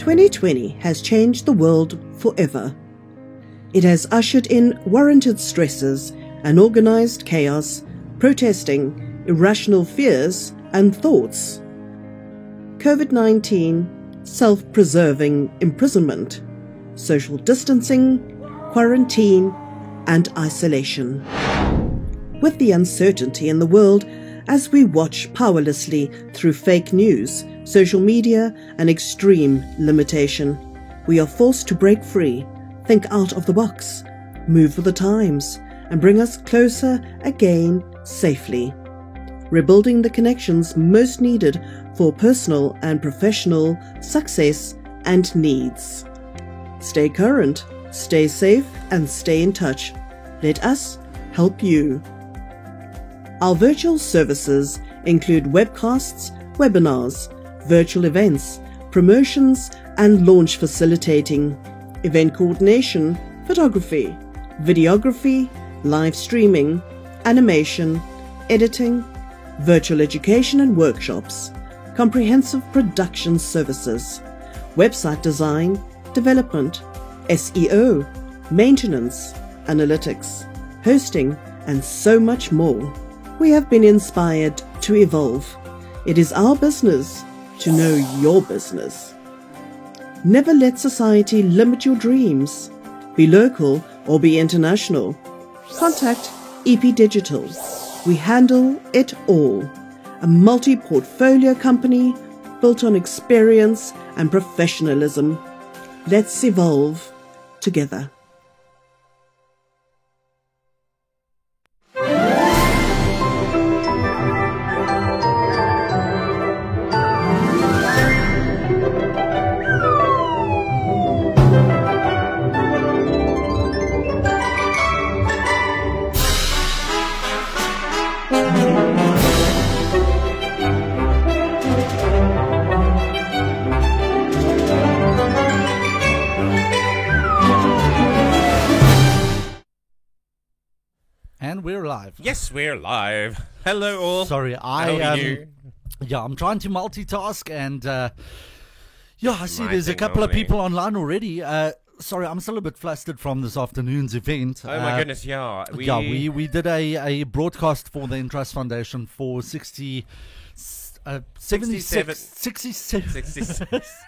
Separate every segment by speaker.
Speaker 1: 2020 has changed the world forever. It has ushered in warranted stresses and organized chaos, protesting, irrational fears and thoughts. COVID-19, self-preserving imprisonment, social distancing, quarantine and isolation. With the uncertainty in the world as we watch powerlessly through fake news, social media and extreme limitation, we are forced to break free, think out of the box, move with the times, and bring us closer again safely. Rebuilding the connections most needed for personal and professional success and needs. Stay current, stay safe, and stay in touch. Let us help you. Our virtual services include webcasts, webinars, virtual events, promotions and launch facilitating, event coordination, photography, videography, live streaming, animation, editing, virtual education and workshops, comprehensive production services, website design, development, SEO, maintenance, analytics, hosting, and so much more. We have been inspired to evolve. It is our business to know your business. Never let society limit your dreams. Be local or be international. Contact EP Digital. We handle it all. A multi-portfolio company built on experience and professionalism. Let's evolve together.
Speaker 2: We're live.
Speaker 3: Yes, we're live. Hello all.
Speaker 2: Sorry,
Speaker 3: How are you?
Speaker 2: I'm trying to multitask and I see
Speaker 3: My
Speaker 2: there's a
Speaker 3: thing
Speaker 2: couple of
Speaker 3: normally.
Speaker 2: people online already. Sorry, I'm still a bit flustered from this afternoon's event.
Speaker 3: Oh my goodness, yeah.
Speaker 2: We did a broadcast for the Entrust Foundation for 66.
Speaker 3: 66.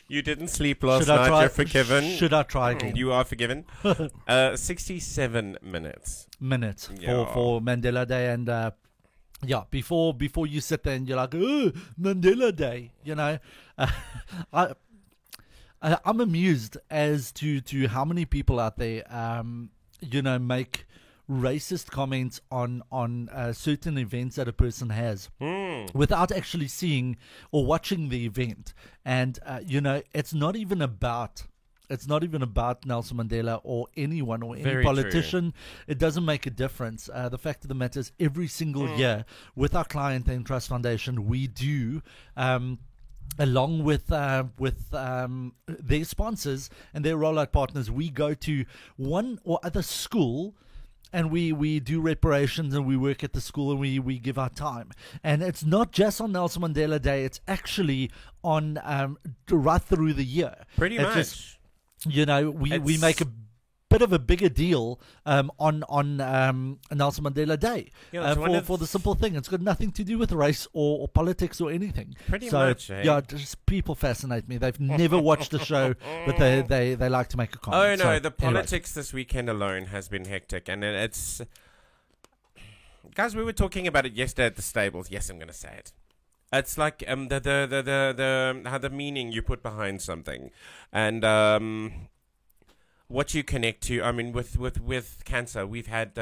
Speaker 3: You didn't sleep last
Speaker 2: Should I
Speaker 3: night.
Speaker 2: try-
Speaker 3: You're forgiven.
Speaker 2: Should I try again?
Speaker 3: You are forgiven. 67 minutes.
Speaker 2: Minutes
Speaker 3: Yeah.
Speaker 2: for Mandela Day and before you sit there and you're like, oh, Mandela Day, I'm amused as to how many people out there make racist comments on certain events that a person has without actually seeing or watching the event. And it's not even about Nelson Mandela or anyone or any
Speaker 3: Very
Speaker 2: politician. It doesn't make a difference. The fact of the matter is, every single year with our client, the Entrust Foundation, we do along with their sponsors and their rollout partners, we go to one or other school and we do reparations and we work at the school and we give our time. And it's not just on Nelson Mandela Day, it's actually on right through the year.
Speaker 3: Pretty
Speaker 2: It's
Speaker 3: much.
Speaker 2: just, we make a bit of a bigger deal on Nelson Mandela Day
Speaker 3: Yeah, it's one of-
Speaker 2: for the simple thing. It's got nothing to do with race or politics or anything.
Speaker 3: Pretty
Speaker 2: so,
Speaker 3: much, eh?
Speaker 2: Yeah, just people fascinate me. They've never watched the show, but they like to make a comment.
Speaker 3: Oh no,
Speaker 2: So,
Speaker 3: the
Speaker 2: anyway.
Speaker 3: politics this weekend alone has been hectic, and it's guys. We were talking about it yesterday at the stables. Yes, I'm going to say it. It's like the meaning you put behind something, and what you connect to. I mean, with cancer, we've had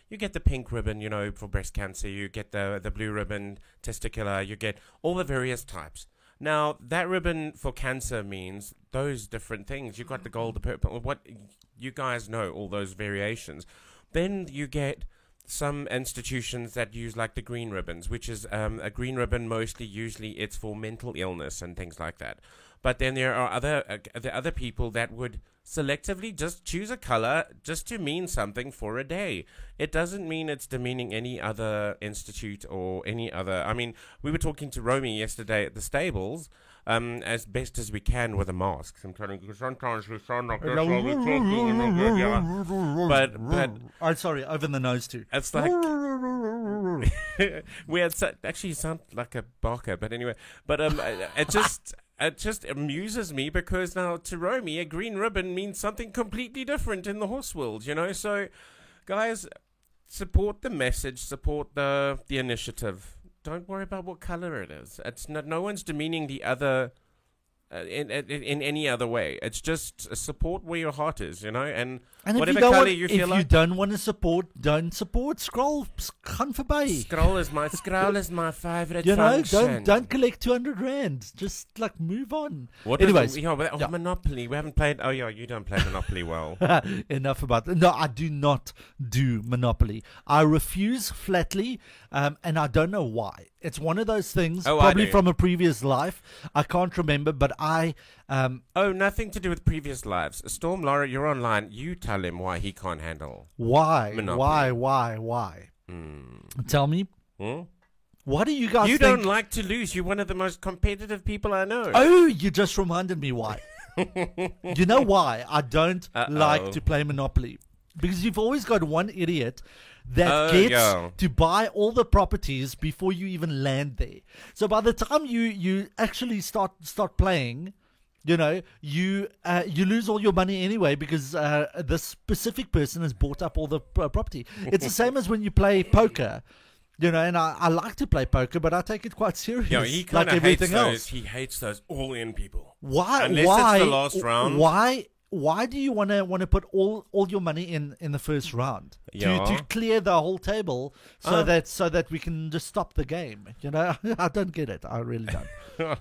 Speaker 3: you get the pink ribbon, for breast cancer. You get the blue ribbon, testicular. You get all the various types. Now, that ribbon for cancer means those different things. You got the gold, the purple. What you guys know, all those variations. Then you get some institutions that use like the green ribbons, which is a green ribbon mostly. Usually, it's for mental illness and things like that. But then there are other people that would selectively just choose a color just to mean something for a day. It doesn't mean it's demeaning any other institute or any other. I mean, we were talking to Romy yesterday at the stables, as best as we can with a mask. I'm trying to, sometimes we sound like this while we're talking. But
Speaker 2: I'm sorry, over the nose too.
Speaker 3: it's like we had actually you sound like a barker, but anyway. But it just amuses me because now to Romy a green ribbon means something completely different in the horse world, you know. So, guys, support the message, support the initiative. Don't worry about what color it is. It's no one's demeaning the other in any other way. It's just support where your heart is, you know, and whatever color you feel like.
Speaker 2: If you don't want to support, don't support. Scroll, gaan verby.
Speaker 3: Scroll is my favorite
Speaker 2: You know,
Speaker 3: function.
Speaker 2: don't collect 200 rand. Just like move on.
Speaker 3: Anyways, yeah.
Speaker 2: Yeah.
Speaker 3: Monopoly. We haven't played. Oh yeah, you don't play Monopoly well.
Speaker 2: Enough about that. No, I do not do Monopoly. I refuse flatly, and I don't know why. It's one of those things,
Speaker 3: Oh, I
Speaker 2: probably
Speaker 3: do.
Speaker 2: from a previous life. I can't remember, but I.
Speaker 3: Oh, nothing to do with previous lives. Storm, Laura, you're online. You tell him why he can't handle.
Speaker 2: Why?
Speaker 3: Monopoly.
Speaker 2: Why? Tell me.
Speaker 3: Hmm?
Speaker 2: What do you guys
Speaker 3: You
Speaker 2: think?
Speaker 3: don't like to lose. You're one of the most competitive people I know.
Speaker 2: Oh, you just reminded me why. You know why I don't like to play Monopoly? Because you've always got one idiot that gets to buy all the properties before you even land there. So by the time you actually start playing, you know, you lose all your money anyway because this specific person has bought up all the property. It's the same as when you play poker. You know, and I like to play poker, but I take it quite serious.
Speaker 3: Yeah, he
Speaker 2: like
Speaker 3: kind of hates
Speaker 2: everything
Speaker 3: those.
Speaker 2: else.
Speaker 3: He hates those all-in people.
Speaker 2: Why?
Speaker 3: Unless
Speaker 2: why?
Speaker 3: it's the last round.
Speaker 2: Why do you want to put all your money in the first round
Speaker 3: Yeah.
Speaker 2: to clear the whole table so that we can just stop the game? You know, I don't get it. I really don't.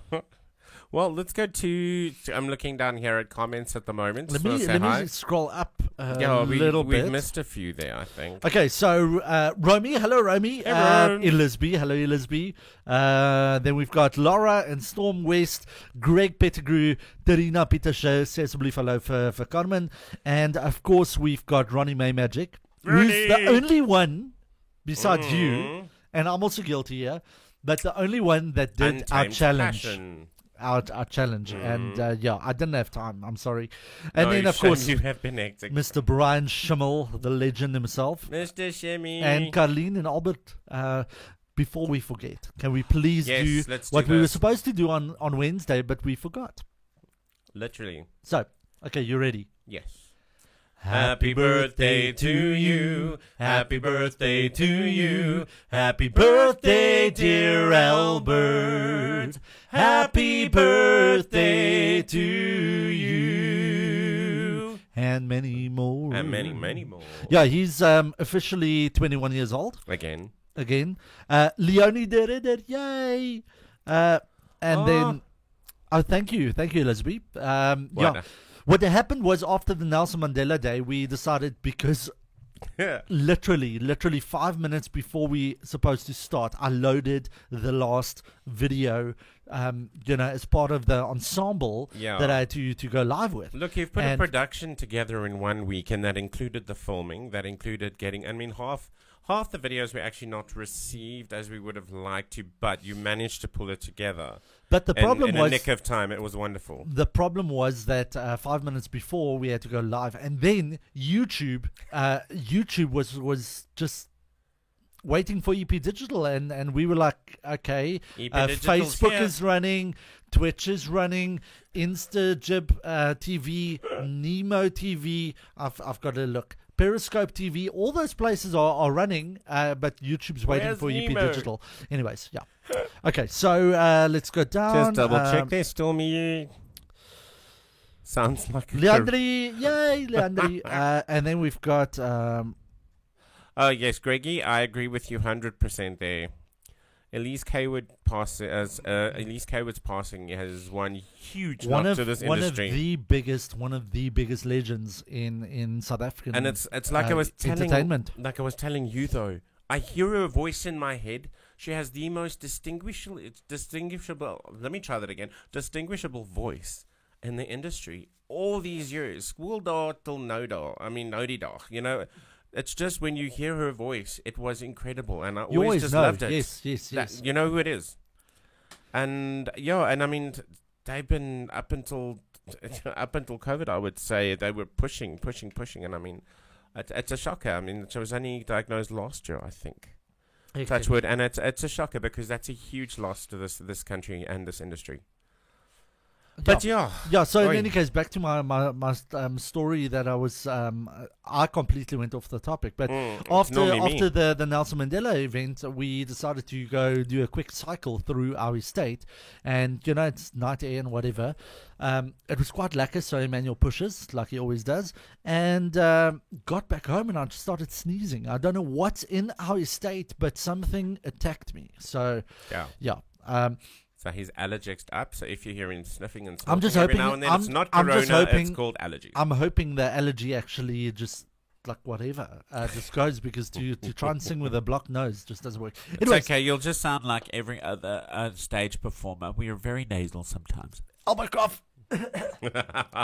Speaker 3: Well, let's go to. I'm looking down here at comments at the moment.
Speaker 2: Let
Speaker 3: Wanna
Speaker 2: me
Speaker 3: say hi?
Speaker 2: scroll up a
Speaker 3: Yeah,
Speaker 2: little bit.
Speaker 3: We've missed a few there, I think.
Speaker 2: Okay, so Romy, hello Romy.
Speaker 3: Hello.
Speaker 2: Elizabeth, hello Elizabeth. Then we've got Laura and Storm West, Greg Pettigrew, Terina Pietersche, sê asseblief hallo vir Carmen, and of course we've got Ronnie May Magic, who's the only one besides you, and I'm also guilty here, but the only one that did our
Speaker 3: Untamed
Speaker 2: challenge.
Speaker 3: passion.
Speaker 2: Our challenge, and yeah, I didn't have time. I'm sorry. And then of
Speaker 3: shame
Speaker 2: course,
Speaker 3: you have been hectic.
Speaker 2: Mr. Brian Schimmel, the legend himself,
Speaker 3: Mr. Shimmy.
Speaker 2: and Carleen and Albert. Before we forget, can we please
Speaker 3: Yes,
Speaker 2: do
Speaker 3: let's
Speaker 2: what
Speaker 3: do
Speaker 2: we were
Speaker 3: this.
Speaker 2: supposed to do on Wednesday, but we forgot?
Speaker 3: Literally.
Speaker 2: So, okay, you ready?
Speaker 3: Yes.
Speaker 2: Happy birthday to you. Happy birthday to you. Happy birthday, dear Albert. Happy birthday to you. And many more.
Speaker 3: And many, many more.
Speaker 2: Yeah, he's officially 21 years old.
Speaker 3: Again.
Speaker 2: Leonie did it. Yay. And then, thank you, Elizabeth. Yeah. What happened was after the Nelson Mandela Day, we decided because literally 5 minutes before we supposed to start, I loaded the last video, you know, as part of the ensemble that I had to go live with.
Speaker 3: Look, you've put a production together in 1 week, and that included the filming, that included getting, I mean, half the videos were actually not received as we would have liked to, but you managed to pull it together.
Speaker 2: But the problem
Speaker 3: in
Speaker 2: was,
Speaker 3: a nick of time, it was wonderful.
Speaker 2: The problem was that 5 minutes before we had to go live, and then YouTube was just waiting for EP Digital, and we were like, okay, Facebook is running, Twitch is running, InstaJib TV, Nemo TV. I've got to look. Periscope TV, all those places are running, but YouTube's waiting for EP Digital. Anyways, yeah. Okay, so let's go down.
Speaker 3: Just double check there, Stormy. Sounds like
Speaker 2: Leandri, yay, Leandri. And then we've got...
Speaker 3: oh, yes, Greggy, I agree with you 100% there. Elise Kaywood's passing has one huge knock to this industry.
Speaker 2: One of the biggest legends in South African.
Speaker 3: And it's like I was telling,
Speaker 2: entertainment.
Speaker 3: Like I was telling you though, I hear her voice in my head. She has the most distinguishable. Let me try that again. Distinguishable voice. in the industry all these years. Woolda till Noda. I mean, Nodida. You know, it's just when you hear her voice, it was incredible. And I
Speaker 2: You
Speaker 3: always just
Speaker 2: know.
Speaker 3: loved it.
Speaker 2: Yes.
Speaker 3: You know who it is. And yeah, and I mean, they've been up until COVID, I would say, they were pushing. And I mean, it's a shocker. I mean, she was only diagnosed last year, I think. Touch wood, and it's a shocker because that's a huge loss to this country and this industry. But yeah.
Speaker 2: So in any case, back to my story that I was I completely went off the topic. But after the Nelson Mandela event, we decided to go do a quick cycle through our estate, and you know it's night air and whatever. It was quite lekker, so Emmanuel pushes like he always does, and got back home and I just started sneezing. I don't know what's in our estate, but something attacked me. So yeah.
Speaker 3: So he's allergic up. So if you hear him sniffing and
Speaker 2: I'm just
Speaker 3: every
Speaker 2: hoping
Speaker 3: now and then, it's not corona, it's called allergies.
Speaker 2: I'm hoping the allergy actually just like whatever just goes, because to try and sing with a blocked nose just doesn't work.
Speaker 4: It's okay. You'll just sound like every other stage performer. We are very nasal sometimes.
Speaker 2: Oh my god.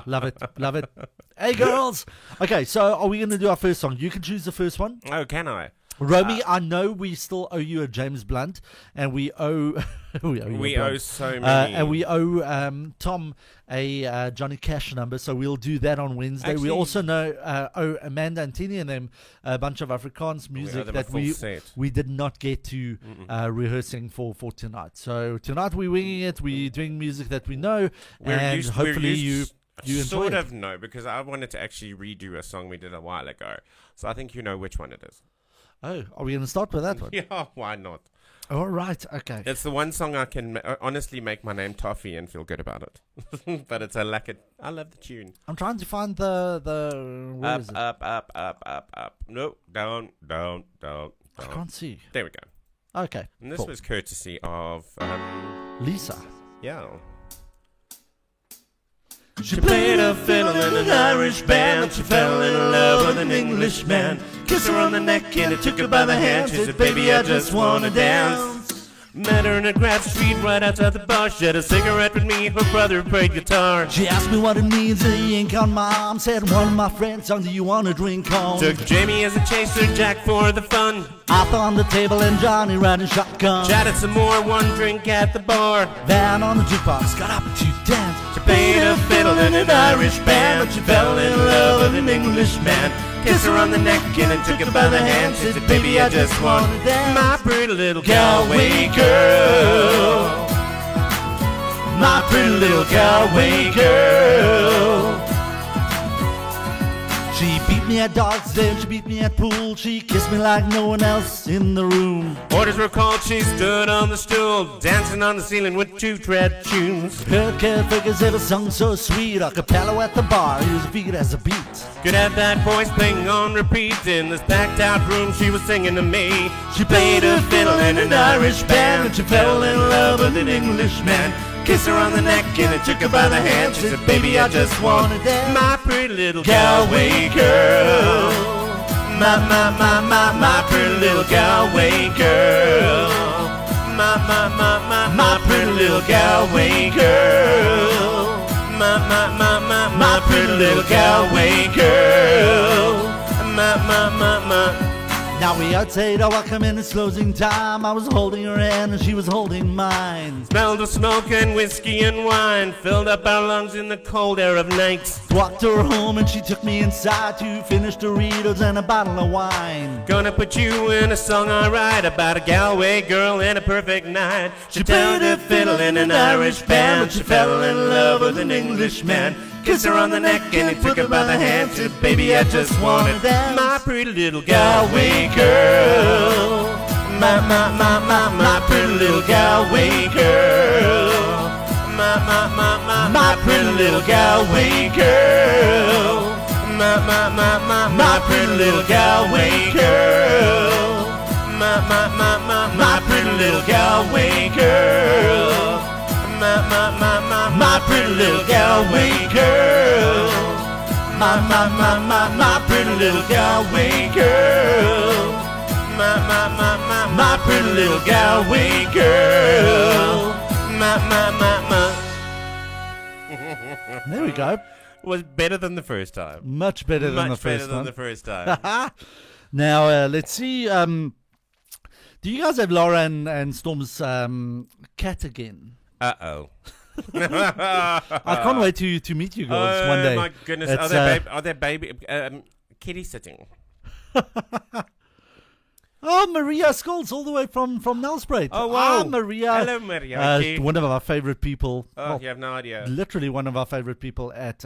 Speaker 2: Love it. Hey girls. Okay, so are we going to do our first song? You can choose the first one.
Speaker 3: Oh, can I?
Speaker 2: Romy, I know we still owe you a James Blunt, and we owe
Speaker 3: we owe so many,
Speaker 2: and we owe Tom a Johnny Cash number, so we'll do that on Wednesday.
Speaker 3: Actually,
Speaker 2: we also owe Amanda and Tini and them a bunch of Afrikaans music that we did not get to rehearsing for tonight. So tonight we're winging it. We're doing music that we know, and hopefully you enjoy
Speaker 3: sort
Speaker 2: it.
Speaker 3: of know, because I wanted to actually redo a song we did a while ago, so I think you know which one it is.
Speaker 2: Oh, are we going to start with that one?
Speaker 3: Yeah, why not?
Speaker 2: All right, okay.
Speaker 3: It's the one song I can honestly make my name Toffee and feel good about it. But it's a lacquer. I love the tune.
Speaker 2: I'm trying to find the where
Speaker 3: up,
Speaker 2: is it?
Speaker 3: up. No, down.
Speaker 2: I can't see.
Speaker 3: There we go.
Speaker 2: Okay,
Speaker 3: And this
Speaker 2: cool.
Speaker 3: was courtesy of
Speaker 2: Lisa.
Speaker 3: yeah.
Speaker 5: She played a fiddle in an Irish band, but she fell in love with an Englishman. Kissed her on the neck and he took her by the hand. She said, baby, I just wanna dance. Met her in a Grab Street right outside the bar. She had a cigarette with me, her brother played guitar.
Speaker 2: She asked me what it means, the ink on my arm. Said one of my friends' songs, do you wanna drink on?
Speaker 5: Took Jamie as a chaser, Jack for the fun.
Speaker 2: Arthur on the table and Johnny riding shotgun.
Speaker 5: Chatted some more, one drink at the bar.
Speaker 2: Van on the jukebox, got up to dance.
Speaker 5: She played a fiddle in an Irish band, but she fell in love with an Englishman. Kissed her on the neck and then took her by the hand. She said, baby, I just want to dance. My pretty little Galway girl. My pretty little Galway girl.
Speaker 2: She beat me at darts, then she beat me at pool. She kissed me like no one else in the room.
Speaker 5: Orders were called, she stood on the stool, dancing on the ceiling with two-tread tunes.
Speaker 2: Her cat figures ever sung so sweet. A cappella at the bar, use beat as a beat.
Speaker 5: Could have that voice playing on repeat. In this packed out room she was singing to me. She played a fiddle in an Irish band, and she fell in love with an Englishman. Kissed her on the neck and I took her by the hand. She said, baby, I just wanna dance. My pretty little Galway girl. My pretty little Galway girl. My pretty little Galway girl. My pretty little Galway girl.
Speaker 2: Now we outside, I welcome in, it's closing time. I was holding her hand and she was holding mine.
Speaker 5: Smelled of smoke and whiskey and wine, filled up our lungs in the cold air of night.
Speaker 2: Walked her home and she took me inside to finish Doritos and a bottle of wine.
Speaker 5: Gonna put you in a song I write about a Galway girl and a perfect night. She played a fiddle in an Irish band, but she fell in love with an Englishman. Kissed her on the neck and he took her by the hand. Said, baby, I just wanna dance. My pretty little Galway girl. My pretty little Galway girl. My pretty little Galway girl. My pretty little Galway girl. My pretty little Galway girl. My pretty little Galway girl. My pretty little Galway girl. My pretty little Galway girl.
Speaker 2: There we go.
Speaker 3: Was better than the first time.
Speaker 2: Much better than the
Speaker 3: Much better
Speaker 2: first
Speaker 3: than
Speaker 2: one.
Speaker 3: the first time.
Speaker 2: Now, let's see. Do you guys have Laura and Storm's cat again?
Speaker 3: Uh-oh.
Speaker 2: I can't wait to meet you girls one day.
Speaker 3: Oh my goodness.
Speaker 2: It's,
Speaker 3: Are there baby kitty sitting?
Speaker 2: Oh, Maria Scholes, all the way from Nelspruit.
Speaker 3: Oh, wow.
Speaker 2: Ah, Maria.
Speaker 3: Hello, Maria.
Speaker 2: One of our favorite people.
Speaker 3: Oh,
Speaker 2: Well,
Speaker 3: you have no idea.
Speaker 2: literally one of our favorite people at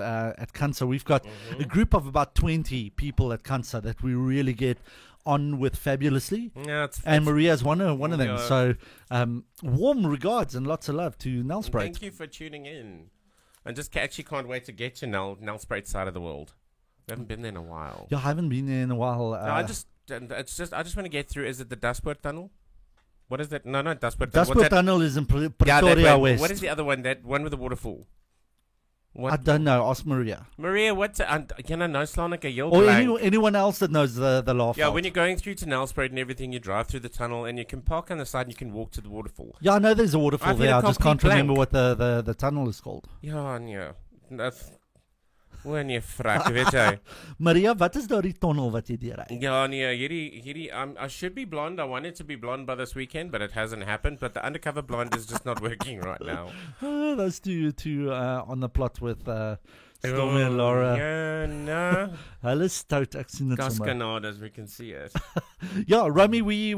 Speaker 2: Kansa. We've got a group of about 20 people at Kansa that we really get on with fabulously.
Speaker 3: Yeah,
Speaker 2: And Maria's one of them.
Speaker 3: Yeah.
Speaker 2: So, warm regards and lots of love to Nelspruit.
Speaker 3: Thank you for tuning in. And just actually can't wait to get to Nelspruit side of the world. We haven't been there in a while.
Speaker 2: Yeah, I haven't been there in a while.
Speaker 3: No, I just want to get through. Is it the Dashboard Tunnel? What is that? No, not Dashboard Tunnel.
Speaker 2: Dashboard Tunnel is in
Speaker 3: Yeah,
Speaker 2: Pretoria
Speaker 3: that one.
Speaker 2: West.
Speaker 3: What is the other one? That one with the waterfall. What?
Speaker 2: I don't know. Ask Maria.
Speaker 3: Maria, what's it? No Slanica, you'll
Speaker 2: Or
Speaker 3: blank.
Speaker 2: anyone else that knows the law.
Speaker 3: Yeah, when you're going through to Nelspruit and everything, you drive through the tunnel and you can park on the side and you can walk to the waterfall.
Speaker 2: Yeah, I know there's a waterfall
Speaker 3: I've hit
Speaker 2: there.
Speaker 3: a
Speaker 2: I just
Speaker 3: complete
Speaker 2: can't remember
Speaker 3: blank.
Speaker 2: what the tunnel is called.
Speaker 3: Ja, nee. That's when you frak, weet jy.
Speaker 2: Maria, wat is daardie tunnel wat jy deur ry?
Speaker 3: Ja, nee, hierdie I should be blonde. I wanted to be blonde by this weekend, but it hasn't happened. But the undercover blonde is just not working right now.
Speaker 2: Oh, those two on the plot with Stormy and Laura.
Speaker 3: Yeah, no.
Speaker 2: Hulle stout, ek sien dit sommer.
Speaker 3: Gaskanade, as we can see it.
Speaker 2: Yeah, Romy, we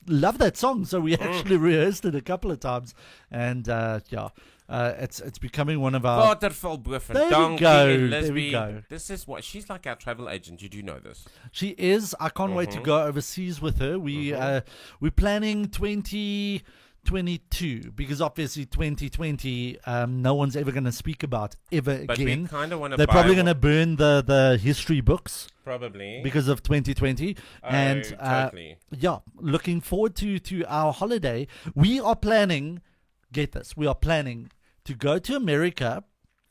Speaker 2: love that song, so we actually rehearsed it a couple of times, and it's becoming one of our.
Speaker 3: Waterval Boven.
Speaker 2: There we
Speaker 3: Dankie,
Speaker 2: go,
Speaker 3: Elizabeth.
Speaker 2: there we go.
Speaker 3: This is what she's like, our travel agent. You do know this.
Speaker 2: She is. I can't wait to go overseas with her. We're planning 2022 because obviously 2020 no one's ever going to speak about ever
Speaker 3: But
Speaker 2: again.
Speaker 3: we kind of want to.
Speaker 2: They're probably going to burn the history books
Speaker 3: probably
Speaker 2: because of 2020. And
Speaker 3: totally.
Speaker 2: yeah, looking forward to our holiday. We are planning. Get this. We are planning to go to America.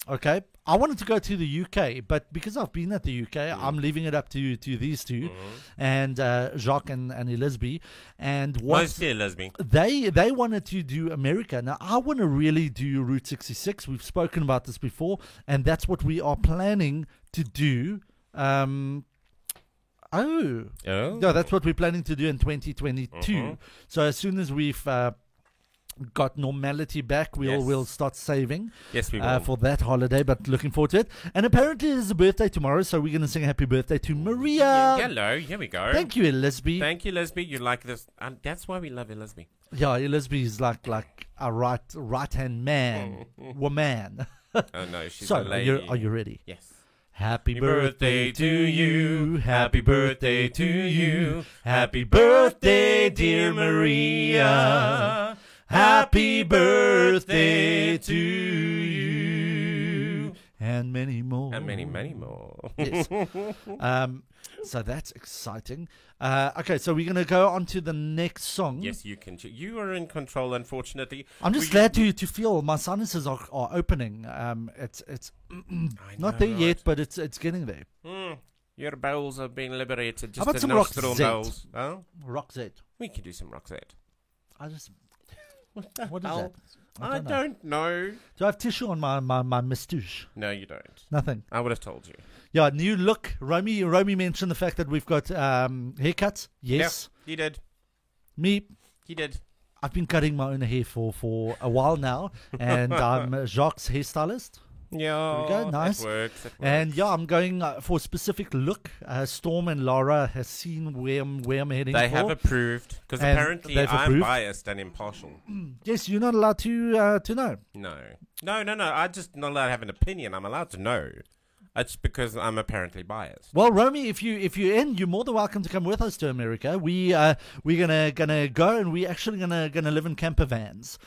Speaker 2: Okay. I wanted to go to the UK, but because I've been at the UK, I'm leaving it up to these two, and Jacques and Elizabeth. And
Speaker 3: Mostly Elizabeth.
Speaker 2: they wanted to do America. Now, I want to really do Route 66. We've spoken about this before, and that's what we are planning to do. No, that's what we're planning to do in 2022. So as soon as we've got normality back, we'll start saving
Speaker 3: Yes, we will.
Speaker 2: for that holiday, but looking forward to it. And apparently it's a birthday tomorrow, so we're going to sing happy birthday to Maria.
Speaker 3: Hello, here we go.
Speaker 2: Thank you, Elizabeth.
Speaker 3: Thank you, Elizabeth. You like this. And that's why we love Elizabeth.
Speaker 2: Yeah, Elizabeth is like a right-hand man, woman.
Speaker 3: Oh, no, she's
Speaker 2: So,
Speaker 3: a lady.
Speaker 2: are you ready?
Speaker 3: Yes.
Speaker 2: Happy
Speaker 3: birthday to you.
Speaker 2: Happy birthday to you. Happy birthday, dear Maria. Happy birthday to you. And many more.
Speaker 3: And many, many more.
Speaker 2: Yes. So that's exciting. Okay, so we're going to go on to the next song.
Speaker 3: Yes, you can. You are in control, unfortunately.
Speaker 2: I'm just glad to feel my sinuses are opening. It's not there yet, but it's getting there.
Speaker 3: Your bowels have been liberated. Just
Speaker 2: How about
Speaker 3: the
Speaker 2: some
Speaker 3: nostril
Speaker 2: Roxette?
Speaker 3: bowels. Huh?
Speaker 2: Roxette.
Speaker 3: We can do some Roxette.
Speaker 2: What is that?
Speaker 3: I don't know.
Speaker 2: Do I have tissue on my moustache?
Speaker 3: No, you don't.
Speaker 2: Nothing.
Speaker 3: I would have told you.
Speaker 2: Yeah, new look. Romy mentioned the fact that we've got haircuts. Yes.
Speaker 3: Yeah, you did.
Speaker 2: Me,
Speaker 3: You did.
Speaker 2: I've been cutting my own hair for a while now, and I'm Jacques' hairstylist.
Speaker 3: Yeah.
Speaker 2: There we go, nice.
Speaker 3: It works.
Speaker 2: And yeah, I'm going for a specific look. Storm and Laura has seen where I'm heading
Speaker 3: They
Speaker 2: for.
Speaker 3: have approved. Because
Speaker 2: And
Speaker 3: apparently
Speaker 2: they've
Speaker 3: I'm
Speaker 2: approved.
Speaker 3: biased and impartial.
Speaker 2: Yes, you're not allowed to know.
Speaker 3: No. No. I'm just not allowed to have an opinion. I'm allowed to know. It's because I'm apparently biased.
Speaker 2: Well, Romy, if you're in, you're more than welcome to come with us to America. We're gonna go, and we're actually gonna live in camper vans,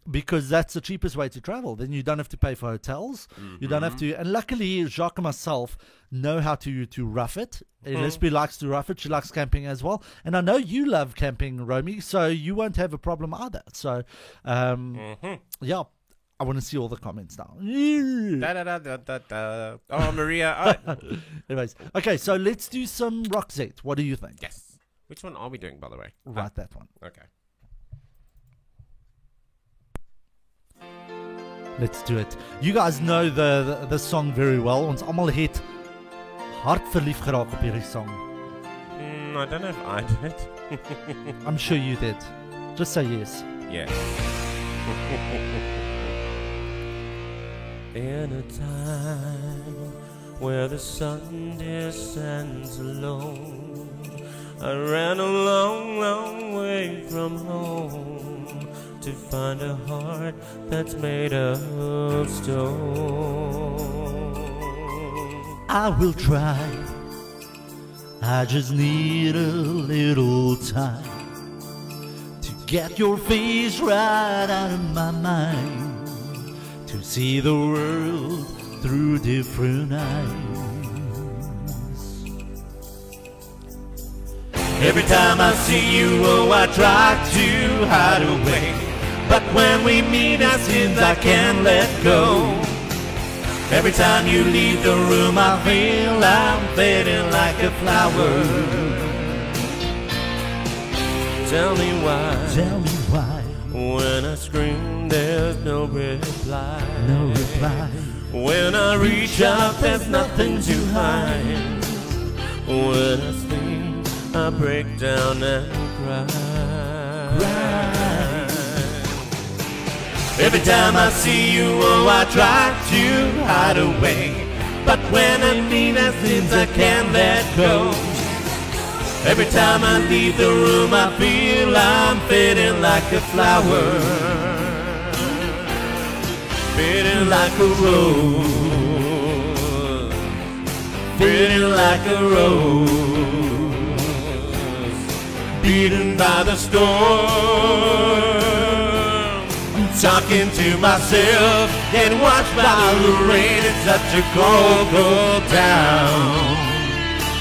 Speaker 2: because that's the cheapest way to travel. Then you don't have to pay for hotels. You don't have to. And luckily, Jacques and myself know how to rough it. Elizabeth likes to rough it. She likes camping as well. And I know you love camping, Romy, so you won't have a problem either. So, yeah. I want to see all the comments now.
Speaker 3: Oh, Maria.
Speaker 2: Anyways, okay, so let's do some Roxette. What do you think?
Speaker 3: Yes. Which one are we doing, by the way?
Speaker 2: Right, that one.
Speaker 3: Okay.
Speaker 2: Let's do it. You guys know the song very well. Ons almal het hart verlief geraak op hierdie song.
Speaker 3: I don't know if I did.
Speaker 2: I'm sure you did. Just say yes.
Speaker 3: Yeah.
Speaker 5: In a time where the sun descends alone, I ran a long, long way from home to find a heart that's made of stone.
Speaker 2: I will try. I just need a little time to get your face right out of my mind, to see the world through different eyes.
Speaker 5: Every time I see you, oh, I try to hide away, but when we meet, it seems I can't let go. Every time you leave the room, I feel I'm fading like a flower. Tell me why.
Speaker 2: Tell me why.
Speaker 5: When I scream, there's no reply.
Speaker 2: No reply.
Speaker 5: When I reach out, there's nothing to hide. When I sleep, I break down and cry. Every time I see you, oh, I try to hide away, but when I meet, it seems I can't let go. Every time I leave the room, I feel I'm fading like a flower, fading like a rose, fading like a rose, beaten by the storm. Talking to myself and watched by the rain. It's such a cold, cold town.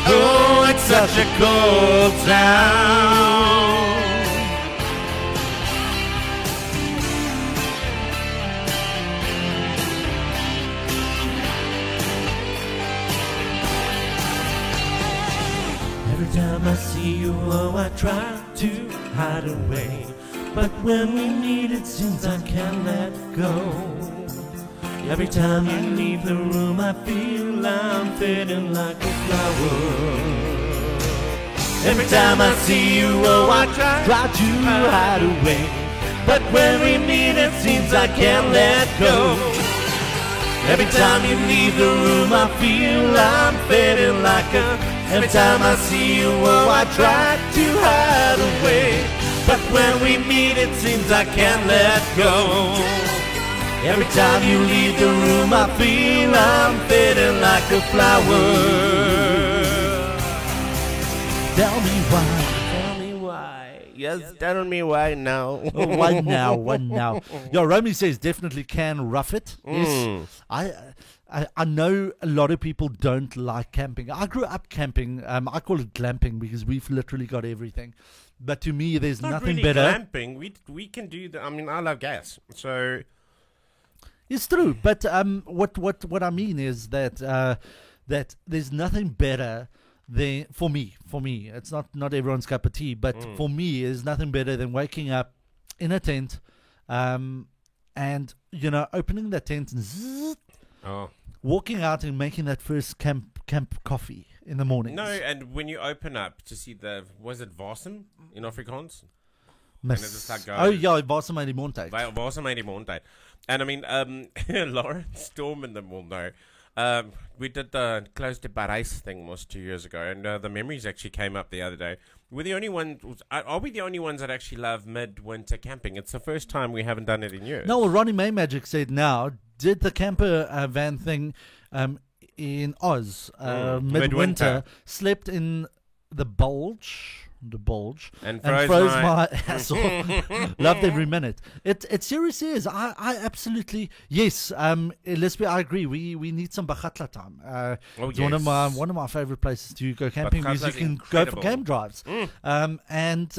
Speaker 5: Oh, it's such a cold town. Every time I see you, oh, I try to hide away, but when we meet, it seems I can't let go. Every time you leave the room, I feel I'm fading like a flower. Every time I see you, oh, I try to hide away, but when we meet, it seems I can't let go. Every time you leave the room, I feel I'm fading like a. Every time I see you, oh, I try to hide away, but when we meet, it seems I can't let go. Every time you leave the room, I feel I'm fading like a flower.
Speaker 2: Tell me why.
Speaker 5: Tell me why. Yes, tell me why now.
Speaker 2: One now. Yeah, Romy says definitely can rough it. Yes. I know a lot of people don't like camping. I grew up camping. I call it glamping because we've literally got everything. But to me, there's
Speaker 3: Not
Speaker 2: nothing
Speaker 3: really
Speaker 2: better.
Speaker 3: glamping. We can do the. I mean, I love gas, so
Speaker 2: It's true, but what I mean is that that there's nothing better than for me. It's not everyone's cup of tea, but for me, there's nothing better than waking up in a tent, and opening that tent and walking out and making that first camp coffee in the morning.
Speaker 3: no. And when you open up to see was it Wasem in Afrikaans?
Speaker 2: Miss.
Speaker 3: and it's just like,
Speaker 2: Oh ja, Wasem uit die mond uit.
Speaker 3: Wasem uit die mond uit. And I mean, Lawrence Storm and them will know. We did the Close to Paris thing was 2 years ago, and the memories actually came up the other day. We're the only ones. Are we the only ones that actually love midwinter camping? It's the first time we haven't done it in years.
Speaker 2: No, well, Ronnie May Magic said now did the camper van thing in Oz midwinter, slept in the bulge,
Speaker 3: and
Speaker 2: and froze my ass off. Loved every minute. It seriously is. I absolutely yes. Leslie, I agree. We need some Bakatla time. It's one of my favorite places to go camping because you can go for camp drives. It's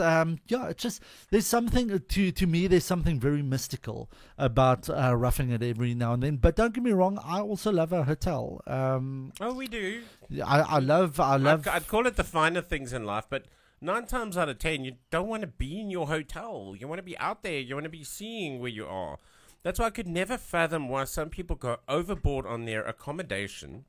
Speaker 2: just there's something to me. There's something very mystical about roughing it every now and then. But don't get me wrong. I also love a hotel.
Speaker 3: we do.
Speaker 2: I love.
Speaker 3: I'd call it the finer things in life, but 9 times out of 10, you don't want to be in your hotel. You want to be out there. You want to be seeing where you are. That's why I could never fathom why some people go overboard on their accommodation,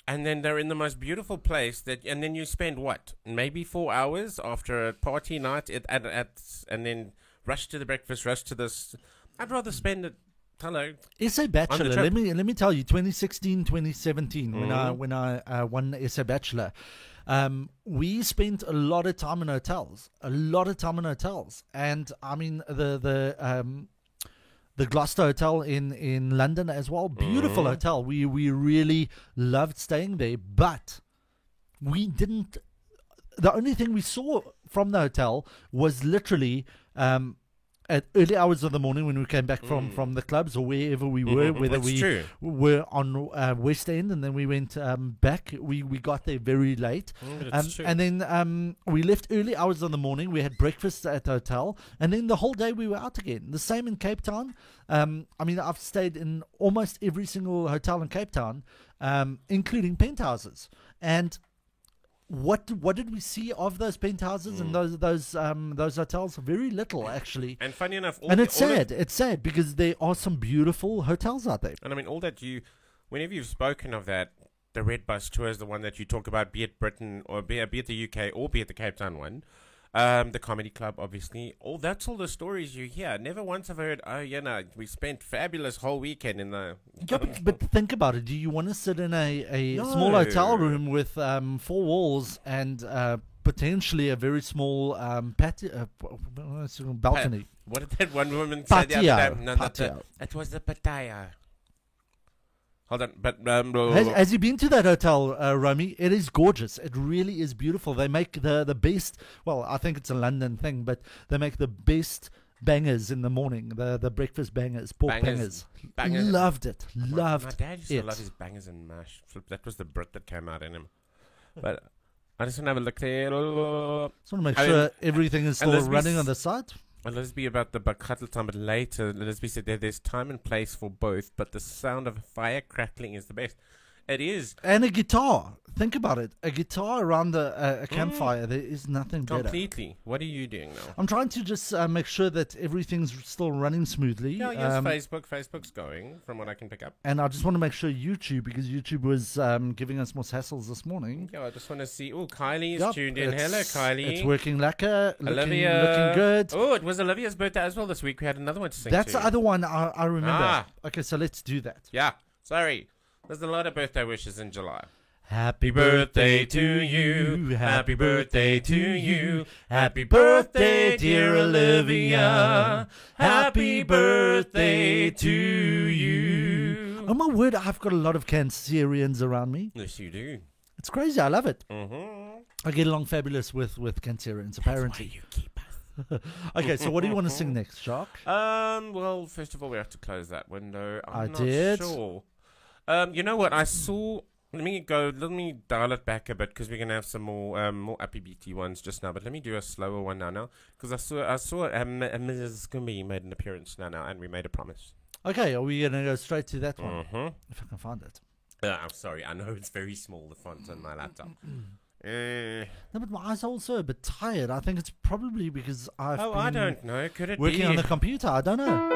Speaker 3: and then they're in the most beautiful place and then you spend what, maybe 4 hours after a party night and then rush to the breakfast, rush to this. I'd rather spend it. Hello.
Speaker 2: SA Bachelor. Let me tell you, 2016, 2017, when I won the SA Bachelor, we spent a lot of time in hotels. And I mean the Gloucester Hotel in London as well, beautiful hotel. We really loved staying there, but we didn't. The only thing we saw from the hotel was literally at early hours of the morning when we came back from the clubs or wherever we were, whether we were on West End and then we went back. We got there very late. And then we left early hours of the morning. We had breakfast at the hotel. And then the whole day we were out again. The same in Cape Town. I mean, I've stayed in almost every single hotel in Cape Town, including penthouses. And what did we see of those penthouses and those hotels? Very little, actually.
Speaker 3: And funny enough,
Speaker 2: it's sad because there are some beautiful hotels out there.
Speaker 3: And I mean, whenever you've spoken of that, the Red Bus tour is the one that you talk about, be it Britain or be it the UK or be it the Cape Town one. The Comedy Club, obviously. That's all the stories you hear. Never once have I heard, we spent fabulous whole weekend in the...
Speaker 2: Yeah, but think about it. Do you want to sit in a small hotel room with 4 walls and potentially a very small balcony?
Speaker 3: What did that one woman say the other day?
Speaker 2: Patio.
Speaker 3: It was the patio. Hold on, but
Speaker 2: has you been to that hotel, Romy? It is gorgeous. It really is beautiful. They make the best. Well, I think it's a London thing, but they make the best bangers in the morning. The breakfast bangers, pork bangers. Loved it.
Speaker 3: My dad used to love his bangers and mash. That was the Brit that came out in him. But I just want to have a look there.
Speaker 2: Just want to make sure everything is still running on the site.
Speaker 3: And let's be about the Bakhatl time, but later, let's be said there's time and place for both, but the sound of fire crackling is the best. It is.
Speaker 2: And a guitar. Think about it. A guitar around a campfire. There is nothing better.
Speaker 3: Completely. What are you doing now?
Speaker 2: I'm trying to just make sure that everything's still running smoothly.
Speaker 3: Yeah, yes, Facebook. Facebook's going, from what I can pick up.
Speaker 2: And I just want to make sure YouTube, because YouTube was giving us more hassles this morning.
Speaker 3: Yeah, I just want to see. Oh, Kylie's tuned in. Hello, Kylie.
Speaker 2: It's working looking good.
Speaker 3: Oh, it was Olivia's birthday as well this week. We had another one to sing
Speaker 2: That's
Speaker 3: to.
Speaker 2: the other one I remember. Okay, so let's do that.
Speaker 3: Yeah, sorry. There's a lot of birthday wishes in July.
Speaker 5: Happy birthday to you. Happy birthday to you. Happy birthday, dear Olivia. Happy birthday to you.
Speaker 2: Oh my word, I've got a lot of Cancerians around me.
Speaker 3: Yes, you do.
Speaker 2: It's crazy. I love it.
Speaker 3: Mm-hmm.
Speaker 2: I get along fabulous with Cancerians, apparently.
Speaker 3: That's why you keep us.
Speaker 2: Okay, so what do you want to sing next, Shark?
Speaker 3: Well, first of all, we have to close that window. I'm not
Speaker 2: did.
Speaker 3: Sure. You know what? I saw. Let me dial it back a bit because we're gonna have some more uppy beaty ones just now. But let me do a slower one now because I saw Mrs. Gumby made an appearance now, and we made a promise.
Speaker 2: Okay, are we gonna go straight to that one?
Speaker 3: Mm-hmm.
Speaker 2: If I can find it.
Speaker 3: I'm sorry. I know it's very small, the font on my laptop.
Speaker 2: No, but my eyes are also a bit tired. I think it's probably because I've been
Speaker 3: I don't know. Could it
Speaker 2: working
Speaker 3: be
Speaker 2: on the computer? I don't know.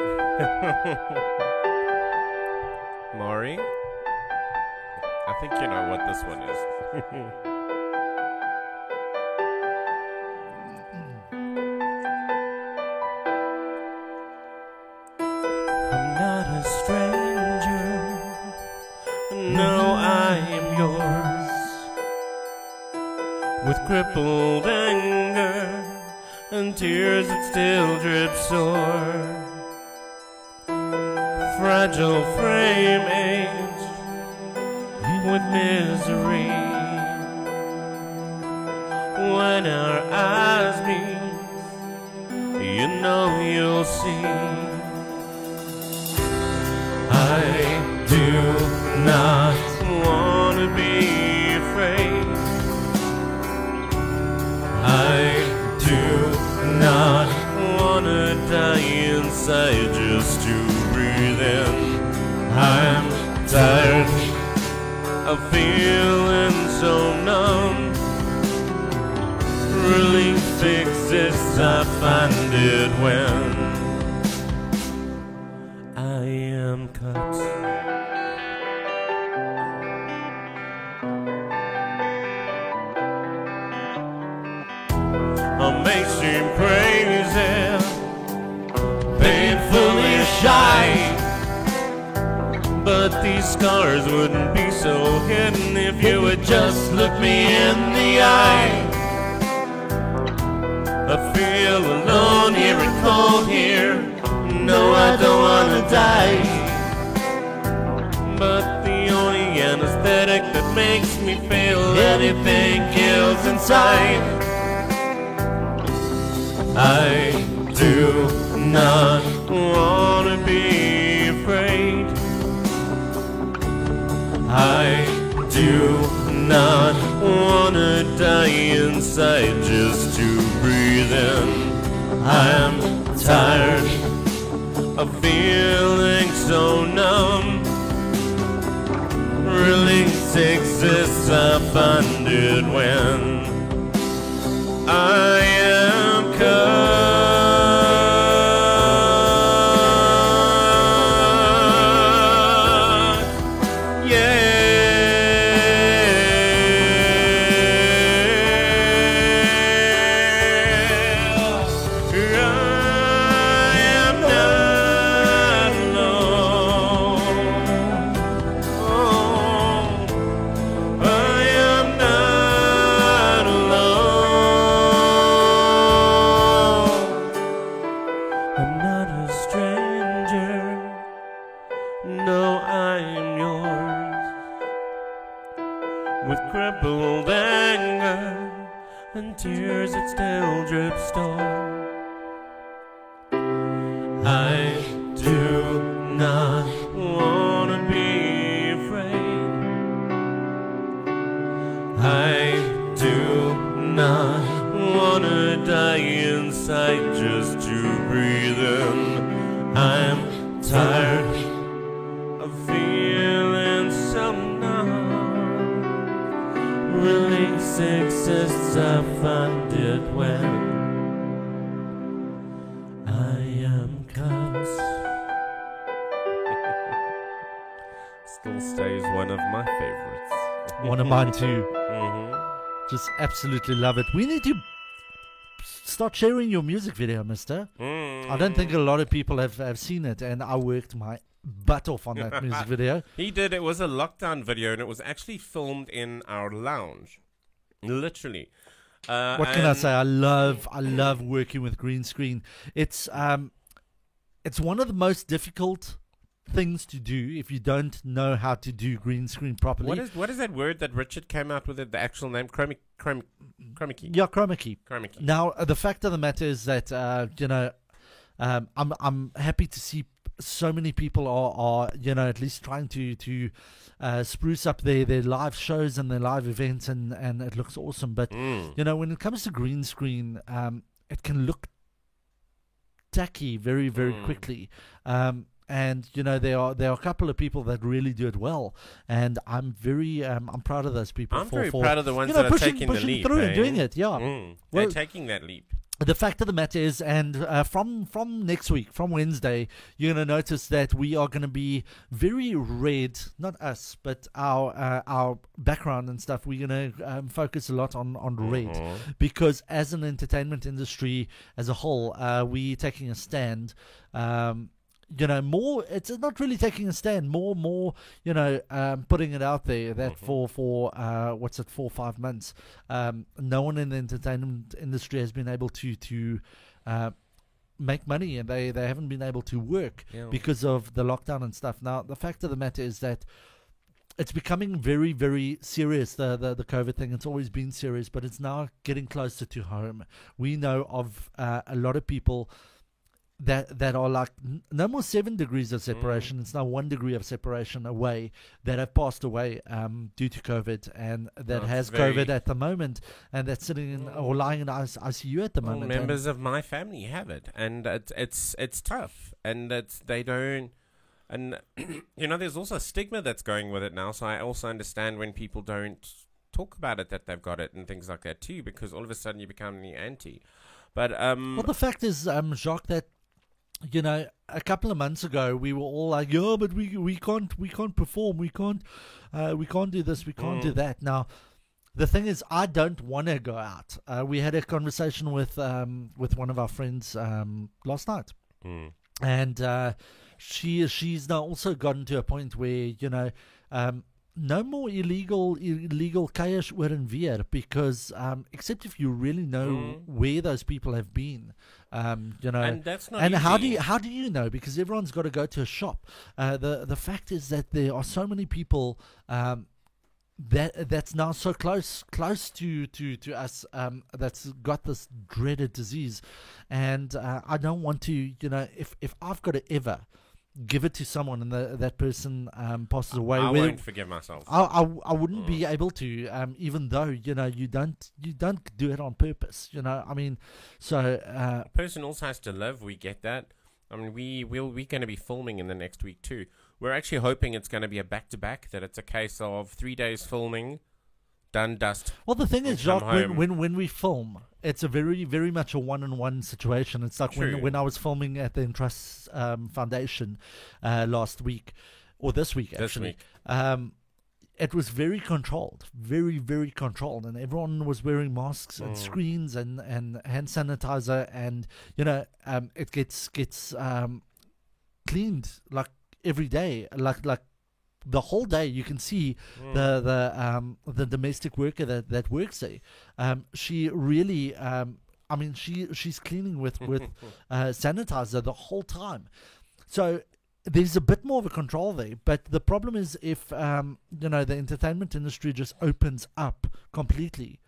Speaker 3: Maury? I think you know what this one is.
Speaker 5: I'm not a stranger. No, I am yours. With crippled anger and tears that still drip sore. Fragile frame age with misery. When our eyes meet, you know you'll see. I do not want to be afraid. I do not want to die inside just to breathe in. I'm tired of feeling so numb. Relief exists, I find it when these scars wouldn't be so hidden if you would just look me in the eye. I feel alone here and cold here. No, I don't wanna die. But the only anesthetic that makes me feel anything kills inside. I do not wanna be afraid. I do not wanna die inside just to breathe in. I'm tired of feeling so numb. Release exists, I find it when I am cut. Yeah. With crippled anger and tears that still drip storm, I do not wanna be afraid. I do not wanna die inside just to breathe in. I'm tired of feeling so numb. Release exists, I find it when I am cut. Still stays one of my favorites.
Speaker 2: One of mine too.
Speaker 3: Mm-hmm.
Speaker 2: Just absolutely love it. We need to start sharing your music video, mister.
Speaker 3: Mm.
Speaker 2: I don't think a lot of people have seen it, and I worked my butt off on that music video.
Speaker 3: He did. It was a lockdown video, and it was actually filmed in our lounge. Literally.
Speaker 2: What can I say? I love working with green screen. It's one of the most difficult things to do if you don't know how to do green screen properly.
Speaker 3: What is that word that Richard came out with? The actual name, chroma key.
Speaker 2: Yeah, chroma key.
Speaker 3: Chroma key.
Speaker 2: Now, the fact of the matter is that I'm happy to see so many people are at least trying to spruce up their live shows and their live events, and it looks awesome. But when it comes to green screen, it can look tacky very, very quickly. And there are a couple of people that really do it well, and I'm very I'm proud of those people.
Speaker 3: I'm very proud of the ones that are taking the leap,
Speaker 2: through and doing it. Yeah,
Speaker 3: they're
Speaker 2: well,
Speaker 3: taking that leap.
Speaker 2: The fact of the matter is, and from next week, from Wednesday, you're going to notice that we are going to be very red, not us, but our background and stuff. We're going to focus a lot on red, because as an entertainment industry as a whole, we're taking a stand. More, it's not really taking a stand, more, putting it out there that for 4 or 5 months, no one in the entertainment industry has been able to make money, and they haven't been able to work because of the lockdown and stuff. Now, the fact of the matter is that it's becoming very, very serious, the COVID thing. It's always been serious, but it's now getting closer to home. We know of a lot of people that are like no more 7 degrees of separation. It's now 1 degree of separation away, that have passed away due to COVID, and that has COVID at the moment, and that's sitting in or lying in ICU at the moment.
Speaker 3: Members of my family have it, and it's tough, and they don't. And there's also a stigma that's going with it now. So I also understand when people don't talk about it, that they've got it and things like that too, because all of a sudden you become the anti. But
Speaker 2: well, the fact is, Jacques, that a couple of months ago we were all like, but we can't perform, we can't do this, we can't do that. Now, the thing is, I don't want to go out. We had a conversation with one of our friends last night, and she's now also gotten to a point where, no more illegal cash oor en weer, because except if you really know where those people have been,
Speaker 3: And that's not
Speaker 2: and
Speaker 3: easy.
Speaker 2: how do you know? Because everyone's got to go to a shop. The fact is that there are so many people that's now so close to us, that's got this dreaded disease, and I don't want to, if I've got to ever give it to someone and that person passes away,
Speaker 3: I
Speaker 2: whether-
Speaker 3: won't forgive myself.
Speaker 2: I wouldn't be able to, even though you don't do it on purpose, I mean, so
Speaker 3: A person also has to live. We get that. I mean, we're going to be filming in the next week too. We're actually hoping it's going to be a back-to-back, that it's a case of 3 days filming, done, dust.
Speaker 2: well, the thing
Speaker 3: We'll
Speaker 2: is, Jacques,
Speaker 3: come home.
Speaker 2: when we film, it's a very, very much a one-on-one situation. It's like
Speaker 3: True.
Speaker 2: when I was filming at the Entrust Foundation last week, or this week actually.
Speaker 3: week.
Speaker 2: It was very controlled, very, very controlled, and everyone was wearing masks and screens and hand sanitizer, and it gets cleaned like every day, like the whole day. You can see the domestic worker that works there. She really, she's cleaning with sanitizer the whole time. So there's a bit more of a control there, but the problem is if the entertainment industry just opens up completely.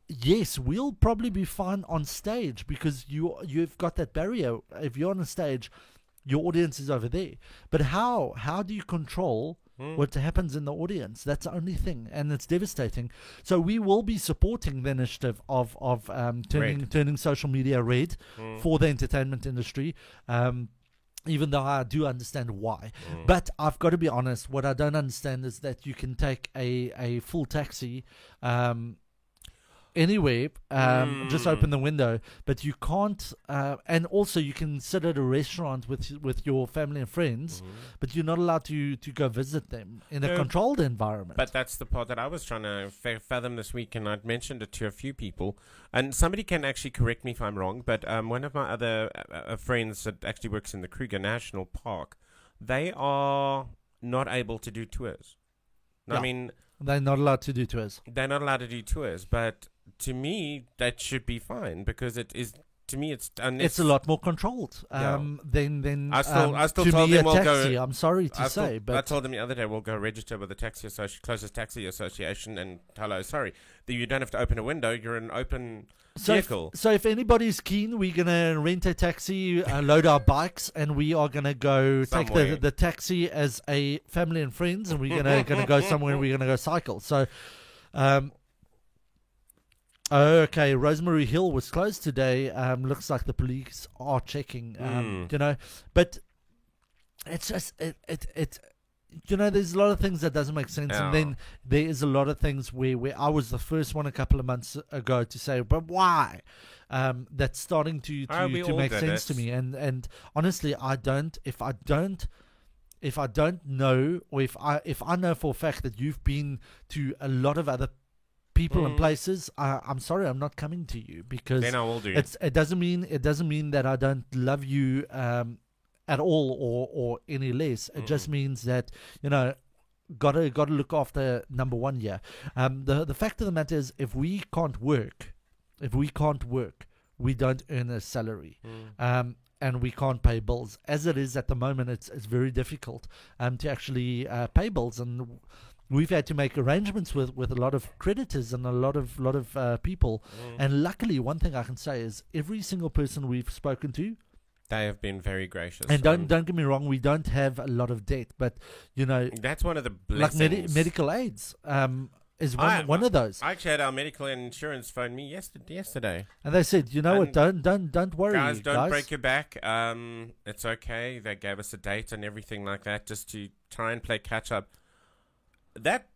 Speaker 2: Yes, we'll probably be fine on stage because you've got that barrier. If you're on a stage, your audience is over there. But how do you control what happens in the audience? That's the only thing, and it's devastating. So we will be supporting the initiative of turning social media red for the entertainment industry. Even though I do understand why. But I've got to be honest, what I don't understand is that you can take a full taxi anywhere, just open the window, but you can't, and also you can sit at a restaurant with your family and friends, but you're not allowed to go visit them in a controlled environment.
Speaker 3: But that's the part that I was trying to fathom this week, and I'd mentioned it to a few people. And somebody can actually correct me if I'm wrong, but one of my other friends that actually works in the Kruger National Park, they are not able to do tours.
Speaker 2: Yeah.
Speaker 3: I mean,
Speaker 2: they're not allowed to do tours.
Speaker 3: they're not allowed to do tours, but to me, that should be fine, because it is. To me, it's
Speaker 2: It's a lot more controlled
Speaker 3: Yeah.
Speaker 2: than
Speaker 3: I still
Speaker 2: to
Speaker 3: told
Speaker 2: me
Speaker 3: them
Speaker 2: a
Speaker 3: we'll
Speaker 2: taxi.
Speaker 3: go.
Speaker 2: I'm sorry to say,
Speaker 3: I
Speaker 2: but
Speaker 3: told them the other day, we'll go register with the closest taxi association, and hello, sorry, you don't have to open a window. You're an open vehicle.
Speaker 2: So if anybody's keen, we're gonna rent a taxi, load our bikes, and we are gonna go
Speaker 3: Somewhere.
Speaker 2: take the taxi as a family and friends, and we're gonna go somewhere. And we're gonna go cycle. So, okay, Rosemary Hill was closed today. Looks like the police are checking. But it's just it. There's a lot of things that doesn't make sense,
Speaker 3: Yeah.
Speaker 2: and then there is a lot of things where I was the first one a couple of months ago to say, but why? That's starting to
Speaker 3: We all
Speaker 2: make
Speaker 3: did
Speaker 2: sense
Speaker 3: it.
Speaker 2: to me, and honestly, if I don't know, or if I know for a fact that you've been to a lot of other people and places, I'm sorry, I'm not coming to you, because
Speaker 3: Then I will do.
Speaker 2: it doesn't mean that I don't love you at all or any less. It just means that gotta look after number one here. The fact of the matter is, if we can't work, we don't earn a salary. And we can't pay bills. As it is at the moment, it's very difficult to actually pay bills, and we've had to make arrangements with a lot of creditors and a lot of people. And luckily, one thing I can say is every single person we've spoken to,
Speaker 3: They have been very gracious.
Speaker 2: and don't get me wrong, we don't have a lot of debt, but
Speaker 3: That's one of the
Speaker 2: like
Speaker 3: blessings.
Speaker 2: medical aids is one of those.
Speaker 3: I actually had our medical insurance phone me yesterday.
Speaker 2: And they said, what, don't worry,
Speaker 3: Guys, don't break your back. It's okay. They gave us a date and everything like that, just to try and play catch up. That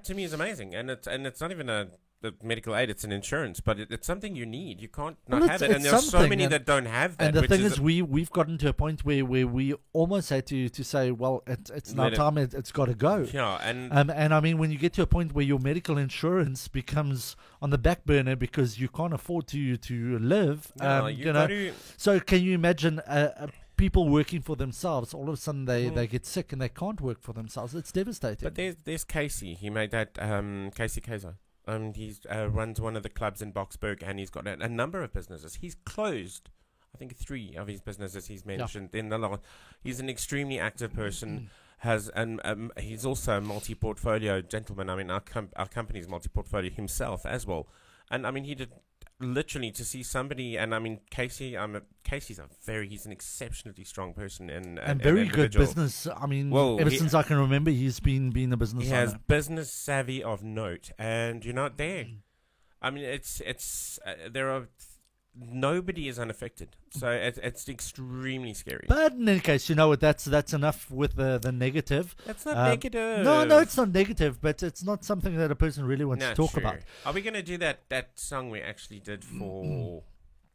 Speaker 3: to me is amazing, and it's not even a medical aid; it's an insurance, but it's something you need. You can't not
Speaker 2: Well,
Speaker 3: have
Speaker 2: it's-
Speaker 3: it, and
Speaker 2: it's
Speaker 3: there's so
Speaker 2: something,
Speaker 3: many
Speaker 2: and-
Speaker 3: that don't have that.
Speaker 2: And the
Speaker 3: which
Speaker 2: thing is, we've gotten to a point where we almost had to say, well, it's now
Speaker 3: Let it-
Speaker 2: time. It's got to go.
Speaker 3: yeah, and
Speaker 2: And I mean, when you get to a point where your medical insurance becomes on the back burner because you can't afford to live,
Speaker 3: you got to.
Speaker 2: So can you imagine people working for themselves, all of a sudden they get sick and they can't work for themselves. It's devastating.
Speaker 3: But there's Casey. He made that Casey Kaiser. He runs one of the clubs in Boksburg, and he's got a number of businesses. He's closed, I think, 3 of his businesses he's mentioned in the last. He's an extremely active person. He's also a multi-portfolio gentleman. I mean, our company's multi-portfolio himself as well. And I mean, he did literally to see somebody. And I mean, Casey's he's an exceptionally strong person and
Speaker 2: very good business. I mean, ever since I can remember, he's been a business owner.
Speaker 3: He has business savvy of note, and you're not there. I mean, there are. Nobody is unaffected, so it's extremely scary.
Speaker 2: But in any case, you know what? That's enough with the negative.
Speaker 3: That's not negative.
Speaker 2: No, it's not negative, but it's not something that a person really wants to talk about.
Speaker 3: Are we going to do that song we actually did for?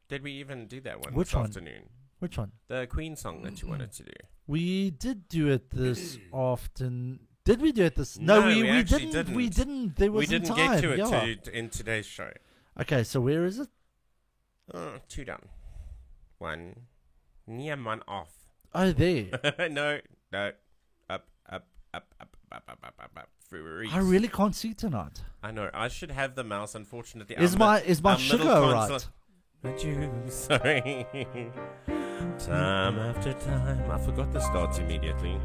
Speaker 3: Did we even do that one
Speaker 2: Which
Speaker 3: this
Speaker 2: one?
Speaker 3: afternoon?
Speaker 2: Which one?
Speaker 3: The Queen song that you wanted to do.
Speaker 2: We did do it this afternoon. Did we do it this?
Speaker 3: No,
Speaker 2: we
Speaker 3: didn't.
Speaker 2: We didn't. There wasn't time.
Speaker 3: We didn't get to it in today's show.
Speaker 2: Okay, so where is it?
Speaker 3: 2 down. 1. Near 1 off.
Speaker 2: Oh, there.
Speaker 3: No. Up.
Speaker 2: I really can't see tonight.
Speaker 3: I know. I should have the mouse, unfortunately.
Speaker 2: Is my sugar alright?
Speaker 3: But sorry. Time after time. I forgot the starts immediately.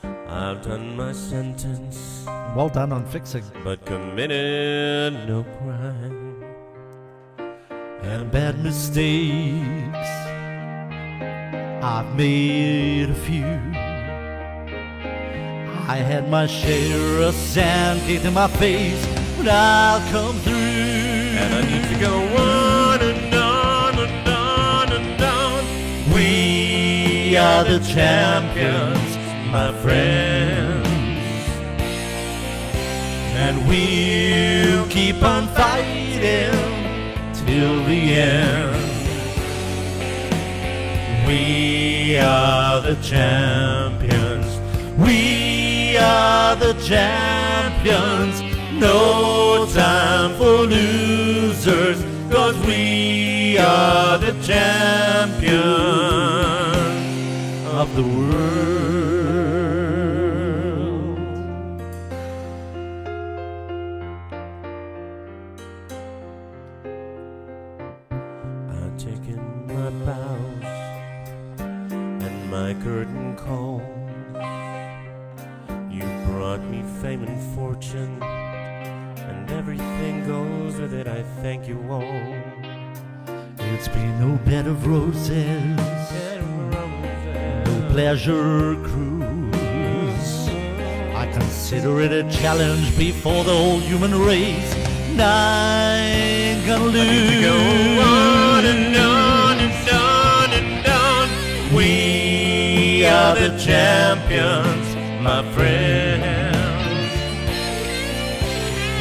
Speaker 3: I've done my sentence.
Speaker 2: Well done on fixing.
Speaker 3: But committed no crime.
Speaker 2: And bad mistakes, I've made a few. I had my share of sand kicked in my face, but I'll come through.
Speaker 3: And I need to go on and on and on and on.
Speaker 2: We are the champions, my friends, and we'll keep on fighting till the end. We are the champions. We are the champions. No time for losers, 'cause we are the champions of the world.
Speaker 3: My curtain calls. You brought me fame and fortune, and everything goes with it. I thank you all.
Speaker 2: It's been no bed of roses, no pleasure cruise. I consider it a challenge before the whole human race, and I ain't gonna lose.
Speaker 3: I need to go on and on and on and on. We are the champions, my friends,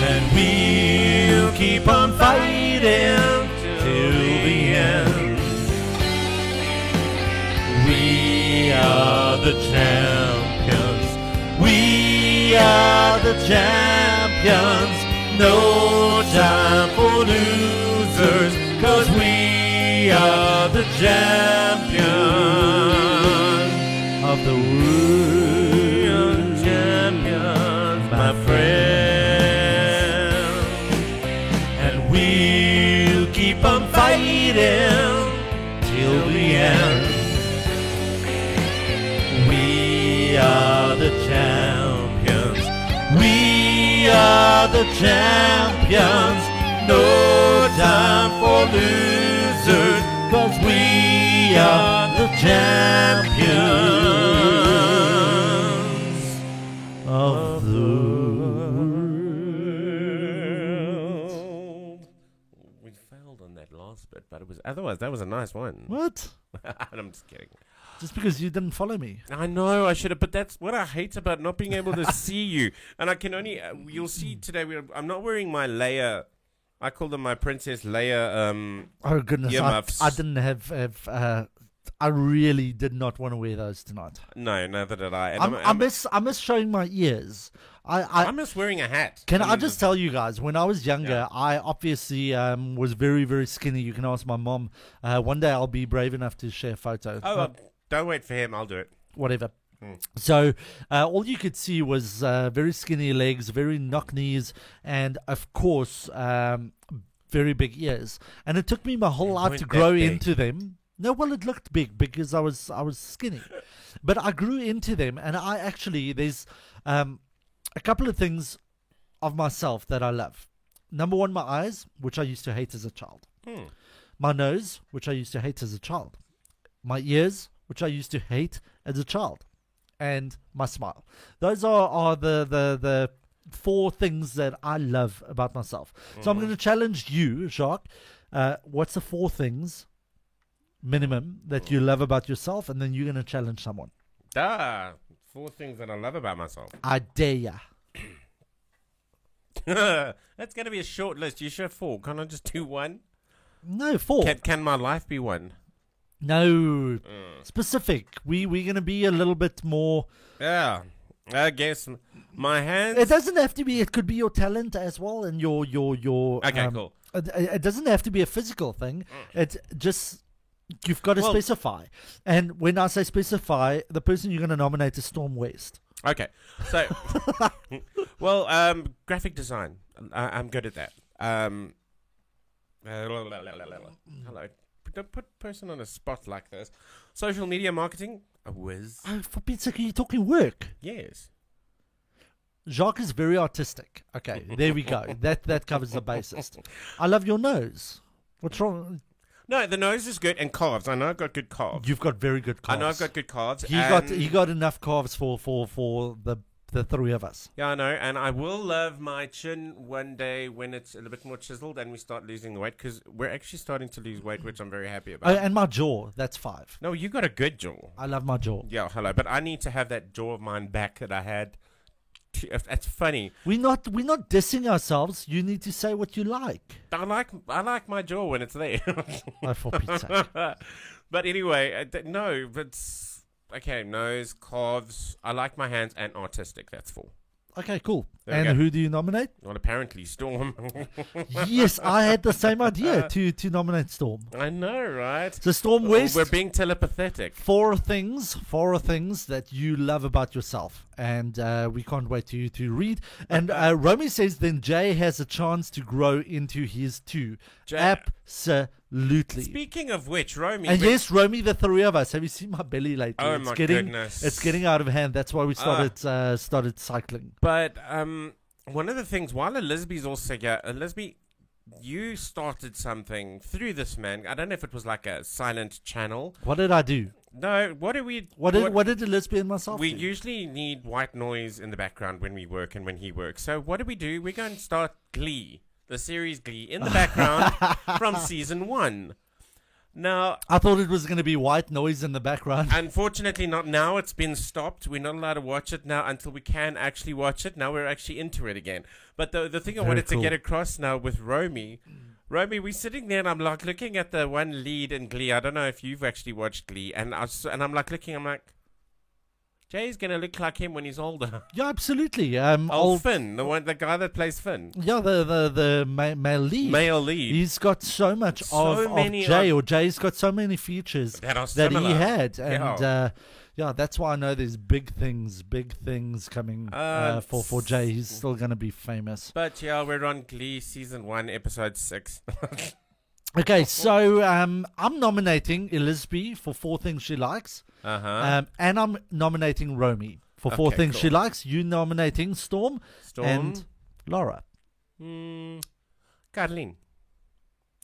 Speaker 3: and we'll keep on fighting till the end. We are the champions. We are the champions. No time for losers, 'cause we are the champions of the world. Champions, my friend, and we'll keep on fighting till the end. We are the champions. We are the champions. No time for losers, 'cause we are the champions of the world. We failed on that last bit, but it was otherwise that was a nice one.
Speaker 2: What?
Speaker 3: I'm just kidding.
Speaker 2: Just because you didn't follow me.
Speaker 3: I know I should have, but that's what I hate about not being able to see you. And I can only you'll see today. I'm not wearing my Leia. I call them my Princess Leia.
Speaker 2: Oh goodness!
Speaker 3: Earmuffs.
Speaker 2: I didn't have. I really did not want to wear those tonight.
Speaker 3: No, neither did I. And
Speaker 2: I miss showing my ears.
Speaker 3: I miss wearing a hat.
Speaker 2: I just tell you guys, when I was younger, I obviously was very, very skinny. You can ask my mom. One day I'll be brave enough to share a photo.
Speaker 3: Oh, Don't wait for him. I'll do it.
Speaker 2: whatever. So all you could see was very skinny legs, very knock knees, and of course very big ears. And it took me my whole life
Speaker 3: weren't
Speaker 2: to
Speaker 3: that
Speaker 2: grow
Speaker 3: big.
Speaker 2: into them. No, well, it looked big because I was skinny, but I grew into them. And I actually there's a couple of things of myself that I love. Number one, my eyes, which I used to hate as a child. My nose, which I used to hate as a child. My ears, which I used to hate as a child. And my smile. Those are the four things that I love about myself. So I'm going to challenge you, Jacques. What's the four things minimum that you love about yourself? And then you're going to challenge someone.
Speaker 3: 4 things that I love about myself.
Speaker 2: I dare ya.
Speaker 3: That's going to be a short list. You sure 4? Can't I just do 1?
Speaker 2: No, 4.
Speaker 3: Can my life be 1?
Speaker 2: No. Specific. We're going to be a little bit more.
Speaker 3: Yeah. I guess my hands.
Speaker 2: It doesn't have to be. It could be your talent as well, and your.
Speaker 3: Okay, cool.
Speaker 2: It doesn't have to be a physical thing. It's just you've got to
Speaker 3: Well-
Speaker 2: specify. And when I say specify, the person you're going to nominate is Storm West.
Speaker 3: Okay. So, well, graphic design. I'm good at that. Hello. Don't put person on a spot like this. Social media marketing. A whiz.
Speaker 2: Oh, for Pete's sake, are you talking work?
Speaker 3: Yes.
Speaker 2: Jacques is very artistic. Okay, there we go. That covers the basis. I love your nose. What's wrong?
Speaker 3: No, the nose is good and calves. I know I've got good calves.
Speaker 2: You've got very good calves.
Speaker 3: I know I've got good calves.
Speaker 2: He got enough calves for the three of us.
Speaker 3: Yeah, I know, and I will love my chin one day when it's a little bit more chiseled and we start losing the weight, because we're actually starting to lose weight, which I'm very happy about.
Speaker 2: Oh, and my jaw. That's 5.
Speaker 3: No, you got a good jaw.
Speaker 2: I love my jaw.
Speaker 3: Yeah, hello, but I need to have that jaw of mine back that I had. That's funny.
Speaker 2: We're not dissing ourselves. You need to say what you like.
Speaker 3: I like my jaw when it's there.
Speaker 2: Oh, for Pete's sake.
Speaker 3: But anyway, no, but okay, nose, calves. I like my hands and artistic. That's 4.
Speaker 2: Okay, cool.
Speaker 3: There we
Speaker 2: And
Speaker 3: go.
Speaker 2: who do you nominate?
Speaker 3: Well, apparently Storm.
Speaker 2: Yes, I had the same idea to nominate Storm.
Speaker 3: I know, right?
Speaker 2: So Storm West.
Speaker 3: We're being telepathetic.
Speaker 2: 4 things that you love about yourself, and we can't wait to read. And Romy says then Jay has a chance to grow into his 2. Absolutely.
Speaker 3: Speaking of which, Romy.
Speaker 2: And yes, Romy, the 3 of us. Have you seen my belly lately?
Speaker 3: Oh, my goodness.
Speaker 2: It's getting out of hand. That's why we started cycling.
Speaker 3: But one of the things, while Elizabeth's also here, Elizabeth, you started something through this man. I don't know if it was like a silent channel.
Speaker 2: What did I do?
Speaker 3: No, what do we...
Speaker 2: What did Elizabeth and myself
Speaker 3: We
Speaker 2: do?
Speaker 3: usually need white noise in the background when we work and when he works. So what do? We're going to start Glee, the series Glee, in the background from season 1. Now,
Speaker 2: I thought it was going to be white noise in the background.
Speaker 3: unfortunately, not now. It's been stopped. We're not allowed to watch it now until we can actually watch it. Now we're actually into it again. But the thing I
Speaker 2: Very
Speaker 3: wanted
Speaker 2: cool.
Speaker 3: to get across now with Romy, we're sitting there and I'm like looking at the one lead in Glee. I don't know if you've actually watched Glee, and I'm like looking. I'm like, Jay's gonna look like him when he's older.
Speaker 2: Yeah, absolutely.
Speaker 3: Old Finn, the guy that plays Finn,
Speaker 2: Yeah, the male lead.
Speaker 3: male lead.
Speaker 2: He's got so much
Speaker 3: So
Speaker 2: of
Speaker 3: many
Speaker 2: Jay,
Speaker 3: of-
Speaker 2: or Jay's got so many features
Speaker 3: that are
Speaker 2: that he
Speaker 3: similar.
Speaker 2: had, and
Speaker 3: Yeah.
Speaker 2: yeah, that's why I know there's big things coming for Jay. He's still going to be famous.
Speaker 3: But yeah, we're on Glee season 1, episode 6.
Speaker 2: Okay, so I'm nominating Elizabeth for 4 things she likes, and I'm nominating Romy for 4
Speaker 3: Okay,
Speaker 2: things
Speaker 3: cool.
Speaker 2: she likes. You nominating Storm
Speaker 3: Storm
Speaker 2: and Laura.
Speaker 3: Kathleen.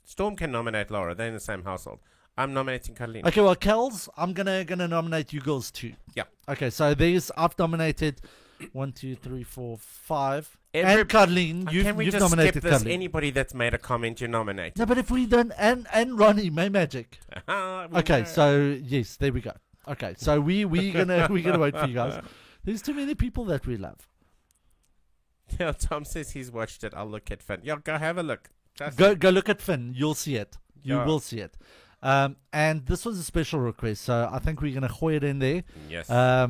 Speaker 3: Storm can nominate Laura. They're in the same household. I'm nominating Kathleen.
Speaker 2: Okay, well, Kels, I'm gonna nominate you girls too.
Speaker 3: Yeah.
Speaker 2: Okay, so I've nominated 1, 2, 3, 4, 5.
Speaker 3: Every-
Speaker 2: And Kathleen,
Speaker 3: Can we
Speaker 2: you've
Speaker 3: just
Speaker 2: nominated
Speaker 3: skip this?
Speaker 2: Kathleen.
Speaker 3: Anybody that's made a comment, you nominate.
Speaker 2: No, but if we don't, and Ronnie, May Magic. Okay, so yes, there we go. Okay, so we're gonna wait for you guys. There's too many people that we love.
Speaker 3: Yeah, Tom says he's watched it. I'll look at Finn. Yeah, go have a look. Just
Speaker 2: Go look at Finn. You'll see it. You
Speaker 3: Yeah.
Speaker 2: will see it. And this was a special request, so I think we're gonna hoy it in there.
Speaker 3: Yes.
Speaker 2: Yeah,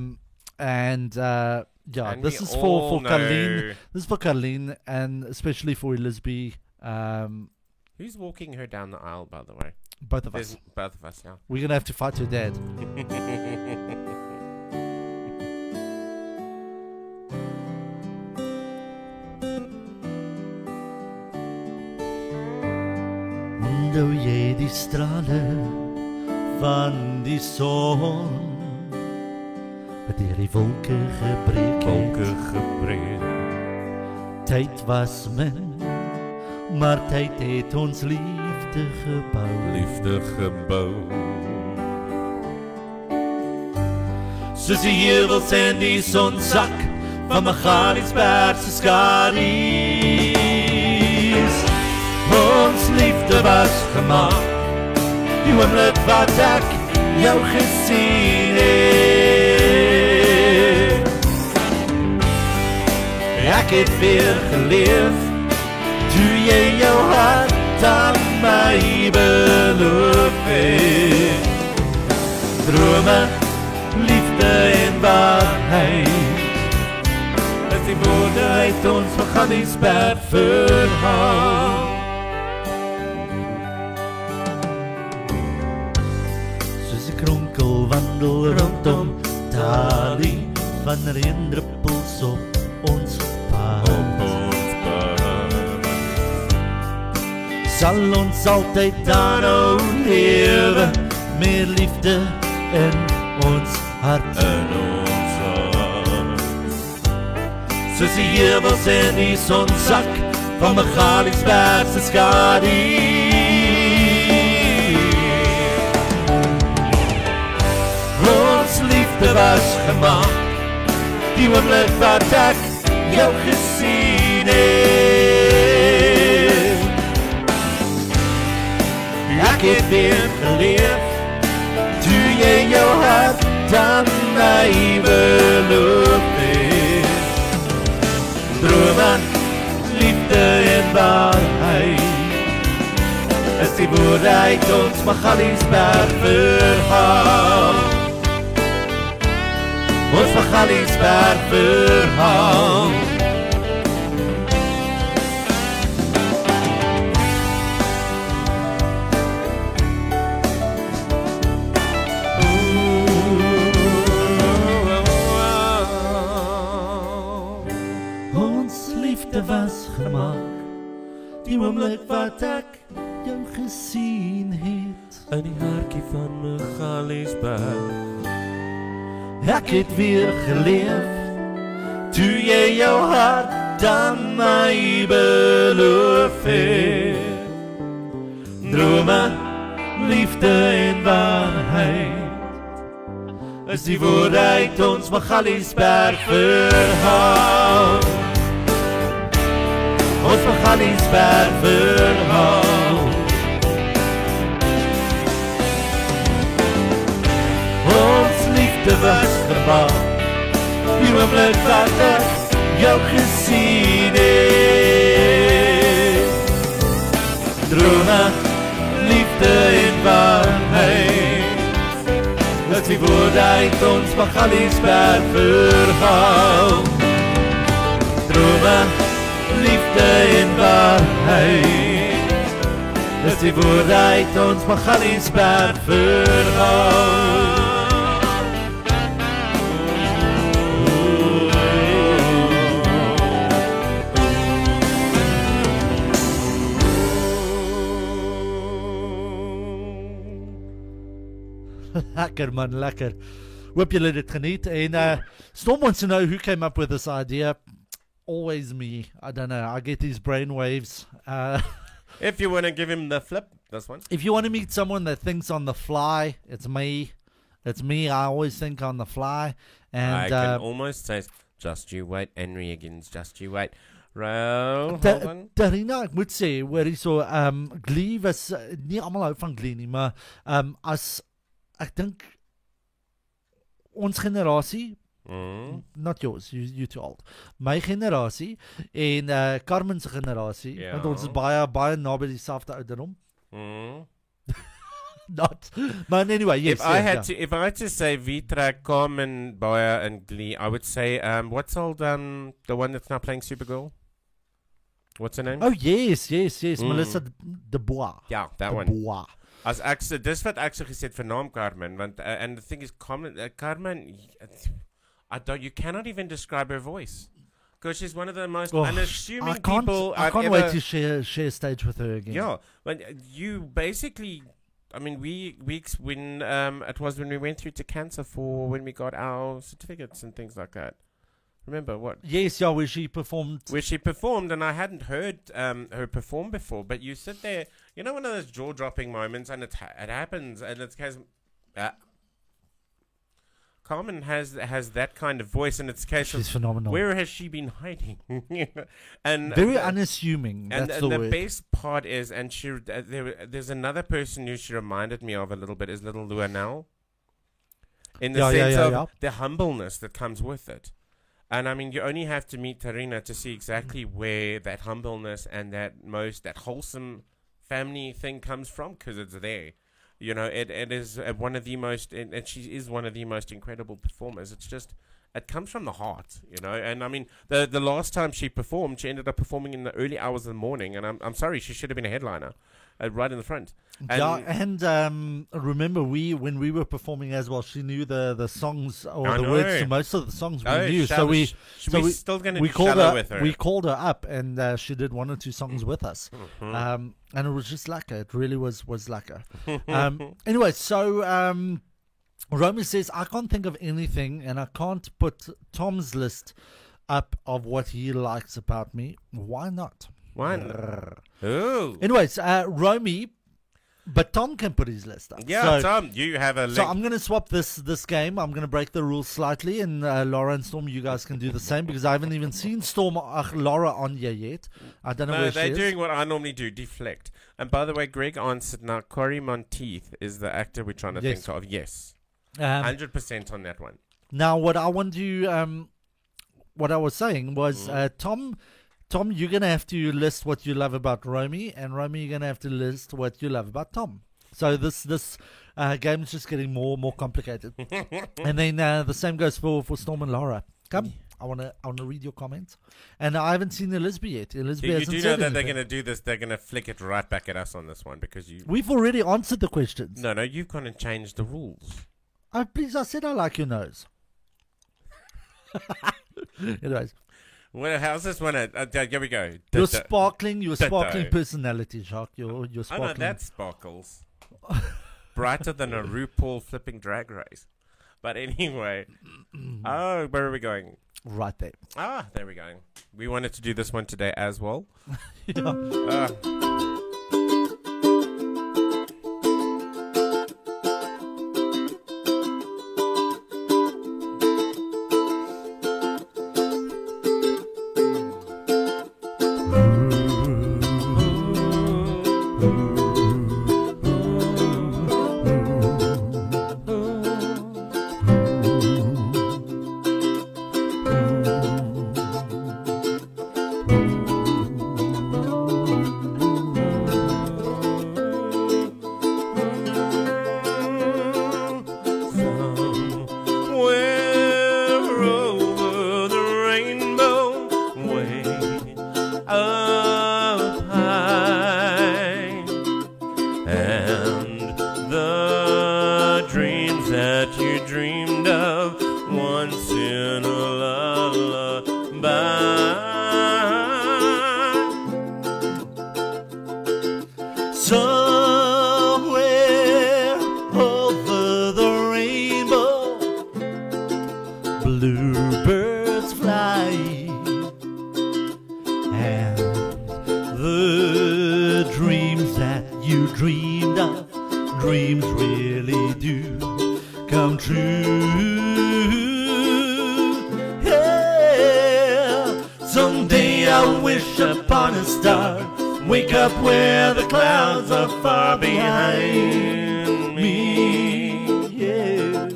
Speaker 3: And
Speaker 2: this
Speaker 3: we
Speaker 2: is
Speaker 3: all
Speaker 2: for Kathleen.
Speaker 3: know-
Speaker 2: This is for Kathleen, and especially for Elizabeth.
Speaker 3: Who's walking her down the aisle, by the way?
Speaker 2: Both of us.
Speaker 3: There's both of us, yeah.
Speaker 2: We're gonna have to fight her dad. die strale van die son wat deur die wolke gebreek het. Tyd was min, maar tyd het ons liefde gebou. Soos die heuwels en die sonsak van Magaliesberg se skadu's. Ons liefde was gemaak die oomblik wat ek jou gesien het. Ek het weer geleef toe jy jou hart aan my beloof het. Drome, liefde en waarheid, is die woorde uit ons Magaliesberg verhaal. Soos 'n kronkel wandel rondom dalie van reendruppels op ons pad. Sal ons altyd aanhou lewe, meer liefde in ons hart. Soos die heuwels en die sonsak van Magaliesberg se skadu's. Ons liefde was gemaak die oomblik wat ek jou gesien het. Ek het weer geleef toe jy jou hart aan my beloof het. Drome, liefde en waarheid, is die woorde uit ons Magaliesberg verhaal. Ons Magaliesberg verhaal. Ons liefde was gemaak die oomblik wat ek jou gesien het.
Speaker 5: In die hartjie van Magaliesberg.
Speaker 2: Ek het weer geleef toe jy jou hart aan my beloof het. Drome, liefde en waarheid, is die woorde uit ons Magaliesberg verhaal. Ons Magaliesberg verhaal. Ons liefde was gemaak die oomblik wat ek jou gesien het. Drome, liefde en waarheid, is die woorde uit ons Magaliesberg verhaal. Drome, liefde en waarheid, is die woorde uit ons Magaliesberg verhaal. Lekker man, lekker. Hoop julle dit geniet. En Storm wants to know who came up with this idea. Always me. I don't know. I get these brainwaves.
Speaker 3: If you want to give him the flip, this one.
Speaker 2: If you want to meet someone that thinks on the fly, it's me. It's me. I always think on the fly. And
Speaker 3: I can almost say, just you wait, Henry Higgins, just you wait. Roll, hold on.
Speaker 2: Darina, ek moet sê, hoor hierso, Glee was, nie allemaal hou van Glee nie, maar as, ek dink, ons generasie, not yours, you too old, my generasie, en Carmen's generasie, want ons is baie naby dieselfde ouderdom. Not, but anyway, yes.
Speaker 3: If I had to say V-Track, Carmen, Bayer, and Glee, I would say, what's old, the one that's now playing Supergirl? What's her name?
Speaker 2: Oh, yes, Melissa Dubois.
Speaker 3: Yeah, that one.
Speaker 2: Dubois.
Speaker 3: As ek dis wat ek so gesê het vir naam Carmen, want and the thing is Carmen, I don't, you cannot even describe her voice. Because she's one of the most
Speaker 2: Oh,
Speaker 3: unassuming
Speaker 2: I can't,
Speaker 3: people
Speaker 2: I
Speaker 3: I've
Speaker 2: can't
Speaker 3: ever...
Speaker 2: wait to share stage with her again.
Speaker 3: Yeah, but you basically... I mean, when it was when we went through to cancer for when we got our certificates and things like that. Remember what?
Speaker 2: Yes, yeah, where she performed.
Speaker 3: Where she performed, and I hadn't heard her perform before. But you sit there, one of those jaw-dropping moments, and it happens, and it's case. Carmen has that kind of voice, and it's a case
Speaker 2: She's
Speaker 3: of
Speaker 2: phenomenal.
Speaker 3: where has she been hiding? And
Speaker 2: Very unassuming.
Speaker 3: and,
Speaker 2: That's
Speaker 3: and
Speaker 2: the
Speaker 3: the
Speaker 2: word.
Speaker 3: best part is, and there's another person who she reminded me of a little bit, is little Luanel. In the sense of the humbleness that comes with it. And I mean, you only have to meet Tarina to see exactly where that humbleness and that wholesome family thing comes from, because it's there. It is one of the most, and she is one of the most incredible performers. It's just, it comes from the heart, And I mean, the last time she performed, she ended up performing in the early hours of the morning, and I'm sorry, she should have been a headliner, right in the front.
Speaker 2: And remember, when we were performing as well, she knew the songs or
Speaker 3: I
Speaker 2: the
Speaker 3: know.
Speaker 2: words to most of the songs we knew. So
Speaker 3: Shallow,
Speaker 2: we
Speaker 3: we're still going to
Speaker 2: we
Speaker 3: do
Speaker 2: called
Speaker 3: Shallow
Speaker 2: her
Speaker 3: with her.
Speaker 2: we called her up, and she did 1 or 2 songs with us.
Speaker 3: Mm-hmm.
Speaker 2: And it was just like her. It really was like her. Anyway, so Romy says, I can't think of anything, and I can't put Tom's list up of what he likes about me. Why not?
Speaker 3: One. Ooh.
Speaker 2: Anyways, Romy, but Tom can put his list up.
Speaker 3: Yeah,
Speaker 2: So-
Speaker 3: Tom, you have a link.
Speaker 2: So I'm going to swap this game. I'm going to break the rules slightly, and Laura and Storm, you guys can do the same, because I haven't even seen Laura on here yet. I don't know
Speaker 3: No,
Speaker 2: where she
Speaker 3: they're
Speaker 2: is.
Speaker 3: doing what I normally do, deflect. And by the way, Greg answered now, Corey Monteith is the actor we're trying to
Speaker 2: Yes.
Speaker 3: think of. Yes.
Speaker 2: 100%.
Speaker 3: 100% on that one.
Speaker 2: Now, what I want to, what I was saying was, Tom, you're going to have to list what you love about Romy, and Romy, you're going to have to list what you love about Tom. So this game is just getting more complicated. And then the same goes for Storm and Laura. Come, I want to read your comments. And I haven't seen Elizabeth yet. Elizabeth
Speaker 3: You
Speaker 2: hasn't
Speaker 3: do know
Speaker 2: said
Speaker 3: that they're
Speaker 2: anything.
Speaker 3: going to do this. They're going to flick it right back at us on this one, because you...
Speaker 2: We've already answered the questions.
Speaker 3: No, you've gone and changed the rules.
Speaker 2: Please, I said I like your nose. Anyways,
Speaker 3: Well, how's this one? Here we go.
Speaker 2: your sparkling
Speaker 3: Da-da.
Speaker 2: personality, Jacques. Your
Speaker 3: Oh,
Speaker 2: sparkling.
Speaker 3: no, that sparkles. Brighter than a RuPaul flipping drag race. But anyway. Oh, where are we going?
Speaker 2: Right there.
Speaker 3: Ah, there we go. We wanted to do this one today as well.
Speaker 2: Yeah.
Speaker 3: Somewhere over the rainbow, way up high, and the dreams that you dreamed of once in a lullaby.
Speaker 2: Somewhere over the rainbow, bluebirds fly, and the dreams that you dreamed of, dreams really do come true. Yeah. Someday I wish upon a star, wake up where the clouds are far behind me. Yeah.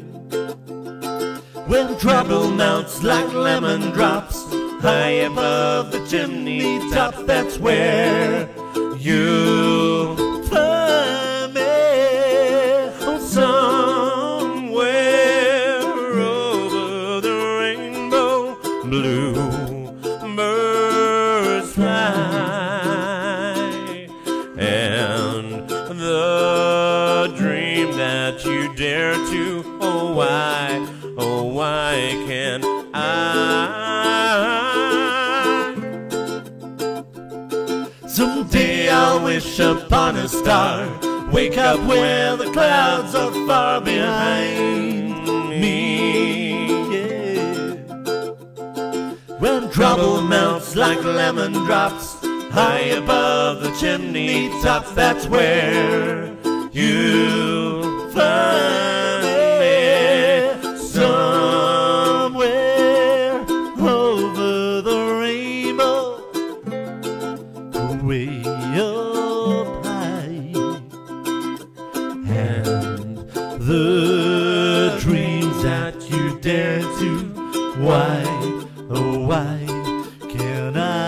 Speaker 2: When trouble melts like lemon drops high above the chimney top, that's where you'll find me. Oh, somewhere over the rainbow, blue birds fly, and the dream that you dare to, oh why can't I?
Speaker 5: wish upon a star. Wake up where the clouds are far behind me. Yeah. When trouble melts like lemon drops high above the chimney tops, that's where you'll find me. Somewhere over the rainbow, way up high. And the dreams that you dare to, why, oh why can I?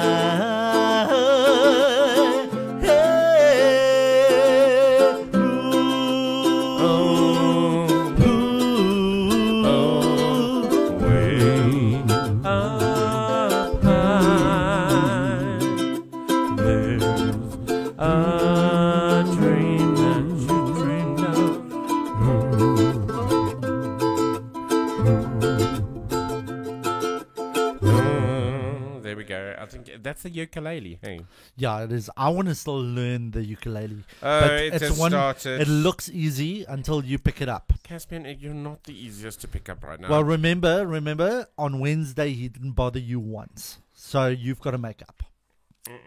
Speaker 3: That's the ukulele, hey?
Speaker 2: Yeah, it is. I want to still learn the ukulele.
Speaker 3: It just started.
Speaker 2: It looks easy until you pick it up.
Speaker 3: Caspian, you're not the easiest to pick up right now.
Speaker 2: Well, remember, on Wednesday he didn't bother you once. So you've got to make up.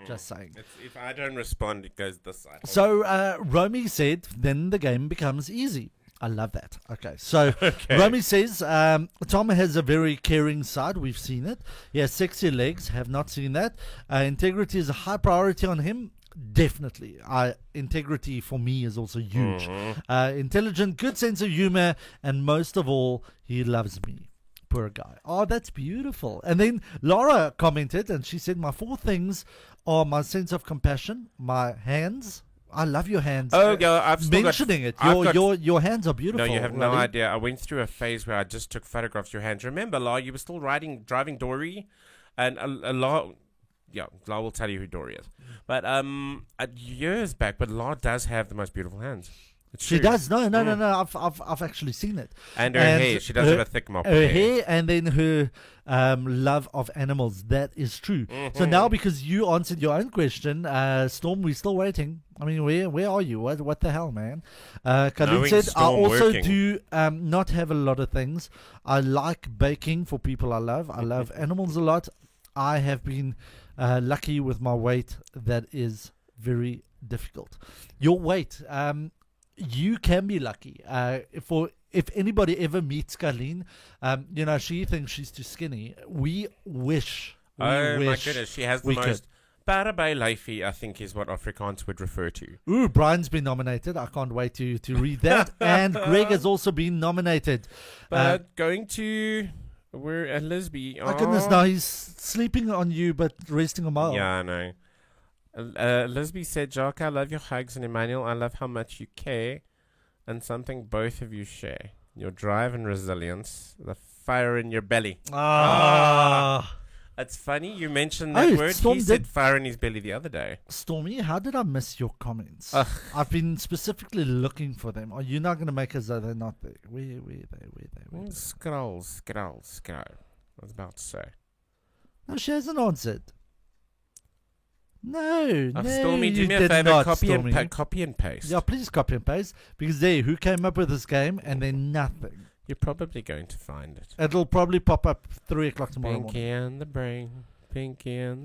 Speaker 2: Just saying.
Speaker 3: If I don't respond, it goes this side.
Speaker 2: So Romy said, then the game becomes easy. I love that. Okay, so Romy says, Tom has a very caring side. We've seen it. He has sexy legs. Have not seen that. Integrity is a high priority on him. Definitely. Integrity for me is also huge. Intelligent, good sense of humor, and most of all, he loves me. Poor guy. Oh, that's beautiful. And then Laura commented, and she said, my 4 things are my sense of compassion, my hands. I love your hands.
Speaker 3: Oh, yeah, I've still
Speaker 2: mentioning it. Your hands are beautiful.
Speaker 3: No, you have no idea. I went through a phase where I just took photographs of your hands. Remember, La, you were still driving Dory, and La will tell you who Dory is. But years back, but La does have the most beautiful hands.
Speaker 2: She does. No. I've actually seen it.
Speaker 3: And her hair. She does have a thick mop.
Speaker 2: Her hair, and then her love of animals. That is true. So now, because you answered your own question, Storm, we're still waiting. I mean, where are you? What the hell, man? Khalid said, I also do not have a lot of things. I like baking for people I love. I love animals a lot. I have been lucky with my weight. That is very difficult. Your weight, you can be lucky. If anybody ever meets Colleen, she thinks she's too skinny. We wish.
Speaker 3: My goodness, she has the most Barabay Leifie, I think, is what Afrikaans would refer to.
Speaker 2: Ooh, Brian's been nominated. I can't wait to read that. And Greg has also been nominated.
Speaker 3: But going to... We're at Lisby.
Speaker 2: Oh, goodness, now he's sleeping on you, but resting on my arm.
Speaker 3: Yeah, I know. Lisby said, Jock, I love your hugs, and Emmanuel, I love how much you care, and something both of you share. Your drive and resilience, the fire in your belly. It's funny you mentioned that word. Storm, he said fire in his belly the other day.
Speaker 2: Stormy, how did I miss your comments? I've been specifically looking for them. Are you not going to make us though they're not there? Where they?
Speaker 3: Scroll. I was about to say.
Speaker 2: No, she hasn't answered. No,
Speaker 3: Stormy, do me a favor, copy and paste.
Speaker 2: Yeah, please copy and paste, because who came up with this game, and then nothing.
Speaker 3: You're probably going to find it.
Speaker 2: It'll probably pop up 3 o'clock tomorrow morning.
Speaker 3: Pinky and the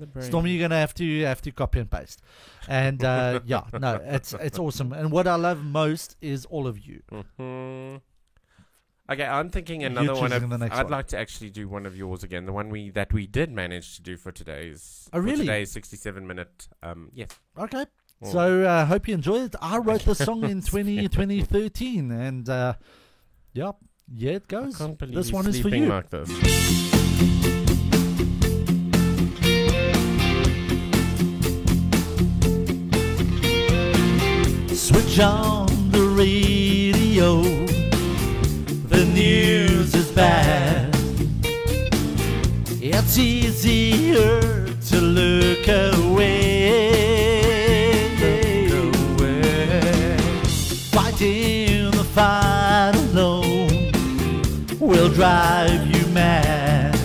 Speaker 3: brain.
Speaker 2: Stormy, you're gonna have to copy and paste, and it's awesome. And what I love most is all of you.
Speaker 3: Okay, I'm thinking another one. I'd like to actually do one of yours again. The one that we did manage to do for today's. Oh, really? For today's 67-minute. Yes.
Speaker 2: Okay. So I hope you enjoyed it. I wrote the song in 2013, and yeah, it goes.
Speaker 3: I can't believe
Speaker 2: this one is for you.
Speaker 3: Like this.
Speaker 5: Switch on the radio. The news is bad. It's easier to look away. Fighting the fight alone will drive you mad.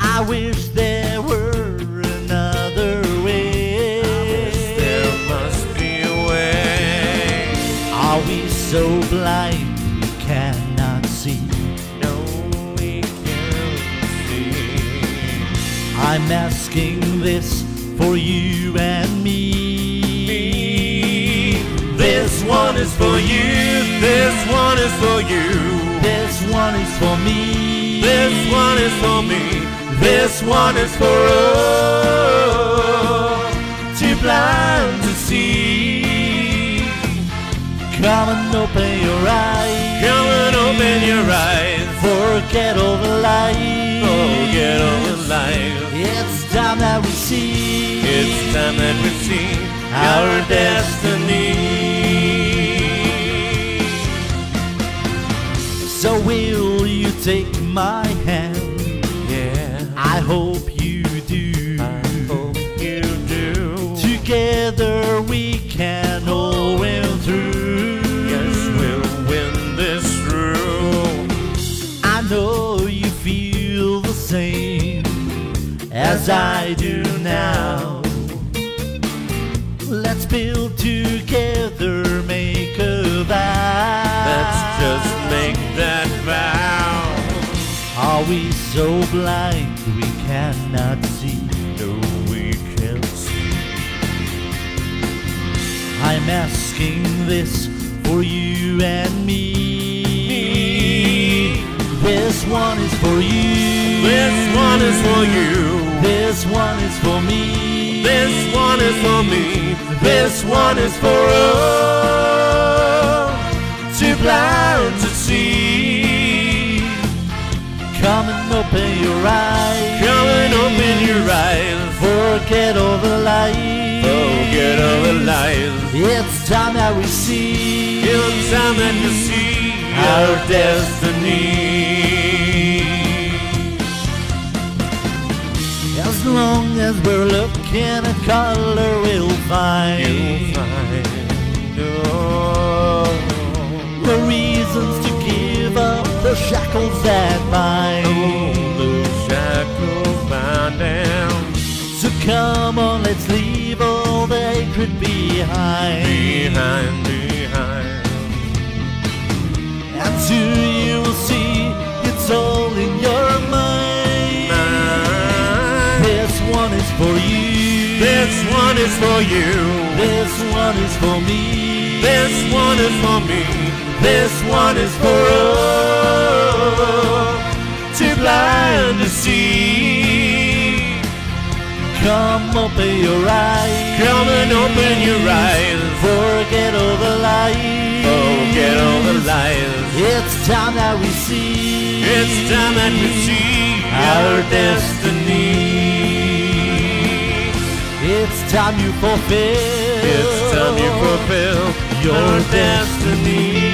Speaker 5: I wish there were another way.
Speaker 2: so blind we cannot see?
Speaker 3: No, we can't see.
Speaker 2: I'm asking this for you and me.
Speaker 3: This one is for you. This one is for you.
Speaker 2: This one is for me.
Speaker 3: This one is for me. This one is for all. Too blind to see.
Speaker 2: Come and open your eyes.
Speaker 3: Come and open your eyes.
Speaker 2: Forget all the lies.
Speaker 3: Forget all the lies.
Speaker 2: It's time that we see.
Speaker 3: It's time that we see our destiny.
Speaker 2: So will you take my hand?
Speaker 3: Yeah,
Speaker 2: I hope you do.
Speaker 3: I hope you do.
Speaker 2: Together we can all win through.
Speaker 3: Yes, we'll win this through.
Speaker 2: I know you feel the same as I do now. Let's build together, make a vow.
Speaker 3: Let's just make that vow.
Speaker 2: Are we so blind we cannot see?
Speaker 3: No, we can't see.
Speaker 2: I'm asking this for you and me. This one is for you.
Speaker 3: This one is for you.
Speaker 2: This one is for me.
Speaker 3: This one is for me. This one is for all. Too blind to see.
Speaker 2: Come and open your eyes.
Speaker 3: Come and open your eyes.
Speaker 2: Forget all the lies.
Speaker 3: Forget all the lies.
Speaker 2: It's time that we see.
Speaker 3: It's time that we see our destiny.
Speaker 2: As long as we're looking at color, we'll find,
Speaker 3: You'll find
Speaker 2: the reasons to give up the shackles that bind.
Speaker 3: the shackles bound down.
Speaker 2: So come on, let's leave all the hatred behind.
Speaker 3: Behind.
Speaker 2: And soon you will see it's all in your mind. This one is for you.
Speaker 3: This one is for you.
Speaker 2: This one is for me.
Speaker 3: This one is for me. This one is for all. Too blind to see.
Speaker 2: Come open your eyes.
Speaker 3: Come and open your eyes.
Speaker 2: Forget all the lies.
Speaker 3: Forget all the lies.
Speaker 2: It's time that we see.
Speaker 3: It's time that we see our destiny.
Speaker 2: It's time you fulfill.
Speaker 3: It's time you fulfill your destiny.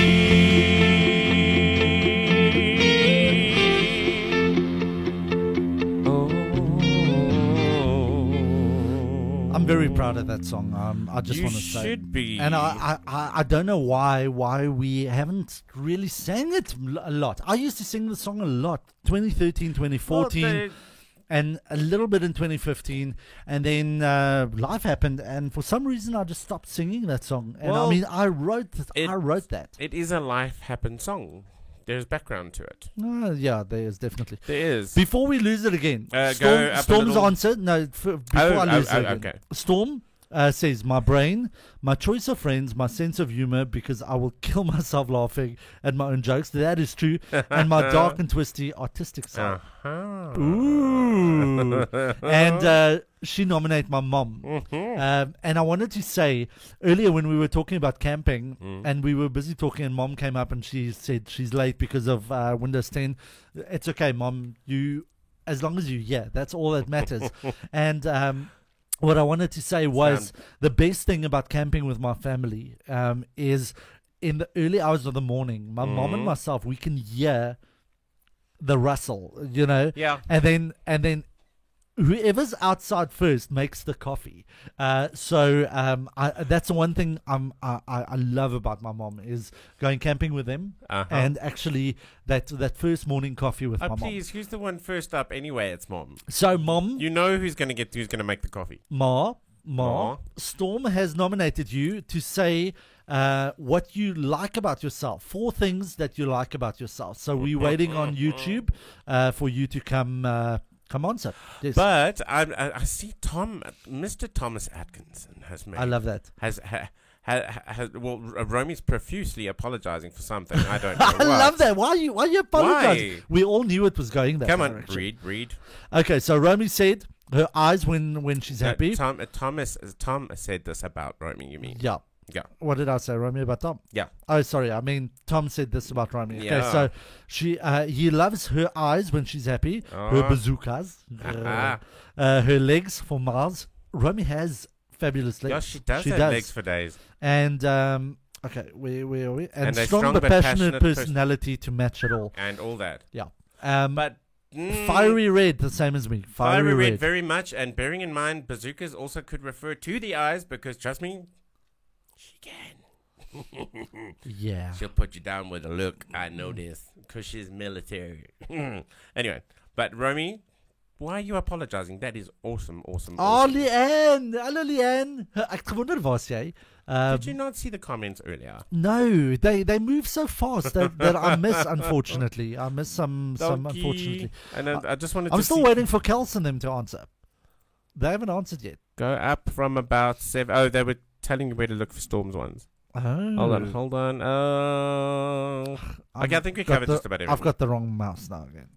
Speaker 2: I'm very proud of that song. I just
Speaker 3: You
Speaker 2: want to say,
Speaker 3: should be.
Speaker 2: and I don't know why we haven't really sang it a lot. I used to sing the song a lot, 2013, 2014.
Speaker 3: Well,
Speaker 2: and a little bit in 2015, and then life happened, and for some reason I just stopped singing that song. And
Speaker 3: Well,
Speaker 2: I mean, I wrote that.
Speaker 3: It is a life happen song. There's background to it.
Speaker 2: Yeah, there is definitely.
Speaker 3: There is.
Speaker 2: Before we lose it again,
Speaker 3: Go up a
Speaker 2: Storm's
Speaker 3: little.
Speaker 2: answer. No, before I lose it again.
Speaker 3: Okay.
Speaker 2: Storm says, my brain, my choice of friends, my sense of humor, because I will kill myself laughing at my own jokes. That is true. And my dark and twisty artistic side.
Speaker 3: Uh-huh.
Speaker 2: Ooh. And she nominated my mom.
Speaker 3: Mm-hmm.
Speaker 2: And I wanted to say, earlier when we were talking about camping,
Speaker 3: Mm.
Speaker 2: and we were busy talking, and Mom came up and she said she's late because of Windows 10. It's okay, Mom. As long as you're here, that's all that matters. And what I wanted to say was the best thing about camping with my family is in the early hours of the morning, my mom and myself, we can hear the rustle,
Speaker 3: Yeah.
Speaker 2: and then whoever's outside first makes the coffee. So that's the one thing I love about my mom is going camping with them, and actually that first morning coffee with my mom.
Speaker 3: Please, who's the one first up anyway? It's Mom.
Speaker 2: So Mom,
Speaker 3: You know who's going to make the coffee.
Speaker 2: Ma,
Speaker 3: Ma.
Speaker 2: Storm has nominated you to say what you like about yourself. 4 things that you like about yourself. So we're waiting on YouTube for you to come answer. Yes.
Speaker 3: But I see Mr. Thomas Atkinson has made.
Speaker 2: I love that.
Speaker 3: Well, Romy's profusely apologizing for something. I don't know.
Speaker 2: I love that. Why are you apologizing?
Speaker 3: Why?
Speaker 2: We all knew it was going that
Speaker 3: Come on,
Speaker 2: direction.
Speaker 3: read.
Speaker 2: Okay, so Romy said her eyes when she's happy.
Speaker 3: Tom said this about Romy, you mean?
Speaker 2: Yeah.
Speaker 3: Yeah.
Speaker 2: What did I say, Romy, about Tom?
Speaker 3: Yeah.
Speaker 2: Oh, sorry. I mean, Tom said this about Romy. Okay,
Speaker 3: Yeah.
Speaker 2: so he loves her eyes when she's happy, her bazookas, her legs for Mars. Romy has fabulous legs.
Speaker 3: Yeah, she does have legs for days.
Speaker 2: And, okay, where are we? And
Speaker 3: a
Speaker 2: strong but passionate personality to match it all.
Speaker 3: And all that.
Speaker 2: Yeah.
Speaker 3: But
Speaker 2: fiery red, the same as me.
Speaker 3: Fiery red very much. And bearing in mind, bazookas also could refer to the eyes because, trust me, she can.
Speaker 2: Yeah.
Speaker 3: She'll put you down with a look. I know this because she's military. Anyway, but Romy, why are you apologizing? That is awesome.
Speaker 2: Oh,
Speaker 3: awesome.
Speaker 2: Leanne. Hallo, Leanne. Ek het gewonder waar jy.
Speaker 3: Did you not see the comments earlier?
Speaker 2: No, they move so fast that I miss, unfortunately. I miss some unfortunately.
Speaker 3: And I just wanted
Speaker 2: I'm
Speaker 3: to
Speaker 2: still waiting for Kels and them to answer. They haven't answered yet.
Speaker 3: go up from about 7. Oh, they were telling you where to look for Storms ones.
Speaker 2: Oh.
Speaker 3: Hold on. Okay, I think we covered just about everything.
Speaker 2: I've got the wrong mouse now again.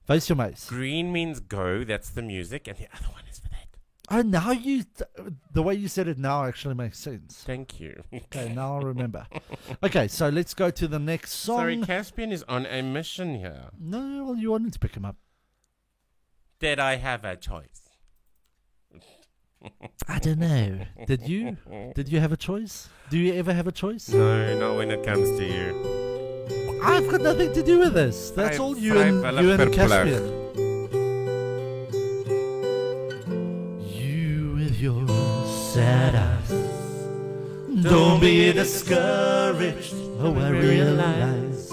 Speaker 2: Face your mouse.
Speaker 3: Green means go, that's the music, and the other one is for that.
Speaker 2: Oh, now the way you said it now actually makes sense.
Speaker 3: Thank you.
Speaker 2: Okay, now I remember. Okay, so let's go to the next song.
Speaker 3: Sorry, Caspian is on a mission here.
Speaker 2: No, well, you wanted to pick him up.
Speaker 3: Did I have a choice?
Speaker 2: I don't know. Did you? Did you have a choice? Do you ever have a choice?
Speaker 3: No, not when it comes to you.
Speaker 2: I've got nothing to do with this. That's all you and Caspian. You with your sad eyes. Don't be discouraged. Oh, I realize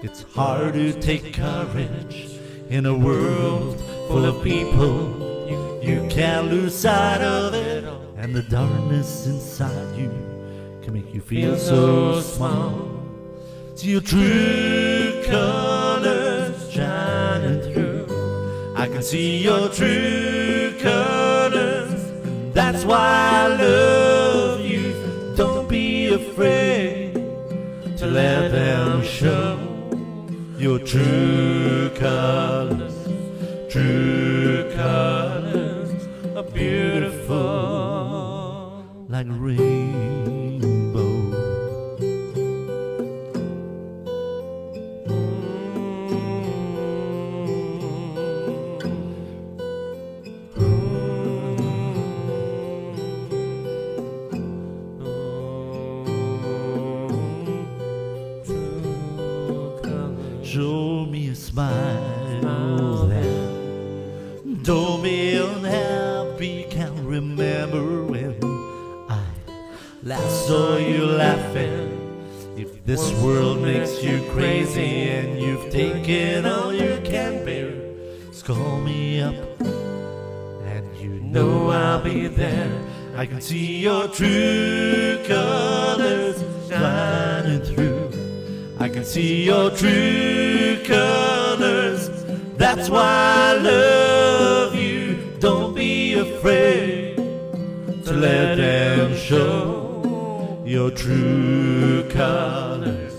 Speaker 2: it's hard to take courage in a world full of people. You can't lose sight of it all. And the darkness inside you can make you feel so small. See your true colors shining through. I can see your true colors. That's why I love you. Don't be afraid to let them show your true colors. True colors are beautiful like rainbow. Show me a smile then. Don't be unhappy. Can't remember when I last saw you laughing. If this world makes you crazy and you've taken all you can bear, just call me up and you know I'll be there. I can see your true colors shining through. I can see your true colors. That's why I love you. Don't be afraid to let them show your true colors.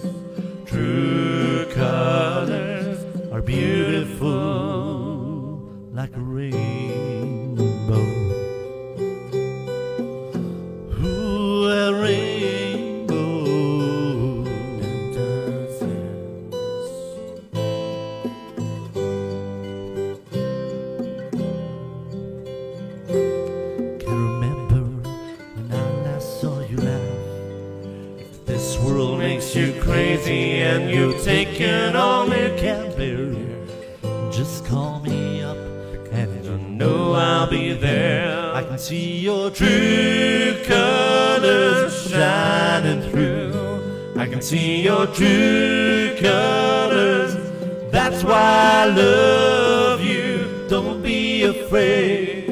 Speaker 2: True colors are beautiful like a rainbow. Ooh, a rainbow. You crazy and you've taken all you can bear, just call me up and you know I'll be there. I can see your true colors shining through. I can see your true colors. That's why I love you. Don't be afraid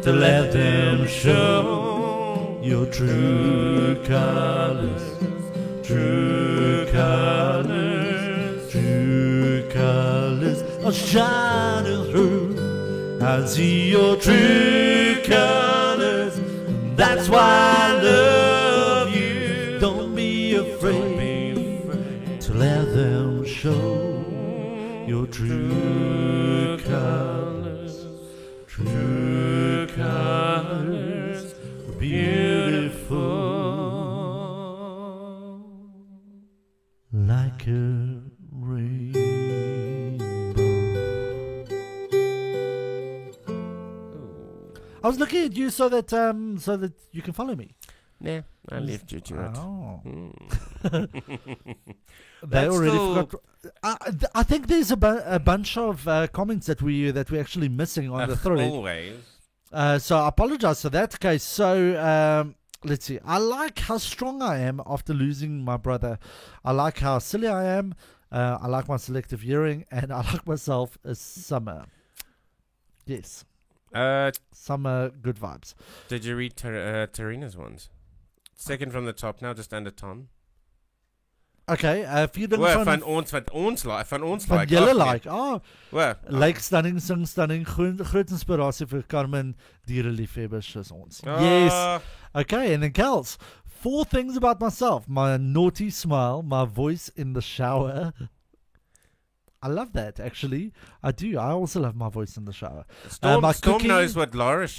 Speaker 2: to let them show your true colors, true colors, true colors are shining through. I see your true colors, that's why I love you. Don't be afraid to let them show your true colors, true colors, beautiful like a rainbow. I was looking at you so that you can follow me.
Speaker 3: Nah, I left you to it.
Speaker 2: Oh. They
Speaker 3: That's
Speaker 2: already
Speaker 3: still-
Speaker 2: forgot. I think there's a bunch of comments that we're actually missing on the thread.
Speaker 3: Always.
Speaker 2: So I apologize for that. Okay, so let's see. I like how strong I am after losing my brother. I like how silly I am. I like my selective hearing, and I like myself as Summer. Yes, Summer, good vibes.
Speaker 3: Did you read Tarina's ones? Second from the top now, just under Tom.
Speaker 2: Okay, vierde
Speaker 3: Well,
Speaker 2: van
Speaker 3: van ons like.
Speaker 2: van julle like. Oh,
Speaker 3: Well,
Speaker 2: like stunning, sing stunning, groot inspirasie vir Carmen diereliefhebbers soos ons.
Speaker 3: Ah.
Speaker 2: Yes. Okay, and then Kels. 4 things about myself. My naughty smile, my voice in the shower. I love that, actually. I do. I also love my voice in the shower.
Speaker 3: Storm,
Speaker 2: my
Speaker 3: Storm
Speaker 2: cooking-
Speaker 3: knows what Laura's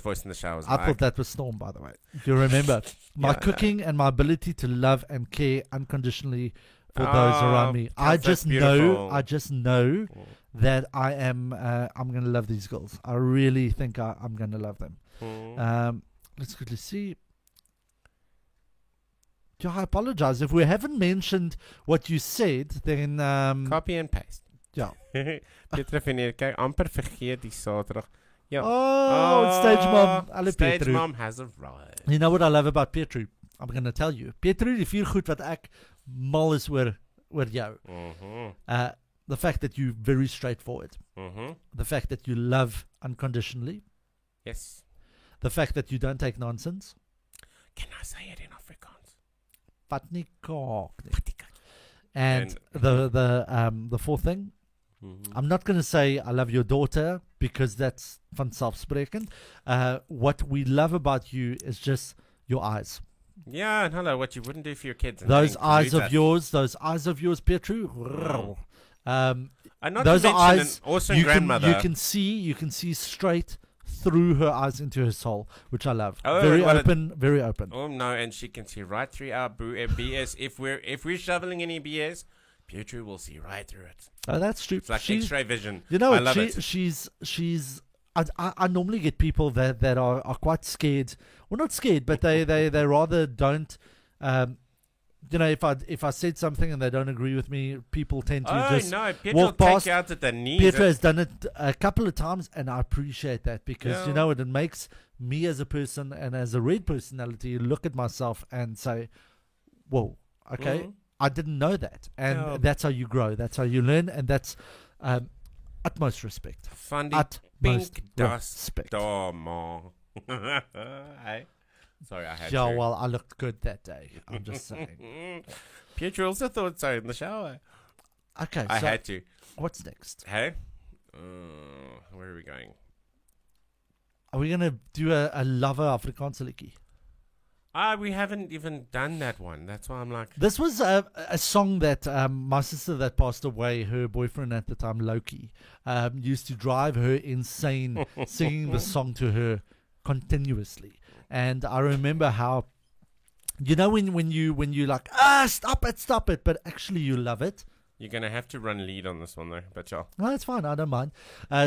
Speaker 3: voice in the shower is
Speaker 2: I
Speaker 3: like.
Speaker 2: thought that was Storm, by the way. If you remember. My
Speaker 3: Yeah.
Speaker 2: cooking and my ability to love and care unconditionally for those around me.
Speaker 3: Kels, that's beautiful.
Speaker 2: I just know that I'm going to love these girls. I really think I'm going to love them. Let's quickly see. Yeah, I apologize. If we haven't mentioned what you said, then...
Speaker 3: Copy and paste.
Speaker 2: Ja.
Speaker 3: Petra Veneer, kyk, amper vergeet die Saterdag. Ja.
Speaker 2: Oh, it's Stage Mom. Alle
Speaker 3: Stage
Speaker 2: Petru.
Speaker 3: Mom has arrived.
Speaker 2: You know what I love about Petru? I'm going to tell you. Petru, die 4 goed wat ek mal is oor jou. The fact that you're very straightforward. The fact that you love unconditionally.
Speaker 3: Yes.
Speaker 2: The fact that you don't take nonsense.
Speaker 3: Can I say it in Afrikaans?
Speaker 2: Vat nie kaak nie. And the fourth thing, I'm not going to say I love your daughter because that's vanzelfsprekend. What we love about you is just your eyes.
Speaker 3: Yeah, and hello, what you wouldn't do for your kids. and
Speaker 2: Those
Speaker 3: think,
Speaker 2: eyes
Speaker 3: do
Speaker 2: of
Speaker 3: that.
Speaker 2: yours, Petru.
Speaker 3: And not
Speaker 2: Those
Speaker 3: to
Speaker 2: are
Speaker 3: mention
Speaker 2: eyes
Speaker 3: an awesome
Speaker 2: you
Speaker 3: grandmother.
Speaker 2: can see straight through her eyes into her soul, which I love.
Speaker 3: Oh,
Speaker 2: Very
Speaker 3: what a-
Speaker 2: open, very open.
Speaker 3: Oh no, and she can see right through our BS. If we're shoveling any BS, Pietro will see right through it.
Speaker 2: Oh, that's true.
Speaker 3: It's like
Speaker 2: She's-
Speaker 3: X-ray vision.
Speaker 2: You know
Speaker 3: I
Speaker 2: what?
Speaker 3: love it.
Speaker 2: She's. I normally get people that are quite scared. Well, not scared, but they rather don't. If I said something and they don't agree with me, people tend to
Speaker 3: Oh
Speaker 2: just
Speaker 3: no, Pietro will
Speaker 2: walk
Speaker 3: take
Speaker 2: past.
Speaker 3: you out at the knees.
Speaker 2: Pietro has done it a couple of times, and I appreciate that because
Speaker 3: Yeah.
Speaker 2: you know what, it makes me as a person and as a red personality look at myself and say, "Whoa, okay,
Speaker 3: Mhm.
Speaker 2: I didn't know that," and
Speaker 3: Yeah.
Speaker 2: that's how you grow. That's how you learn, and that's utmost respect.
Speaker 3: Van die
Speaker 2: Utmost
Speaker 3: pink dust
Speaker 2: respect.
Speaker 3: daar, man. Hey? Sorry, I had
Speaker 2: Yeah,
Speaker 3: to.
Speaker 2: well, I looked good that day. I'm just saying.
Speaker 3: Pietro also thought so in the shower.
Speaker 2: Okay,
Speaker 3: I
Speaker 2: so
Speaker 3: had to.
Speaker 2: what's next?
Speaker 3: Hey? Where are we going?
Speaker 2: Are we gonna do a lover Afrikaanse liedjie?
Speaker 3: We haven't even done that one. That's why I'm like,
Speaker 2: This was a song that my sister that passed away, her boyfriend at the time, Loki, used to drive her insane singing the song to her continuously. And I remember how, you know, when you like, stop it, but actually you love it.
Speaker 3: you're going to have to run lead on this one, though. But yeah.
Speaker 2: No, it's fine. I don't mind.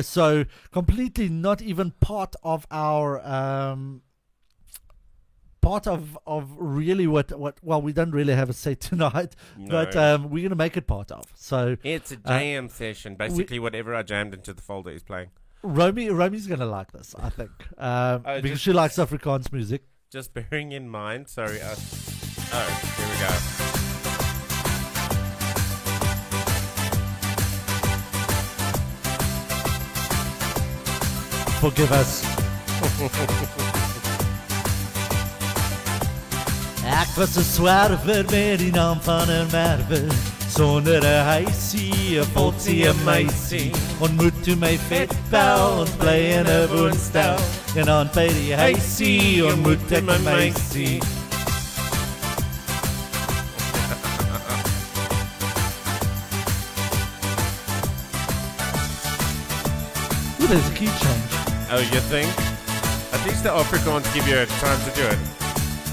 Speaker 2: So completely not even part of our part of really what well, we don't really have a say tonight, but we're gonna make it part of. So
Speaker 3: It's a jam session. Basically, whatever I jammed into the folder is playing.
Speaker 2: Romy's gonna like this, I think, because
Speaker 3: just-
Speaker 2: she likes Afrikaans music.
Speaker 3: Just bearing in mind, sorry. Here we go.
Speaker 2: Forgive us. Ek was 'n swerwer met die naam van 'n merwe, sonder 'n huisie, 'n potsie, 'n meisie. Ontmoet toe my vetpel, ons bly in 'n woonstel. En aan by die huisie, ontmoet ek 'n meisie. Ooh, there's a key change.
Speaker 3: Oh, you think? At least the Afrikaans give you a time to do it.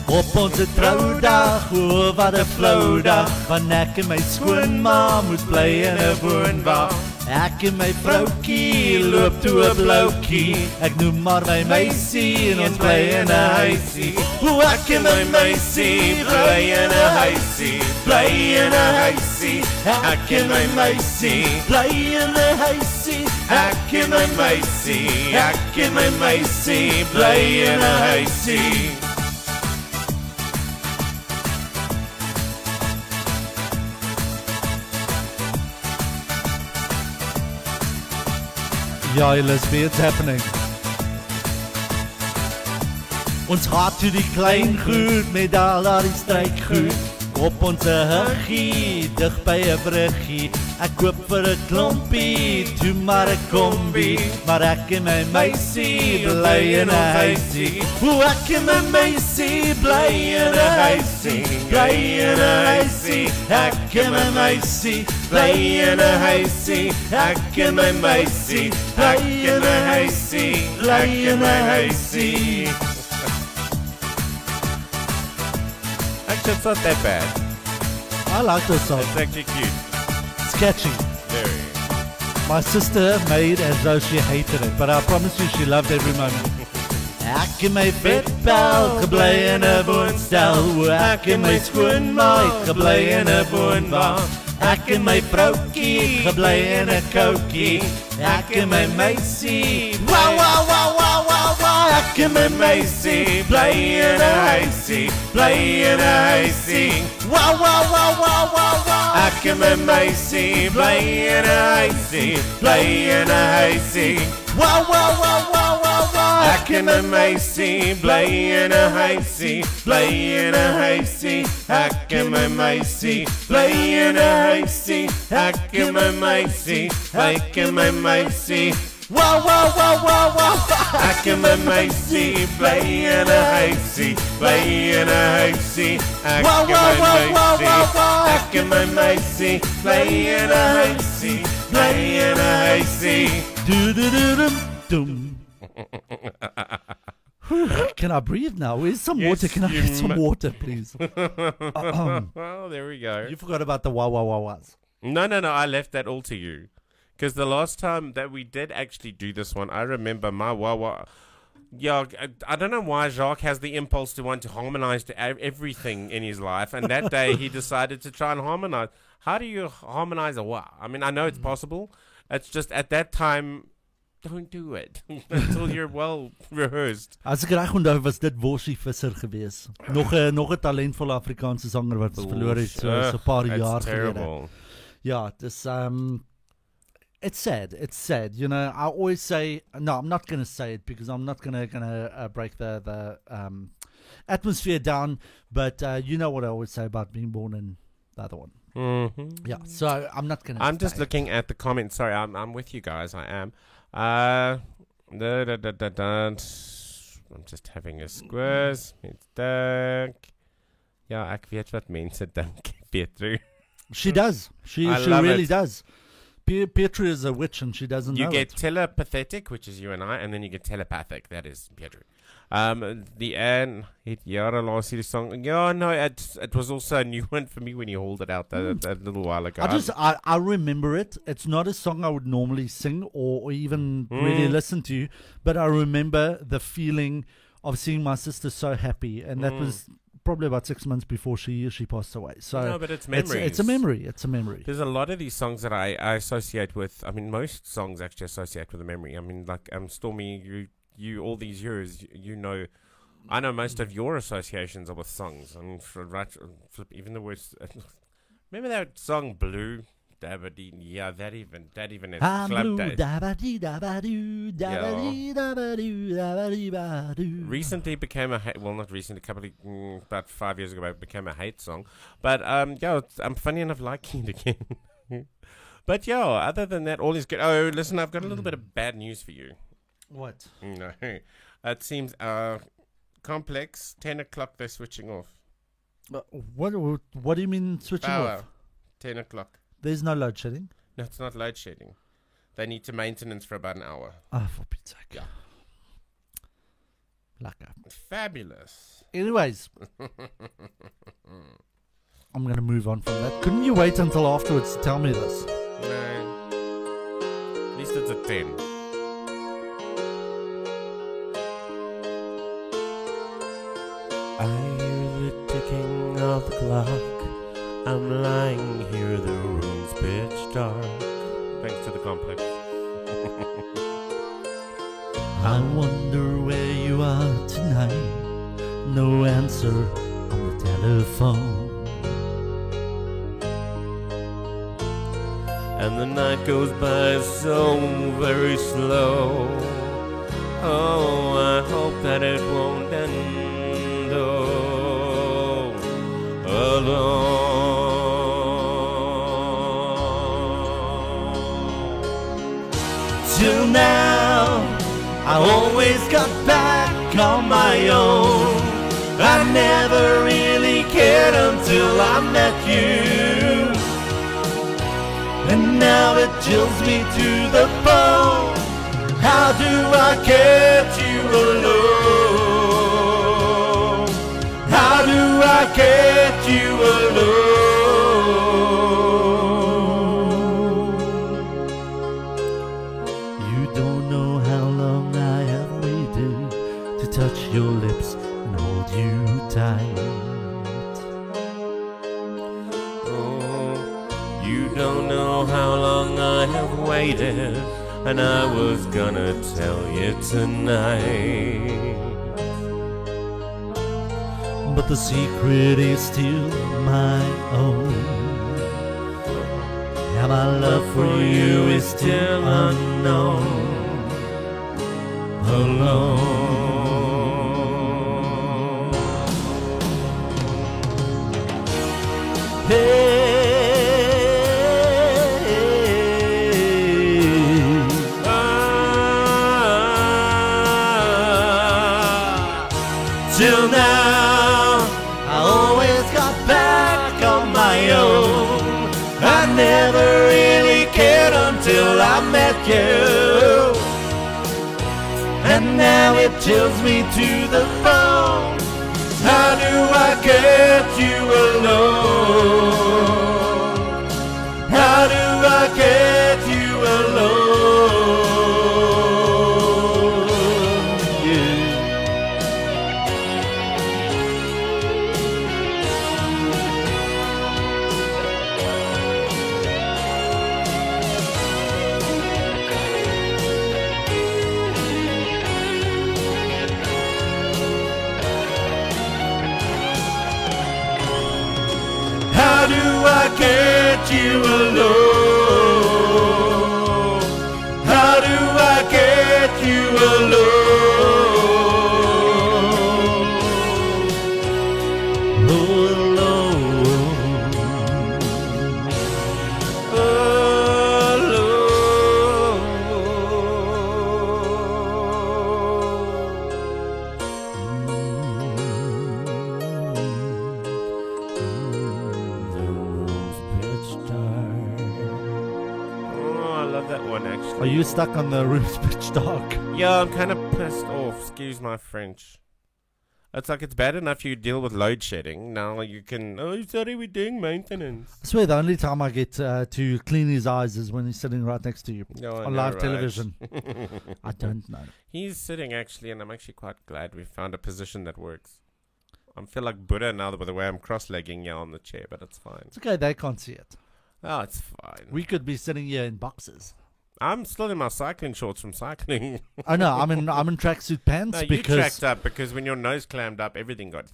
Speaker 2: Op onze trouwdag, oh wat 'n flou dag, van ek en my skoonma moes bly in 'n woonwa. Ek en my vroukie loop toe 'n bloukie, ek noem maar my meisie en ons bly in 'n huisie. O, ek en my meisie bly in 'n huisie, bly in 'n huisie. Ek en my meisie bly in 'n huisie, ek en my meisie, ek en my meisie bly in 'n huisie. Ja, Elizabeth, it's happening. Ons gaat toe die klein goed met al die strijkgoed. Op onze huggie, dicht by 'n bruggie. Ek koop vir 'n klompie, toe maar 'n kombi. Maar ek en my meisie bly in 'n huisie. O, ek en my meisie bly in 'n huisie, bly in 'n huisie. Ek en my meisie bly in 'n huisie, ek en my meisie, ek en my huisie, bly in 'n huisie.
Speaker 3: Actually, it's not that bad.
Speaker 2: I like this song.
Speaker 3: It's actually cute.
Speaker 2: It's catchy.
Speaker 3: Very.
Speaker 2: My sister made as though she hated it, but I promise you she loved every moment. Ek en my vetpel gebly in 'n woonstel, ek en my skoonmaat gebly in 'n woonwa. Ek en my vroukie gebly in 'n koutjie, ek en my meisie, wow wow wow wow wow wow. Ek en my meisie bly in 'n huisie, bly in 'n huisie, wow wow wow wow wow wow. Ek en my meisie bly in 'n huisie, bly in 'n huisie, wow wow wow wow wow wow. Ek en my meisie bly in 'n huisie, bly in 'n huisie, ek en my meisie bly in 'n huisie, ek en my meisie, ek en my meisie, wow wow wow wow wow. Ek en my meisie bly in 'n huisie, bly in 'n huisie, ek en my meisie, ek en my meisie bly in 'n huisie, bly in 'n huisie. Do do do dum dum. Can I breathe now? Where's some
Speaker 3: Yes,
Speaker 2: water? Can I
Speaker 3: you
Speaker 2: get some
Speaker 3: mu-
Speaker 2: water, please?
Speaker 3: Well, there we go.
Speaker 2: You forgot about the wow wow wow wows.
Speaker 3: No, I left that all to you. Because the last time that we did actually do this one, I remember my Wawa. Yeah, I don't know why Jacques has the impulse to want to harmonize to everything in his life. And that day he decided to try and harmonize. How do you harmonize a wah? I mean, I know it's possible. It's just at that time, don't do it until you're well rehearsed.
Speaker 2: As ek reg onthou was dit Worsie Visser geweest. Nog 'n talentvolle Afrikaanse sanger wat ons verloor het so 'n paar
Speaker 3: That's
Speaker 2: jaar gelede.
Speaker 3: terrible.
Speaker 2: Ja, dis it's sad. It's sad. You know, I always say no. I'm not going to say it because I'm not going to break the atmosphere down. But you know what I always say about being born in the other one.
Speaker 3: Mm-hmm.
Speaker 2: Yeah. So I'm not going to.
Speaker 3: I'm just looking at the comments. Sorry, I'm with you guys. I am. I'm just having a squiz. It's dink. Ja, ek weet wat mense dink, Pietru.
Speaker 2: She does. She
Speaker 3: love
Speaker 2: really
Speaker 3: it.
Speaker 2: does. Pietru is a witch and she doesn't
Speaker 3: You
Speaker 2: know
Speaker 3: get
Speaker 2: it.
Speaker 3: telepathetic, which is you and I, and then you get telepathic. That is Pietru. The Anne het jare laas hierdie song. Yeah, no, it was also a new one for me when you hauled it out a little while ago.
Speaker 2: I remember it. It's not a song I would normally sing or even really listen to, but I remember the feeling of seeing my sister so happy, and that was probably about 6 months before she passed away. So
Speaker 3: No, but it's memories.
Speaker 2: It's a memory. It's a memory.
Speaker 3: There's a lot of these songs that I associate with. I mean, most songs actually associate with a memory. I mean, like Stormy, you all these years, you know, I know most of your associations are with songs. I mean, even the words. Remember that song Blue? Dabba-dee. Yeah, that even is
Speaker 2: I'm
Speaker 3: club
Speaker 2: blue,
Speaker 3: days.
Speaker 2: dabba-dee-dabba-doo, dabba-dee, dabba-doo, dabba-dee-ba-doo.
Speaker 3: Recently became a hate, well, not recently, about 5 years ago, it became a hate song. But I'm funny enough liking it again. But yeah, other than that, all is good. Oh, listen, I've got a little bit of bad news for you.
Speaker 2: What?
Speaker 3: No, it seems Complex 10 o'clock they're switching off.
Speaker 2: What do you mean switching
Speaker 3: Power,
Speaker 2: off?
Speaker 3: 10 o'clock.
Speaker 2: There's no load shedding.
Speaker 3: No, it's not load shedding. They need to maintenance for about an hour.
Speaker 2: Ah, for Pete's sake.
Speaker 3: Yeah.
Speaker 2: Laka.
Speaker 3: Fabulous.
Speaker 2: Anyways, I'm going to move on from that. Couldn't you wait until afterwards to tell me this?
Speaker 3: No. At least it's a 10.
Speaker 5: I hear the ticking of the clock. I'm lying here, the room's pitch dark.
Speaker 3: Thanks to the Complex.
Speaker 2: I wonder where you are tonight. No answer on the telephone.
Speaker 5: And the night goes by so very slow. Oh, I hope that it won't end alone.
Speaker 2: Till now, I always got back on my own. I never really cared until I met you. And now it chills me to the bone. How do I get you alone? How do I get you alone? You don't know how long I have waited to touch your lips and hold you tight.
Speaker 5: You don't know how long I have waited, and I was gonna tell you tonight.
Speaker 2: But the secret is still my own. And my love for you is still unknown. Alone. Hey. Till now, I always got back on my own. I never really cared until I met you. And now it chills me to the bone. How do I get you alone? How do I get you alone? How do I get you alone? How do I get you alone? Are you stuck on the room's pitch dark?
Speaker 3: Yeah, I'm kind of pissed off. Excuse my French. It's like it's bad enough you deal with load shedding. Now you can, oh, sorry, we're doing maintenance.
Speaker 2: I swear the only time I get to clean his eyes is when he's sitting right next to you
Speaker 3: No, I
Speaker 2: on
Speaker 3: know,
Speaker 2: live
Speaker 3: right?
Speaker 2: television. I don't know.
Speaker 3: He's sitting actually, and I'm actually quite glad we found a position that works. I feel like Buddha now with the way I'm cross-legging here on the chair, but it's fine.
Speaker 2: It's okay, they can't see it.
Speaker 3: Oh, it's fine.
Speaker 2: We could be sitting here in boxes.
Speaker 3: I'm still in my cycling shorts from cycling.
Speaker 2: I know. I'm in tracksuit pants
Speaker 3: No, you
Speaker 2: because
Speaker 3: tracked up because when your nose clammed up, everything got.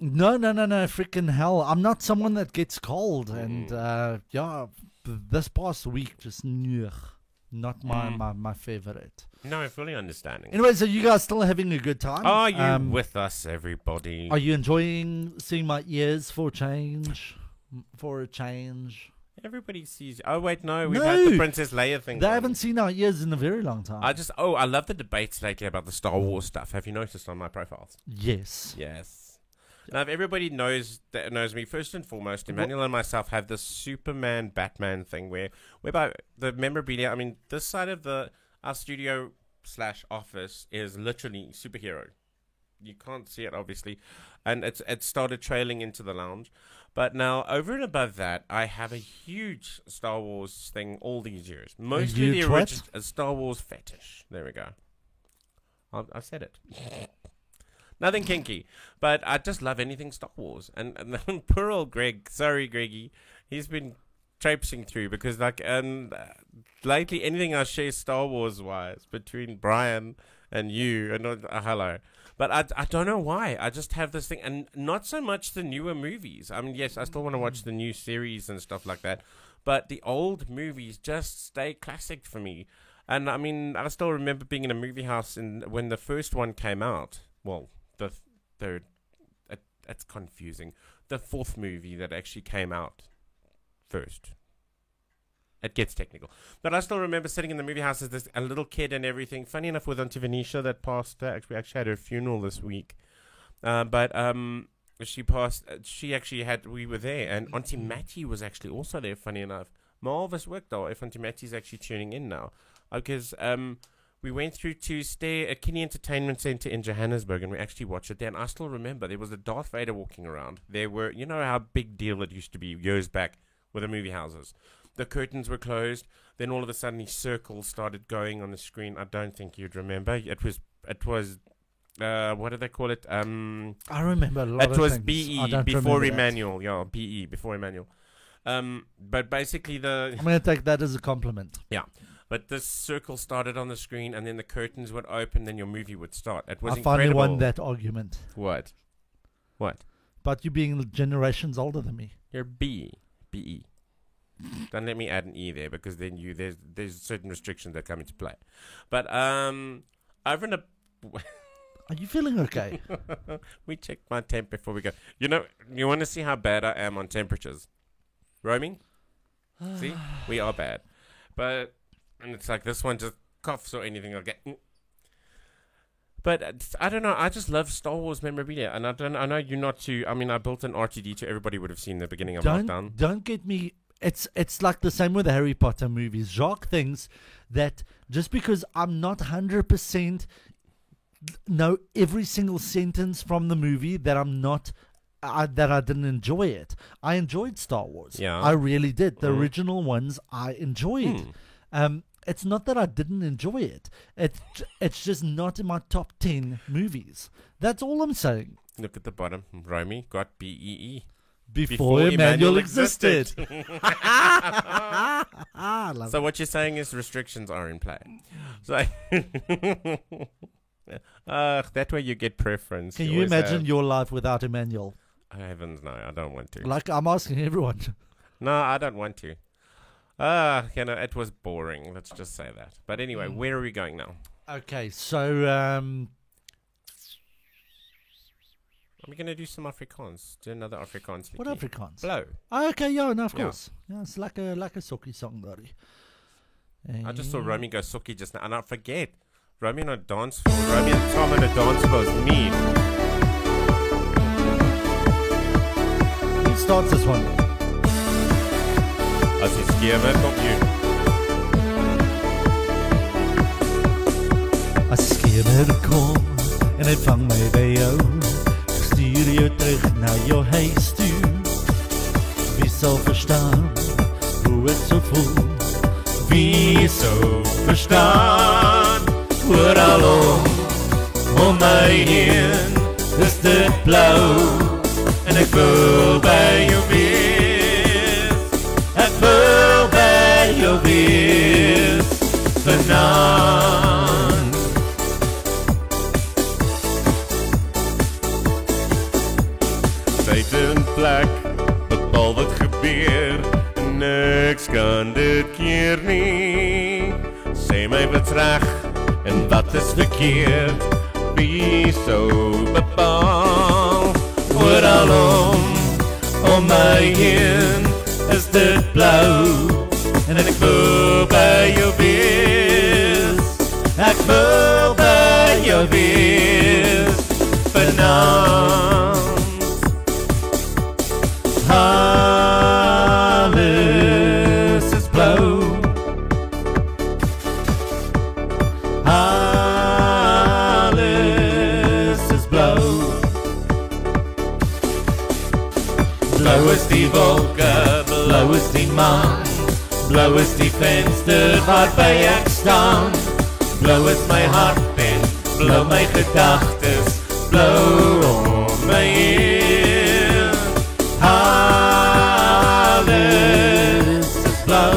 Speaker 2: no, freaking hell! I'm not someone that gets cold, and this past week just not my favorite.
Speaker 3: No, I'm fully understanding.
Speaker 2: Anyway, so you guys still having a good time?
Speaker 3: Are you with us, everybody?
Speaker 2: Are you enjoying seeing my ears for a change? For a change.
Speaker 3: Everybody sees. Oh wait, no, we've had the
Speaker 2: No.
Speaker 3: Princess Leia thing.
Speaker 2: They
Speaker 3: on.
Speaker 2: haven't seen our ears in a very long time.
Speaker 3: I love the debates lately about the Star Wars stuff. Have you noticed on my profiles?
Speaker 2: Yes.
Speaker 3: Yes. Now, if everybody knows me, first and foremost, Emmanuel and myself have this Superman Batman thing whereby the memorabilia. I mean, this side of our studio / office is literally superhero. You can't see it obviously, and it started trailing into the lounge. But now, over and above that, I have a huge Star Wars thing all these years. Mostly the original Star Wars fetish. There we go. I've said it. Nothing kinky, but I just love anything Star Wars. And then poor old Greg, sorry Greggy, he's been traipsing through because lately anything I share Star Wars wise between Brian and you and hello. But I don't know why. I just have this thing, and not so much the newer movies. I mean, yes, I still want to watch the new series and stuff like that, but the old movies just stay classic for me. And I mean, I still remember being in a movie house when the first one came out. Well, the third. It's confusing. The fourth movie that actually came out first. It gets technical. But I still remember sitting in the movie house as a little kid and everything. Funny enough, with Auntie Venetia that passed, we actually had her funeral this week. But she passed, we were there. And Auntie Mattie was actually also there, funny enough. Marvelous work, though, if Auntie Mattie's actually tuning in now. Because we went through to stay at Kinney Entertainment Centre in Johannesburg, and we actually watched it there. And I still remember there was a Darth Vader walking around. There were, you know how big deal it used to be years back with the movie houses. The curtains were closed. Then all of a sudden, these circles started going on the screen. I don't think you'd remember. It was. What do they call it?
Speaker 2: I remember a lot of things.
Speaker 3: It was BE before Emmanuel.
Speaker 2: That.
Speaker 3: Yeah, BE before Emmanuel. But basically
Speaker 2: I'm going to take that as a compliment.
Speaker 3: Yeah. But this circle started on the screen, and then the curtains would open, then your movie would start. It was incredible.
Speaker 2: I finally won that argument.
Speaker 3: What?
Speaker 2: About you being generations older than me.
Speaker 3: You're BE. Don't let me add an E there, because then there's certain restrictions that come into play. But over in the
Speaker 2: Are you feeling okay?
Speaker 3: We checked my temp before we go. You want to see how bad I am on temperatures? Roaming? See? We are bad. But and it's like this one just coughs or anything, I'll get. But I don't know. I just love Star Wars memorabilia, and I know you're not too. I mean, I built an RTD2. Everybody would have seen the beginning of lockdown.
Speaker 2: Don't get me. It's like the same with the Harry Potter movies. Jacques thinks that just because I'm not 100% know every single sentence from the movie, that I'm not. That I didn't enjoy it. I enjoyed Star Wars.
Speaker 3: Yeah,
Speaker 2: I really did. The original ones I enjoyed. It's not that I didn't enjoy it. It's just not in my top 10 movies. That's all I'm saying.
Speaker 3: Look at the bottom. Romy got BEE.
Speaker 2: Before Emmanuel existed.
Speaker 3: So what you're saying is restrictions are in play. So that way you get preference.
Speaker 2: Can you imagine your life without Emmanuel?
Speaker 3: Heavens, no, I don't want to.
Speaker 2: Like, I'm asking everyone.
Speaker 3: No, I don't want to. It was boring. Let's just say that. But anyway, where are we going now?
Speaker 2: Okay, so
Speaker 3: are we going to do some Afrikaans? Do another Afrikaans.
Speaker 2: What Afrikaans?
Speaker 3: Blow.
Speaker 2: Oh, okay, yeah, no, of course. Yeah, it's like a Socky song, Dory.
Speaker 3: I just saw Romy go Socky just now, and I forget. Romy on a dance floor. Romy and Tom on a dance floor is me.
Speaker 2: Who starts this one?
Speaker 3: As jy skewe kom jy.
Speaker 2: As skewe kom en hy vang my by jou, stuur jou terug na jou huis toe. Wie sal verstaan hoe ek so voel? Wie sal verstaan oral om my heen is dit blauw en ek wil by jou wees. Ek wil by jou wees.
Speaker 5: vanaand. Tyd en plek bepaal wat gebeur. Niks kan dit keer nie. Sê my wat reg en wat is verkeerd. Wie sou bepaal? Oral om my heen is dit blou. En ek wil by jou wees. Ek wil by jou wees vanaand. Alles is blou. Alles is blou. Blou is die wolke, blou is die maan. Blou is die venster waarby ek staan. Blou is my hart en blou my gedagtes. Blou om my heen. Alles is blou.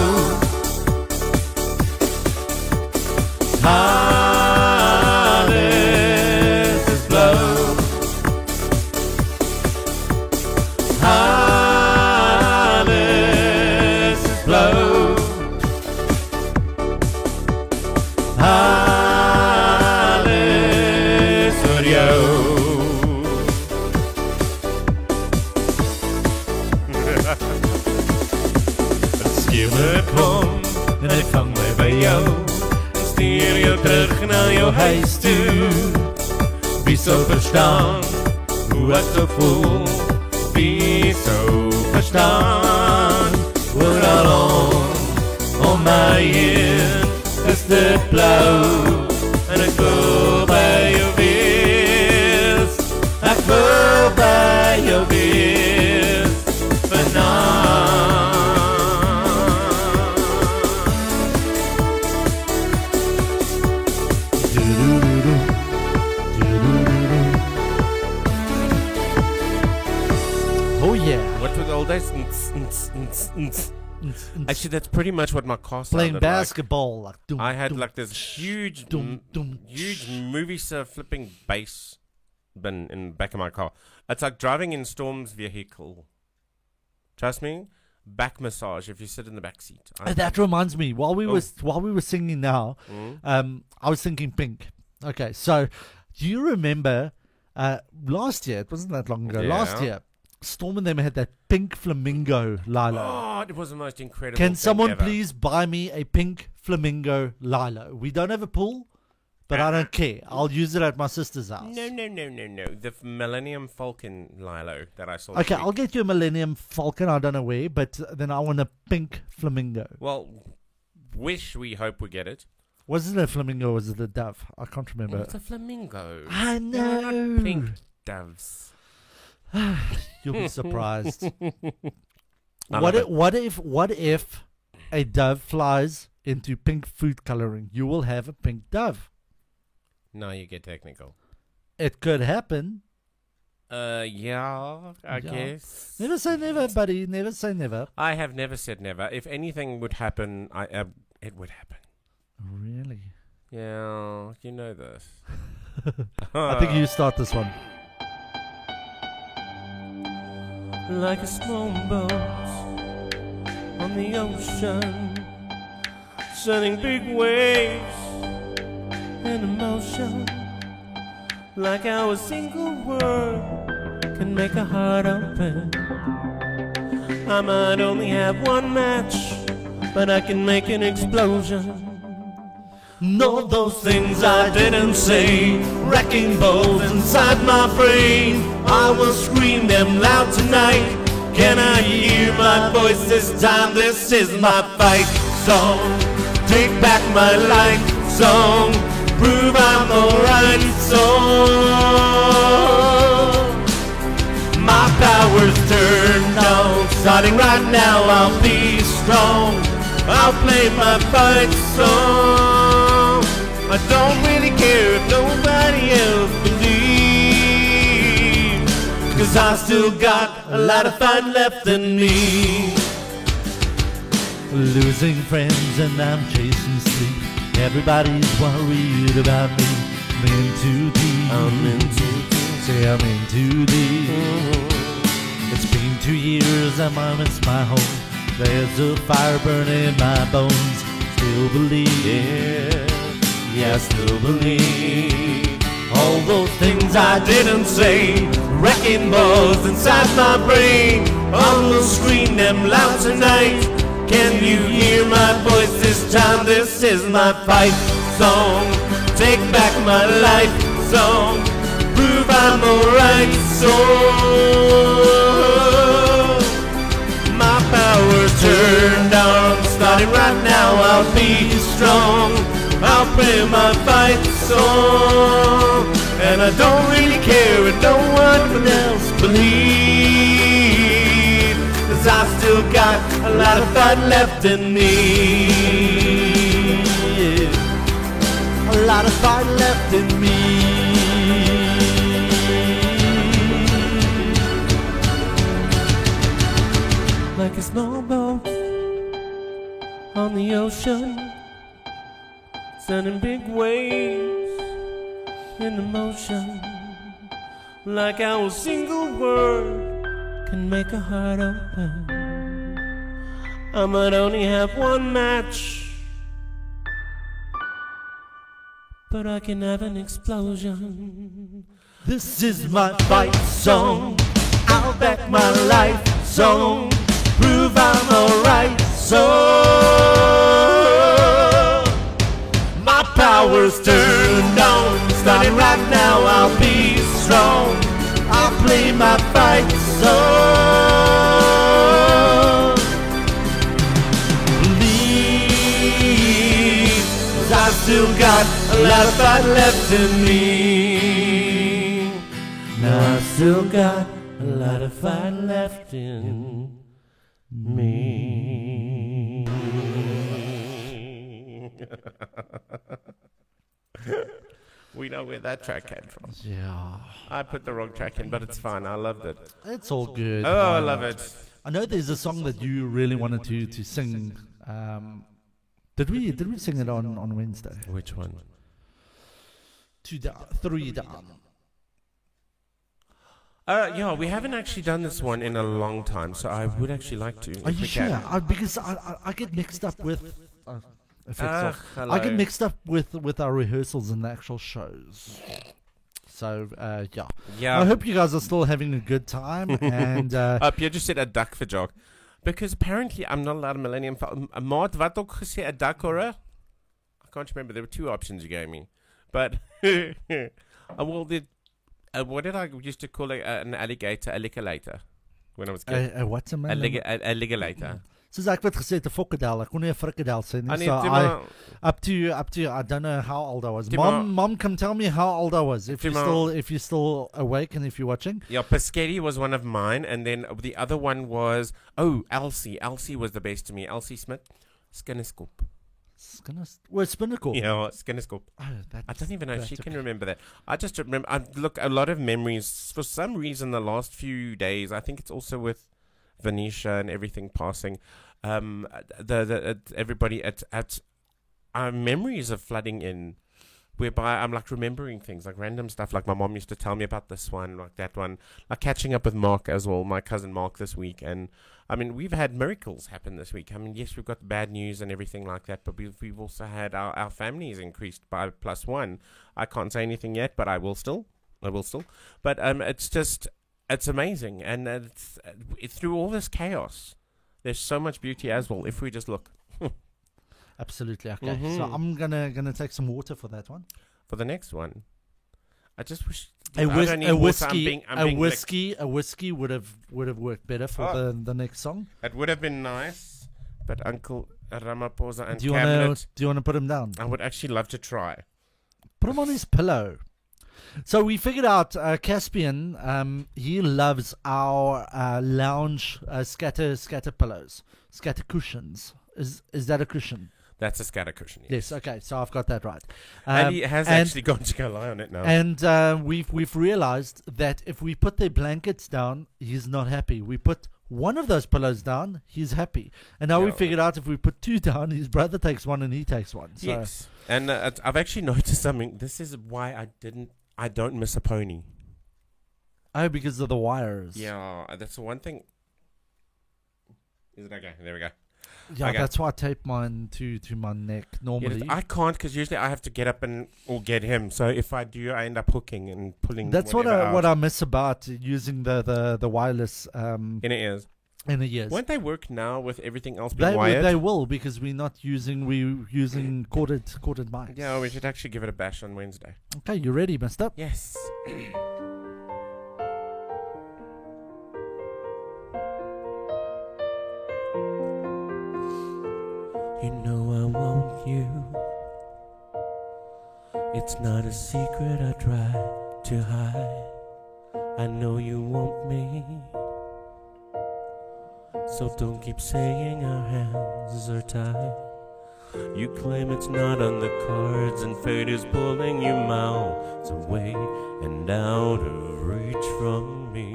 Speaker 5: Alles is blou. Alles is blou. Alles oor jou. Het skielik kom en ek vang my by jou. En stuur jou terug na jou huis toe. Wie sou verstaan hoe ek so voel? Wie sou verstaan? Oral om my heen is dit blou. En ek wil by jou wees. Ek wil by jou wees vanaand.
Speaker 2: Oh yeah.
Speaker 3: What with all this? Actually, that's pretty much what my car sounded
Speaker 2: Playing
Speaker 3: like.
Speaker 2: basketball. Like, doom,
Speaker 3: I had
Speaker 2: doom,
Speaker 3: like this huge,
Speaker 2: doom, doom,
Speaker 3: huge movie star flipping bass bin in the back of my car. It's like driving in Storm's vehicle. Trust me, back massage if you sit in the back seat.
Speaker 2: That reminds me. While we were singing now,
Speaker 3: Mm.
Speaker 2: I was thinking Pink. Okay, so do you remember last year? It wasn't that long ago. Last
Speaker 3: Yeah.
Speaker 2: year, Storm and them had that pink flamingo Lilo.
Speaker 3: Oh, it was the most incredible
Speaker 2: Can
Speaker 3: thing
Speaker 2: someone
Speaker 3: ever.
Speaker 2: please buy me a pink flamingo Lilo? We don't have a pool, but I don't care. I'll use it at my sister's house.
Speaker 3: No. The Millennium Falcon Lilo that I saw.
Speaker 2: Okay,
Speaker 3: this
Speaker 2: I'll
Speaker 3: week.
Speaker 2: get you a Millennium Falcon. I don't know where, but then I want a pink flamingo.
Speaker 3: Well, we hope we get it.
Speaker 2: Was it a flamingo or was it a dove? I can't remember.
Speaker 3: It's a flamingo.
Speaker 2: I
Speaker 3: They're
Speaker 2: know.
Speaker 3: not pink doves.
Speaker 2: You'll be surprised.
Speaker 3: I
Speaker 2: What
Speaker 3: love
Speaker 2: if a dove flies into pink food coloring? You will have a pink dove.
Speaker 3: Now you get technical.
Speaker 2: It could happen.
Speaker 3: Yeah, I
Speaker 2: Yeah.
Speaker 3: guess.
Speaker 2: Never say never, buddy. Never say never.
Speaker 3: I have never said never. If anything would happen, it would happen.
Speaker 2: Really?
Speaker 3: Yeah, you know this.
Speaker 2: I think you start this one.
Speaker 5: Like a small boat on the ocean, sending big waves in motion. Like how a single word can make a heart open. I might only have one match, but I can make an explosion. Know those things I didn't say, wrecking balls inside my brain. I will scream them loud tonight. Can I hear my voice this time? This is my fight song. Take back my life song. Prove I'm alright song. My power's turned on. Starting right now, I'll be strong. I'll play my fight song. I don't really care if nobody else believes, 'cause I still got a lot of fight left in me.
Speaker 2: losing friends and I'm chasing sleep. Everybody's worried about me. I'm in too deep.
Speaker 3: I'm in too deep.
Speaker 2: Say I'm in too deep. It's been 2 years and I miss my home. There's a fire burning my bones. Still believe, yeah, I still believe. All those things I didn't say, wrecking balls inside my brain. On the screen, them loud tonight. Can you hear my voice this time? This is my fight song. Take back my life song. Prove I'm alright song. My power's turned on. Starting right now, I'll be strong. I'll play my fight song. And I don't really care if no one else believes. 'Cause I still got a lot of fight left in me. A lot of fight left in me. Like a small boat on the ocean, sending big waves into motion. Like our single word can make a heart open. I might only have one match, but I can have an explosion. This is my fight song. I'll back my life song. Prove I'm alright song. My power's turned on. Starting right now, I'll be strong. I'll play my fight song. Believe, 'cause I still got a lot of fight left in me. Now I still got a lot of fight left in me.
Speaker 3: We know where that track came from.
Speaker 2: Yeah.
Speaker 3: I put the wrong track in, but it's fine. I loved it.
Speaker 2: It's all good.
Speaker 3: Oh, I love it.
Speaker 2: I know there's a song that you really wanted to sing. Did we sing it on Wednesday?
Speaker 3: Which one?
Speaker 2: 2 down, 3 down.
Speaker 3: Yeah, we haven't actually done this one in a long time, so I would actually like to.
Speaker 2: Are
Speaker 3: if
Speaker 2: you
Speaker 3: we
Speaker 2: sure?
Speaker 3: can.
Speaker 2: Because I get mixed up with. Effects off.
Speaker 3: Hello.
Speaker 2: I get mixed up with our rehearsals and the actual shows. So yeah.
Speaker 3: Yeah.
Speaker 2: I hope you guys are still having a good time. And
Speaker 3: Pierre just said a duck for Jock. Because apparently I'm not allowed a Millennium Falcon. Maat, wat ook gesê, a duck or a? I can't remember. There were 2 options you gave me. But, well, what did I used to call an alligator? A lickalator. When I was a kid.
Speaker 2: what's a man?
Speaker 3: A lickalator.
Speaker 2: Soos ek het gesê, 'n fokkadel. Ek kon nie 'n frikadel sê nie.
Speaker 3: I need
Speaker 2: So
Speaker 3: to
Speaker 2: I, up to I don't know how old I was. Mom, come tell me how old I was. If you're still awake and if you're watching.
Speaker 3: Yeah, Pescetti was one of mine, and then the other one was Elsie. Elsie was the best to me. Elsie Smith, Skinnescoop.
Speaker 2: Spinnacle.
Speaker 3: Yeah, Skinnescoop.
Speaker 2: Oh,
Speaker 3: I don't even know if she can remember that. I just remember. Look, a lot of memories. For some reason, the last few days, I think it's also with Venetia and everything passing. Everybody at memories of flooding in, whereby I'm like remembering things like random stuff. Like my mom used to tell me about this one, like that one. Like catching up with Mark as well, my cousin Mark this week. And I mean, we've had miracles happen this week. I mean, yes, we've got bad news and everything like that, but we've also had our families increased by +1. I can't say anything yet, but I will still. But it's just. It's amazing, and it's through all this chaos, there's so much beauty as well. If we just look,
Speaker 2: absolutely. Okay, so I'm gonna take some water for that one.
Speaker 3: For the next one, I just wish
Speaker 2: a whiskey would have worked better for the next song.
Speaker 3: It would have been nice, but Uncle Ramaphosa and
Speaker 2: do you want to put him down?
Speaker 3: I would actually love to try.
Speaker 2: Put him on his pillow. So we figured out Caspian. He loves our lounge scatter pillows, scatter cushions. Is that a cushion?
Speaker 3: That's a scatter cushion.
Speaker 2: Yes. Okay. So I've got that right.
Speaker 3: And he has actually gone to go lie on it now.
Speaker 2: And we've realized that if we put their blankets down, he's not happy. We put one of those pillows down, he's happy. And now we
Speaker 3: Yeah.
Speaker 2: figured out if we put two down, his brother takes one and he takes one. So
Speaker 3: Yes. And I've actually noticed something. This is why I don't miss a pony.
Speaker 2: Oh, because of the wires.
Speaker 3: Yeah, that's the one thing. Is it okay? There we go.
Speaker 2: Yeah,
Speaker 3: Okay.
Speaker 2: that's why I tape mine to my neck
Speaker 3: Yeah,
Speaker 2: normally.
Speaker 3: I can't because usually I have to get up or get him. So if I do, I end up hooking and pulling.
Speaker 2: That's what I miss about using the wireless
Speaker 3: in the ears.
Speaker 2: in the ears.
Speaker 3: Won't they work now with everything else being
Speaker 2: They
Speaker 3: wired?
Speaker 2: will, because we're using corded mics.
Speaker 3: Yeah, we should actually give it a bash on Wednesday.
Speaker 2: Okay, you ready, mister?
Speaker 3: Yes. You know I want you. It's not a secret I try to hide. I know you want me. So don't keep saying our hands are tied. You claim it's not on the cards and fate is pulling you miles away and out of reach from me.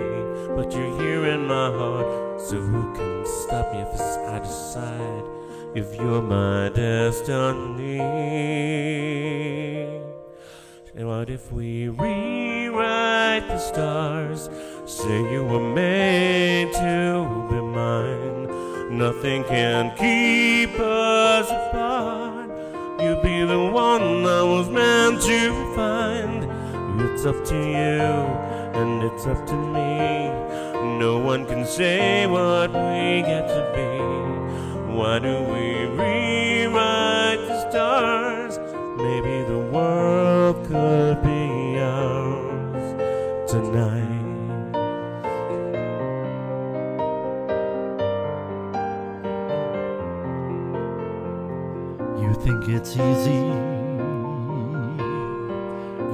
Speaker 3: But you're here in my heart, so who can stop me if I decide if you're my destiny? And what if we rewrite the stars? Say you were made to be mine. Nothing can keep us apart. You'll be the one I was meant to find. It's up to you and it's up to me. No one can say what we get to be. Why do we rewrite the stars? Maybe the world could be ours tonight.
Speaker 2: You think it's easy.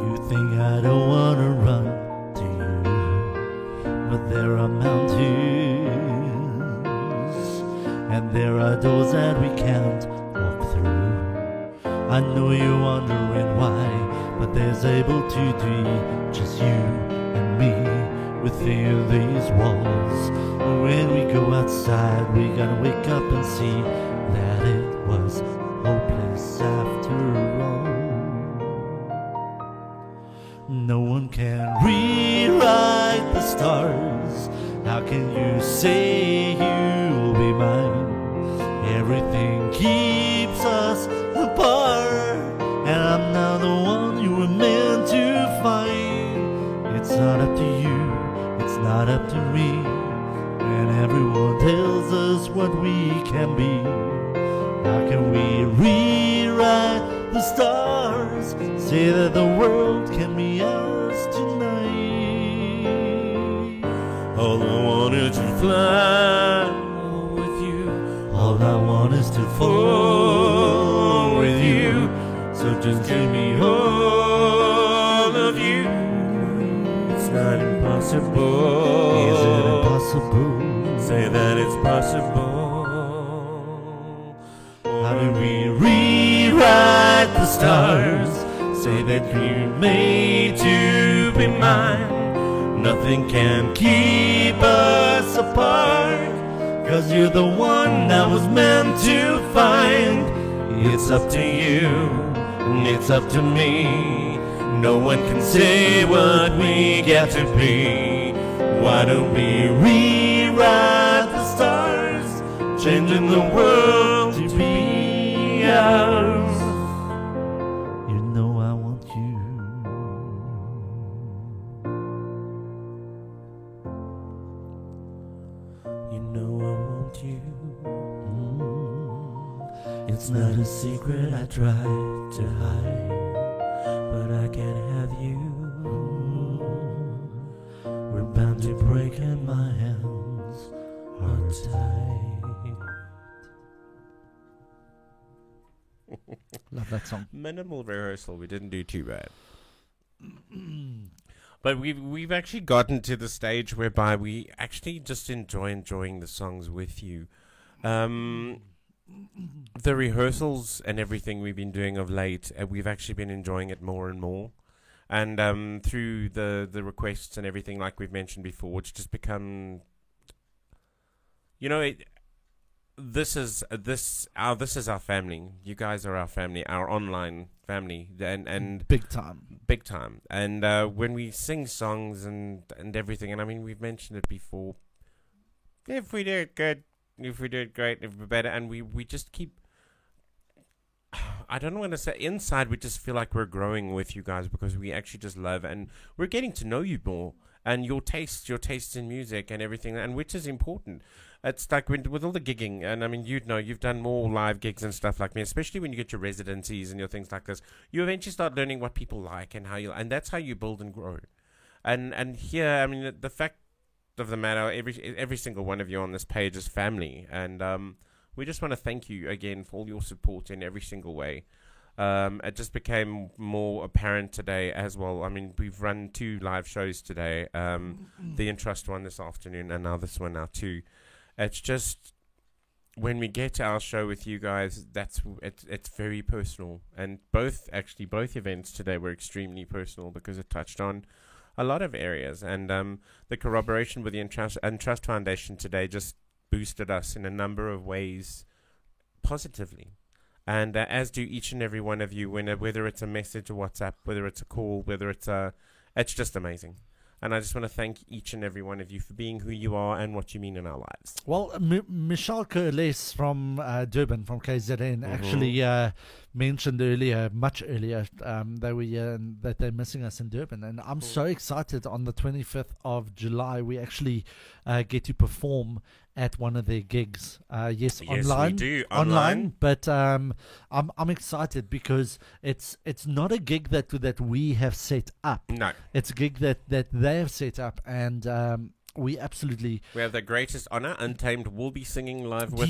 Speaker 2: You think I don't wanna run to you, but there are mountains and there are doors that we can't walk through. I know you're wondering why, but there's able to be just you and me within these walls. When we go outside, we gotta wake up and see that it was hopeless after all. No one can rewrite the stars. How can you say you'll be mine? Everything keeps us apart, and I'm now the one you were meant to find. It's not up to you, it's not up to me, and everyone tells us what we can be. How can we rewrite the stars? Say that the world can be ours tonight.
Speaker 3: All I want is to fly with you.
Speaker 2: All I want is to fall with you.
Speaker 3: So just give me all of you. It's not impossible.
Speaker 2: Is it impossible?
Speaker 3: Say that it's possible.
Speaker 2: How do we rewrite the stars?
Speaker 3: Say that you're made to be mine. Nothing can keep us apart. 'Cause you're the one I was meant to find. It's up to you, and it's up to me. No one can say what we get to be. Why don't we rewrite the stars? Changing the world to be ours.
Speaker 2: You know I want you.
Speaker 3: You know I want you.
Speaker 2: It's not a secret I try
Speaker 3: To hide, but I can't have you.
Speaker 2: We're bound to break and my hands are tied. Love that song.
Speaker 3: Minimal rehearsal. We didn't do too bad. But we've actually gotten to the stage whereby we actually just enjoying the songs with you. The rehearsals and everything we've been doing of late, we've actually been enjoying it more and more. And through the requests and everything, like we've mentioned before, it's just become this is our family. You guys are our family, our online family, and
Speaker 2: Big time.
Speaker 3: big time. And when we sing songs and everything, and I mean, we've mentioned it before. If we do it good, if we do it great, if we're better, and we just keep. I don't want to say inside. We just feel like we're growing with you guys because we actually just love, and we're getting to know you more, and your tastes in music and everything, and which is important. It's like with all the gigging, and I mean, you've done more live gigs and stuff like me, especially when you get your residencies and your things like this. You eventually start learning what people like and and that's how you build and grow. And here, I mean, the fact of the matter, every single one of you on this page is family, and we just want to thank you again for all your support in every single way. It just became more apparent today as well. I mean, we've run 2 live shows today, the Entrust one this afternoon, and now this one now too. It's just when we get to our show with you guys, it's very personal, and both events today were extremely personal because it touched on a lot of areas, and the corroboration with the Entrust Foundation today just boosted us in a number of ways positively, and as do each and every one of you, whether it's a message, a WhatsApp, whether it's a call, whether it's just amazing. And I just want to thank each and every one of you for being who you are and what you mean in our lives.
Speaker 2: Well, Michelle Curles from Durban, from KZN, actually mentioned much earlier, that they're missing us in Durban. And I'm so excited. On the 25th of July, we actually get to perform at one of their gigs. Yes, online.
Speaker 3: We do.
Speaker 2: Online. But I'm excited because it's not a gig that we have set up.
Speaker 3: No.
Speaker 2: It's a gig that they have set up, and we have
Speaker 3: the greatest honor. Untamed will be singing live with them.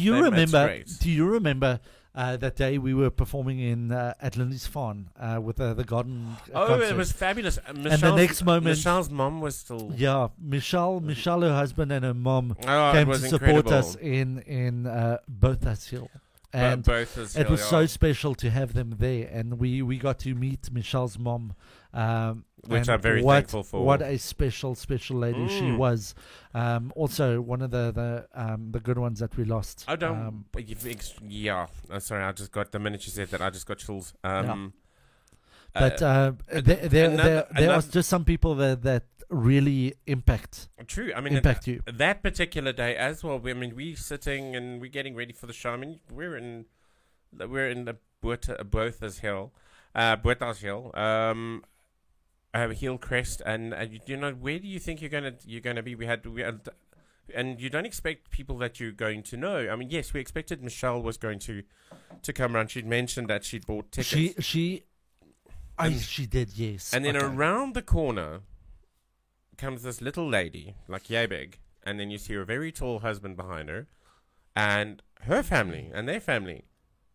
Speaker 2: Do you remember that day we were performing in at Lindy's Farm with the garden concert?
Speaker 3: It was fabulous.
Speaker 2: And the next moment,
Speaker 3: Michelle's mom was still...
Speaker 2: Yeah, Michelle, her husband, and her mom
Speaker 3: came
Speaker 2: to support us in Bertha's Hill. And it was so special to have them there, and we got to meet Michelle's mom,
Speaker 3: which I'm very thankful for.
Speaker 2: What a special lady she was. Also, one of the good ones that we lost.
Speaker 3: Oh, don't. Sorry, I just got the minute you said that. I just got chills.
Speaker 2: But there are just some people that really impact you.
Speaker 3: That particular day as well. I mean, we sitting and we're getting ready for the show. I mean, we're in the Bertha's Hill, Hillcrest, and where do you think you're gonna be? We had, and you don't expect people that you're going to know. I mean, yes, we expected Michelle was going to come around. She'd mentioned that she'd bought tickets. She
Speaker 2: did, yes.
Speaker 3: And then around the corner comes this little lady, like yay big, and then you see her very tall husband behind her, and her family and their family.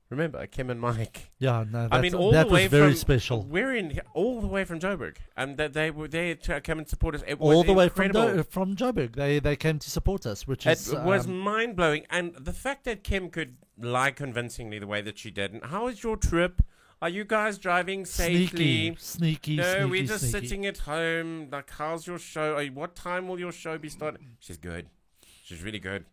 Speaker 3: Remember, Kim and Mike.
Speaker 2: Yeah, no,
Speaker 3: I mean, that was
Speaker 2: very special.
Speaker 3: We're in all the way from Joburg, and they were there to come and support us. It
Speaker 2: all
Speaker 3: was
Speaker 2: the way
Speaker 3: incredible.
Speaker 2: from Joburg. They came to support us, which
Speaker 3: was mind blowing. And the fact that Kim could lie convincingly the way that she did. And how was your trip? Are you guys driving safely?
Speaker 2: Sneaky.
Speaker 3: No, we're just sitting at home. Like, how's your show? What time will your show be started? She's good. She's really good.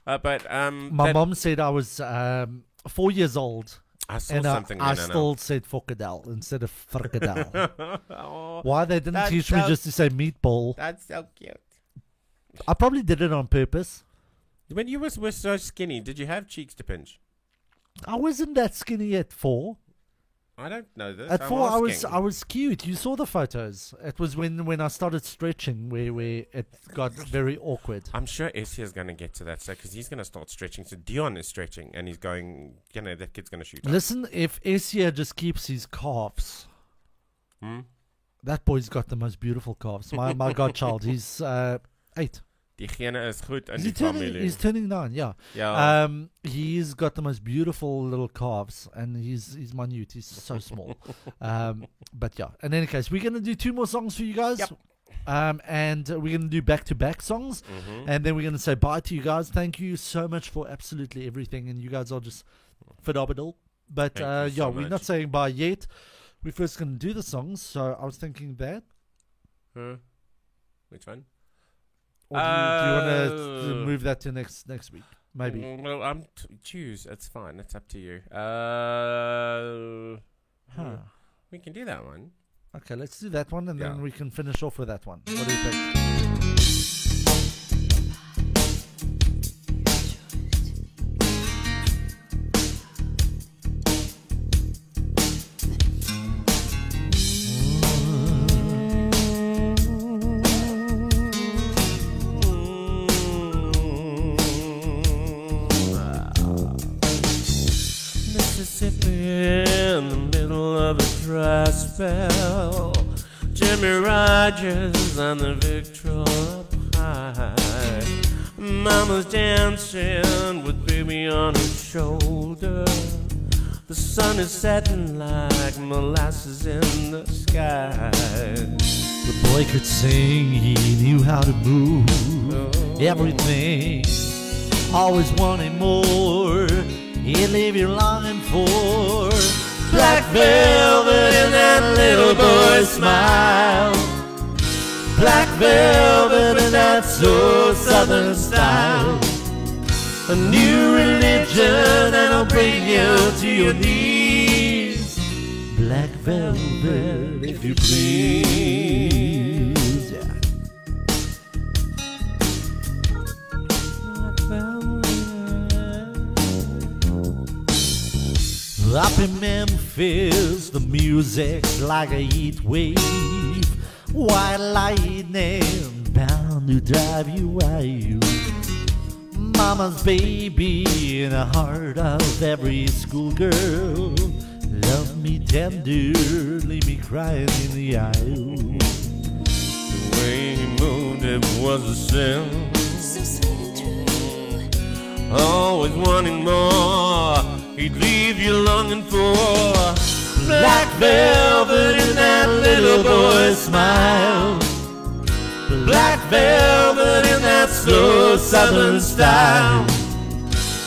Speaker 3: But
Speaker 2: my mom said I was 4 years old.
Speaker 3: I saw something.
Speaker 2: I still said frikadel instead of frikadel. Why they didn't teach me just to say meatball?
Speaker 3: That's so cute.
Speaker 2: I probably did it on purpose.
Speaker 3: When you were so skinny, did you have cheeks to pinch?
Speaker 2: I wasn't that skinny at 4.
Speaker 3: I don't know this.
Speaker 2: At 4, I was cute. You saw the photos. It was when I started stretching where it got very awkward.
Speaker 3: I'm sure Essie's going to get to that because he's going to start stretching. So Dion is stretching and he's going, that kid's going to shoot up.
Speaker 2: Listen, if Essie just keeps his calves, that boy's got the most beautiful calves. My godchild, he's 8.
Speaker 3: Diegene is goed in die familie.
Speaker 2: He's turning 9, yeah. He's got the most beautiful little calves, and he's minute. He's so small. But yeah, in any case, we're going to do 2 more songs for you guys.
Speaker 3: Yep.
Speaker 2: And we're going to do back-to-back songs. And then we're going to say bye to you guys. Thank you so much for absolutely everything. And you guys are just phenomenal. But we're not saying bye yet. We're first going to do the songs. So I was thinking that.
Speaker 3: Which one?
Speaker 2: Or do you want to move that to next week? Maybe.
Speaker 3: Well, choose. It's fine. It's up to you. We can do that one.
Speaker 2: Okay, let's do that one, and then we can finish off with that one. What do you think?
Speaker 5: In the middle of a dry spell, Jimmy Rogers on the Victrola up high. Mama's dancing with baby on her shoulder. The sun is setting like molasses in the sky.
Speaker 2: The boy could sing, he knew how to move everything, always wanting more. He'd leave you longing for
Speaker 5: black velvet in that little boy's smile. Black velvet in that so southern style. A new religion that'll bring you to your knees.
Speaker 2: Black velvet, if you please. Yeah. Up in Memphis, the music's like a heat wave. White lightning bound to drive you wild. Mama's baby in the heart of every schoolgirl. Love me tender, leave me crying in the aisle.
Speaker 5: The way he moved, it was a sin.
Speaker 6: So sweet and true.
Speaker 5: Always wanting more. He'd leave you longing for black velvet in that little boy's smile. Black velvet in that slow southern style.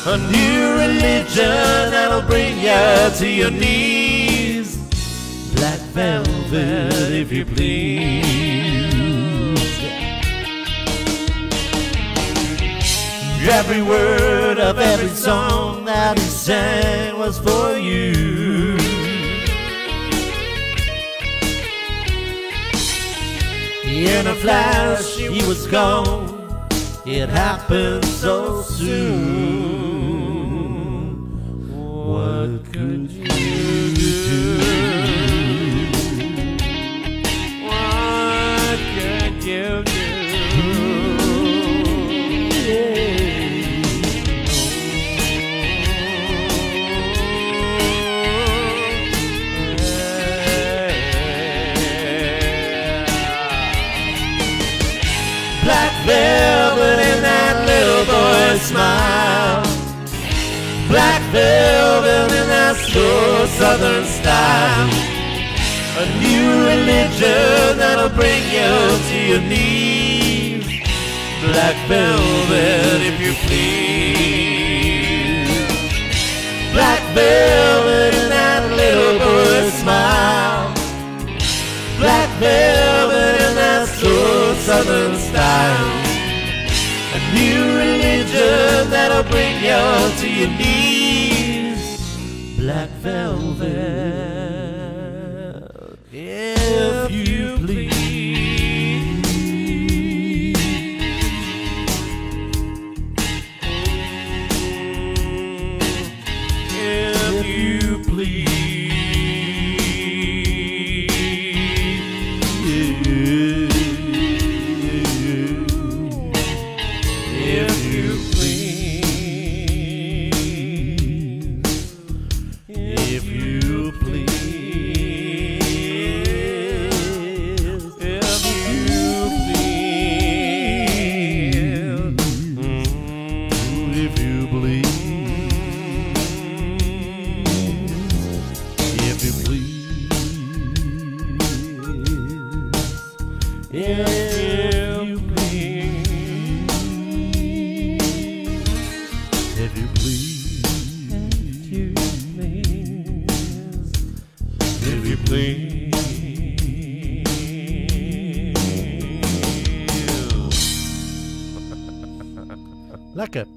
Speaker 5: A new religion that'll bring you to your knees.
Speaker 2: Black velvet, if you please. Every word of every song that he sang was for you. In a flash, he was gone. It happened so soon. What could you do?
Speaker 5: What could you do?
Speaker 2: Black
Speaker 5: Velvet in that little boy's smile. Black velvet in that slow southern style. A new religion that'll bring you to your knees. Black velvet, if you please. Black velvet in that little boy's smile. Black velvet in that slow southern style. A new religion that'll bring you to your knees. Black velvet, if you please. If you please.
Speaker 2: Lekker.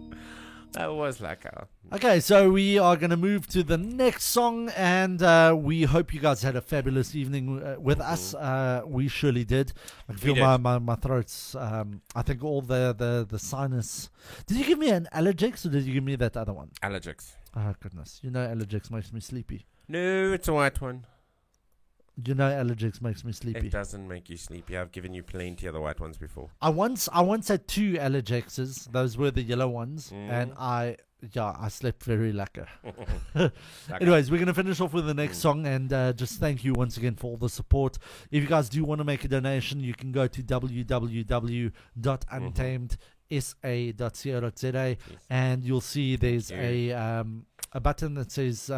Speaker 3: That was lekker.
Speaker 2: Okay, so we are going to move to the next song, and we hope you guys had a fabulous evening with us. We surely did. I feel
Speaker 3: did.
Speaker 2: my throat's, I think all the sinus. Did you give me an Allergex, or did you give me that other one?
Speaker 3: Allergics.
Speaker 2: Oh, goodness. You know Allergex makes me sleepy.
Speaker 3: No, it's a white one.
Speaker 2: You know Allergex makes me sleepy.
Speaker 3: It doesn't make you sleepy. I've given you plenty of the white ones before.
Speaker 2: I once had 2 Allergexes. Those were the yellow ones, and I slept very lekker. Anyways, we're going to finish off with the next song, and just thank you once again for all the support. If you guys do want to make a donation, you can go to www.untaimed.sa.co.za, and you'll see there's a button that says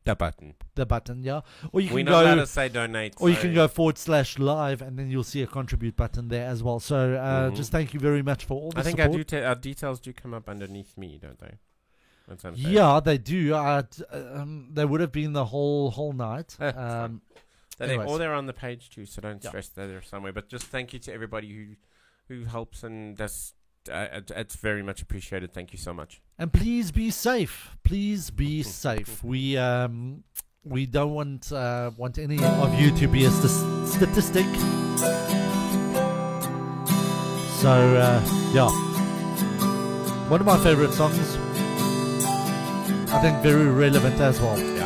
Speaker 3: the button.
Speaker 2: The button, yeah. Or you
Speaker 3: We're
Speaker 2: can
Speaker 3: not allowed
Speaker 2: go
Speaker 3: to say donate.
Speaker 2: or you can go /live, and then you'll see a contribute button there as well. So just thank you very much for all the
Speaker 3: I think
Speaker 2: support.
Speaker 3: our details do come up underneath me, don't they? That's what I'm saying.
Speaker 2: Yeah, they do. They would have been the whole night. Anyways.
Speaker 3: They're on the page too, so don't stress that they're somewhere. But just thank you to everybody who helps and does. It's very much appreciated. Thank you so much.
Speaker 2: And please be safe. Please be safe. We don't want any of you to be a statistic. So yeah, one of my favorite songs. I think very relevant as well.
Speaker 3: Yeah.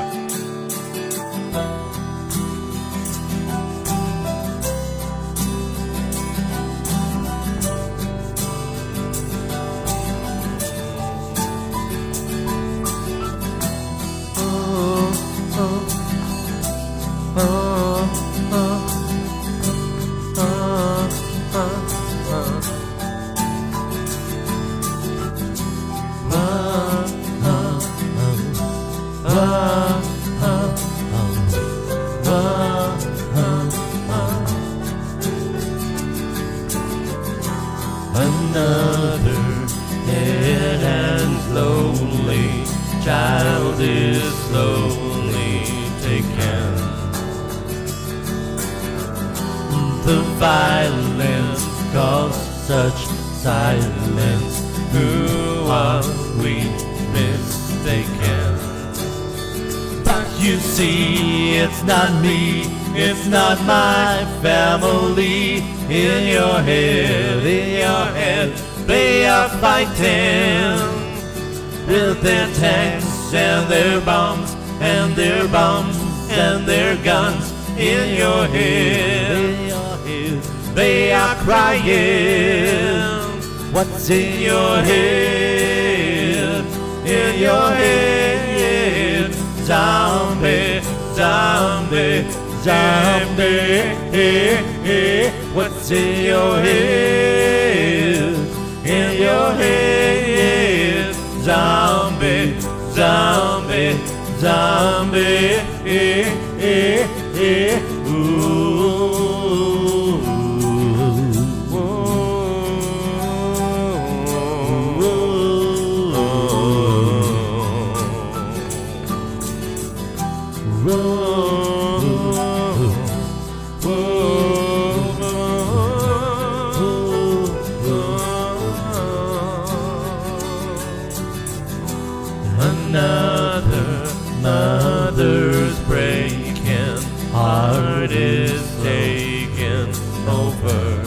Speaker 5: Another dead and lonely child is slowly taken. The violence caused such silence. Who are we mistaken? But you see, it's not me, it's not my family. In your head, they are fighting with their tanks and their bombs and their bombs and their guns. In your head, they are crying. What's in your head? In your head, zombie, zombie, zombie. What's in your head? In your head, zombie, zombie, zombie. Another mother's breaking heart is taken over.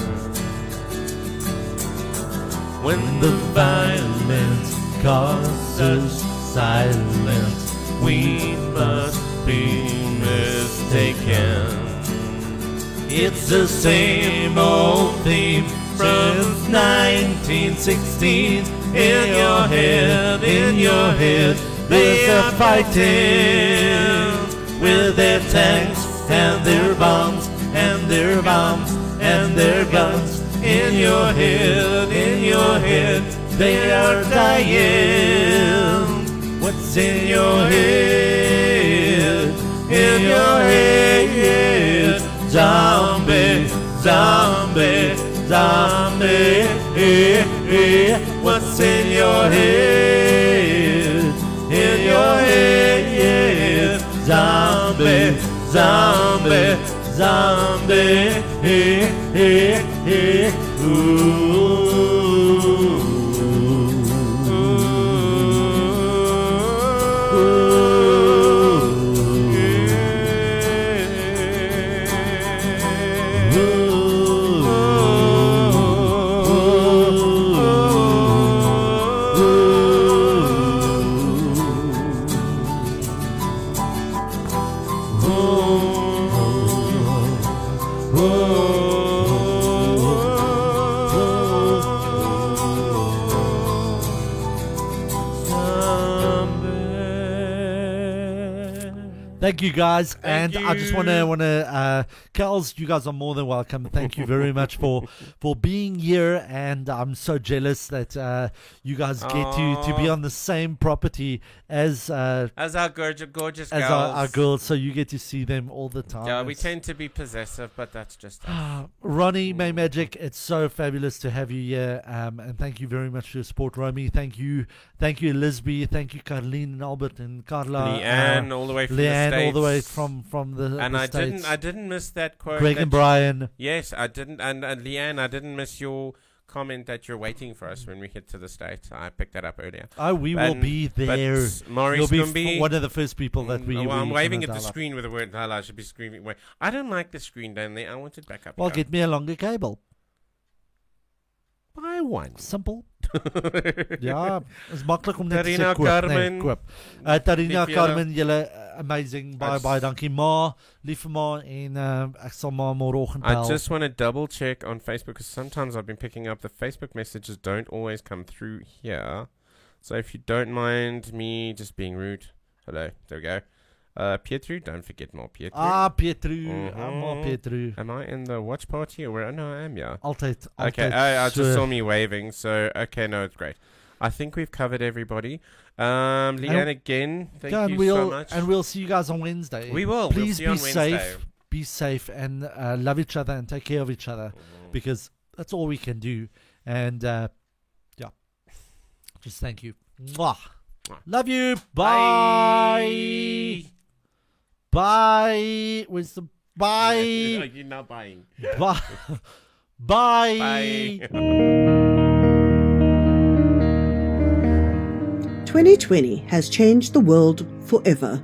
Speaker 5: When the violence causes silence, we must be mistaken. It's the same old theme since 1916. In your head, they are fighting with their tanks and their bombs and their bombs and their guns. In your head, they are dying. What's in your head? In your head, zombie, zombie, zombie. What's in your head? In your head, zombie, zombie, zombie. Ooh.
Speaker 2: Thank you, guys.
Speaker 3: Thank
Speaker 2: I just
Speaker 3: you.
Speaker 2: want to, Kels, you guys are more than welcome. Thank you very much for being here. And I'm so jealous that you guys get to be on the same property as
Speaker 3: our gorgeous
Speaker 2: as
Speaker 3: girls.
Speaker 2: our girls, so you get to see them all the time.
Speaker 3: Yeah, we
Speaker 2: It's-
Speaker 3: tend to be possessive, but that's just us.
Speaker 2: Ronnie May Magic, it's so fabulous to have you here, and thank you very much for your support, Romy. Thank you, Elizabeth. Thank you, Caroline and Albert and Carla,
Speaker 3: Leanne, all the way from the
Speaker 2: Leanne,
Speaker 3: States.
Speaker 2: all the way from the
Speaker 3: And
Speaker 2: the
Speaker 3: I
Speaker 2: States.
Speaker 3: didn't miss that quote.
Speaker 2: Greg
Speaker 3: that
Speaker 2: and Brian.
Speaker 3: Yes, I didn't. And Leanne, I didn't miss your comment that you're waiting for us when we hit to the States. I picked that up earlier.
Speaker 2: Oh, we will be there.
Speaker 3: But Maurice
Speaker 2: You'll be
Speaker 3: Gumbi,
Speaker 2: one of the first people that we.
Speaker 3: well, I'm
Speaker 2: we
Speaker 3: waving
Speaker 2: gonna
Speaker 3: at the
Speaker 2: dial up.
Speaker 3: screen with the word dial. I should be screaming. Wait, I don't like the screen down there. I want it back up.
Speaker 2: Well,
Speaker 3: here.
Speaker 2: get me a longer cable.
Speaker 3: Buy one.
Speaker 2: Simple. Ja, is maklik om net te
Speaker 3: Tarina
Speaker 2: sê koop.
Speaker 3: Carmen.
Speaker 2: Nee, koop. Tarina
Speaker 3: Lief julle.
Speaker 2: Carmen, julle amazing. Baie
Speaker 3: Uits-
Speaker 2: baie dankie ma, lieve ma en ek sal ma môreoggend
Speaker 3: I
Speaker 2: bel.
Speaker 3: just want to double check on Facebook because sometimes I've been picking up the Facebook messages don't always come through here. So if you don't mind me just being rude, hello, there we go. Pietru, don't forget more Pietru.
Speaker 2: Pietru, ma Pietru.
Speaker 3: Am I in the watch party or where? No, I am, yeah.
Speaker 2: Altyd.
Speaker 3: Okay,
Speaker 2: altyd
Speaker 3: I just
Speaker 2: so-
Speaker 3: saw me waving, so okay, no, it's great. I think we've covered everybody. Leanne, again, thank
Speaker 2: Yeah,
Speaker 3: you
Speaker 2: and
Speaker 3: so much.
Speaker 2: And we'll see you guys on Wednesday.
Speaker 3: We will. We'll
Speaker 2: Please
Speaker 3: see you
Speaker 2: be
Speaker 3: on Wednesday.
Speaker 2: safe. Be safe and love each other and take care of each other because that's all we can do. And yeah, just thank you. Mwah.
Speaker 3: Mwah.
Speaker 2: Love you. Bye. Bye. Where's the bye?
Speaker 3: You're not buying.
Speaker 2: Bye. Bye.
Speaker 3: Bye.
Speaker 1: 2020 has changed the world forever.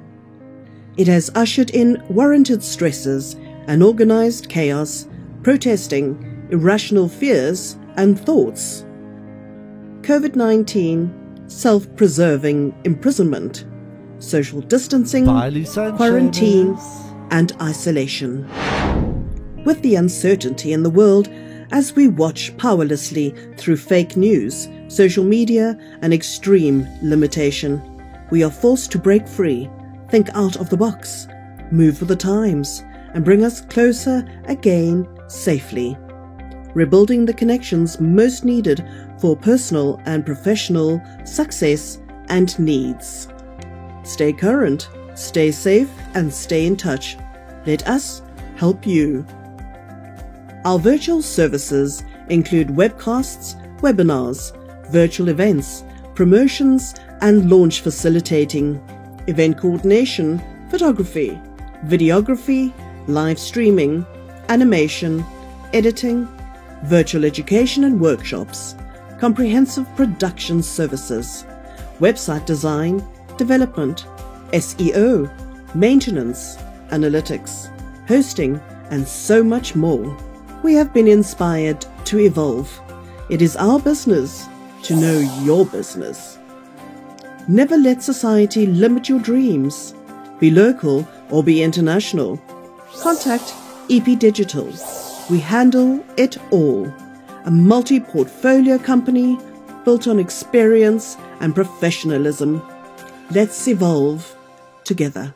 Speaker 1: It has ushered in warranted stresses and organized chaos, protesting, irrational fears and thoughts. COVID-19, self-preserving imprisonment, social distancing,
Speaker 2: Bye, Lisa and
Speaker 1: quarantine,
Speaker 2: Seamus.
Speaker 1: and isolation. With the uncertainty in the world as we watch powerlessly through fake news, social media, and extreme limitation, we are forced to break free, think out of the box, move with the times, and bring us closer again safely. Rebuilding the connections most needed for personal and professional success and needs. Stay current, stay safe, and stay in touch. Let us help you. Our virtual services include webcasts, webinars, virtual events, promotions and launch facilitating, event coordination, photography, videography, live streaming, animation, editing, virtual education and workshops, comprehensive production services, website design, development, SEO, maintenance, analytics, hosting, and so much more. We have been inspired to evolve. It is our business to know your business. Never let society limit your dreams. Be local or be international. Contact EP Digital. We handle it all. A multi-portfolio company built on experience and professionalism. Let's evolve together.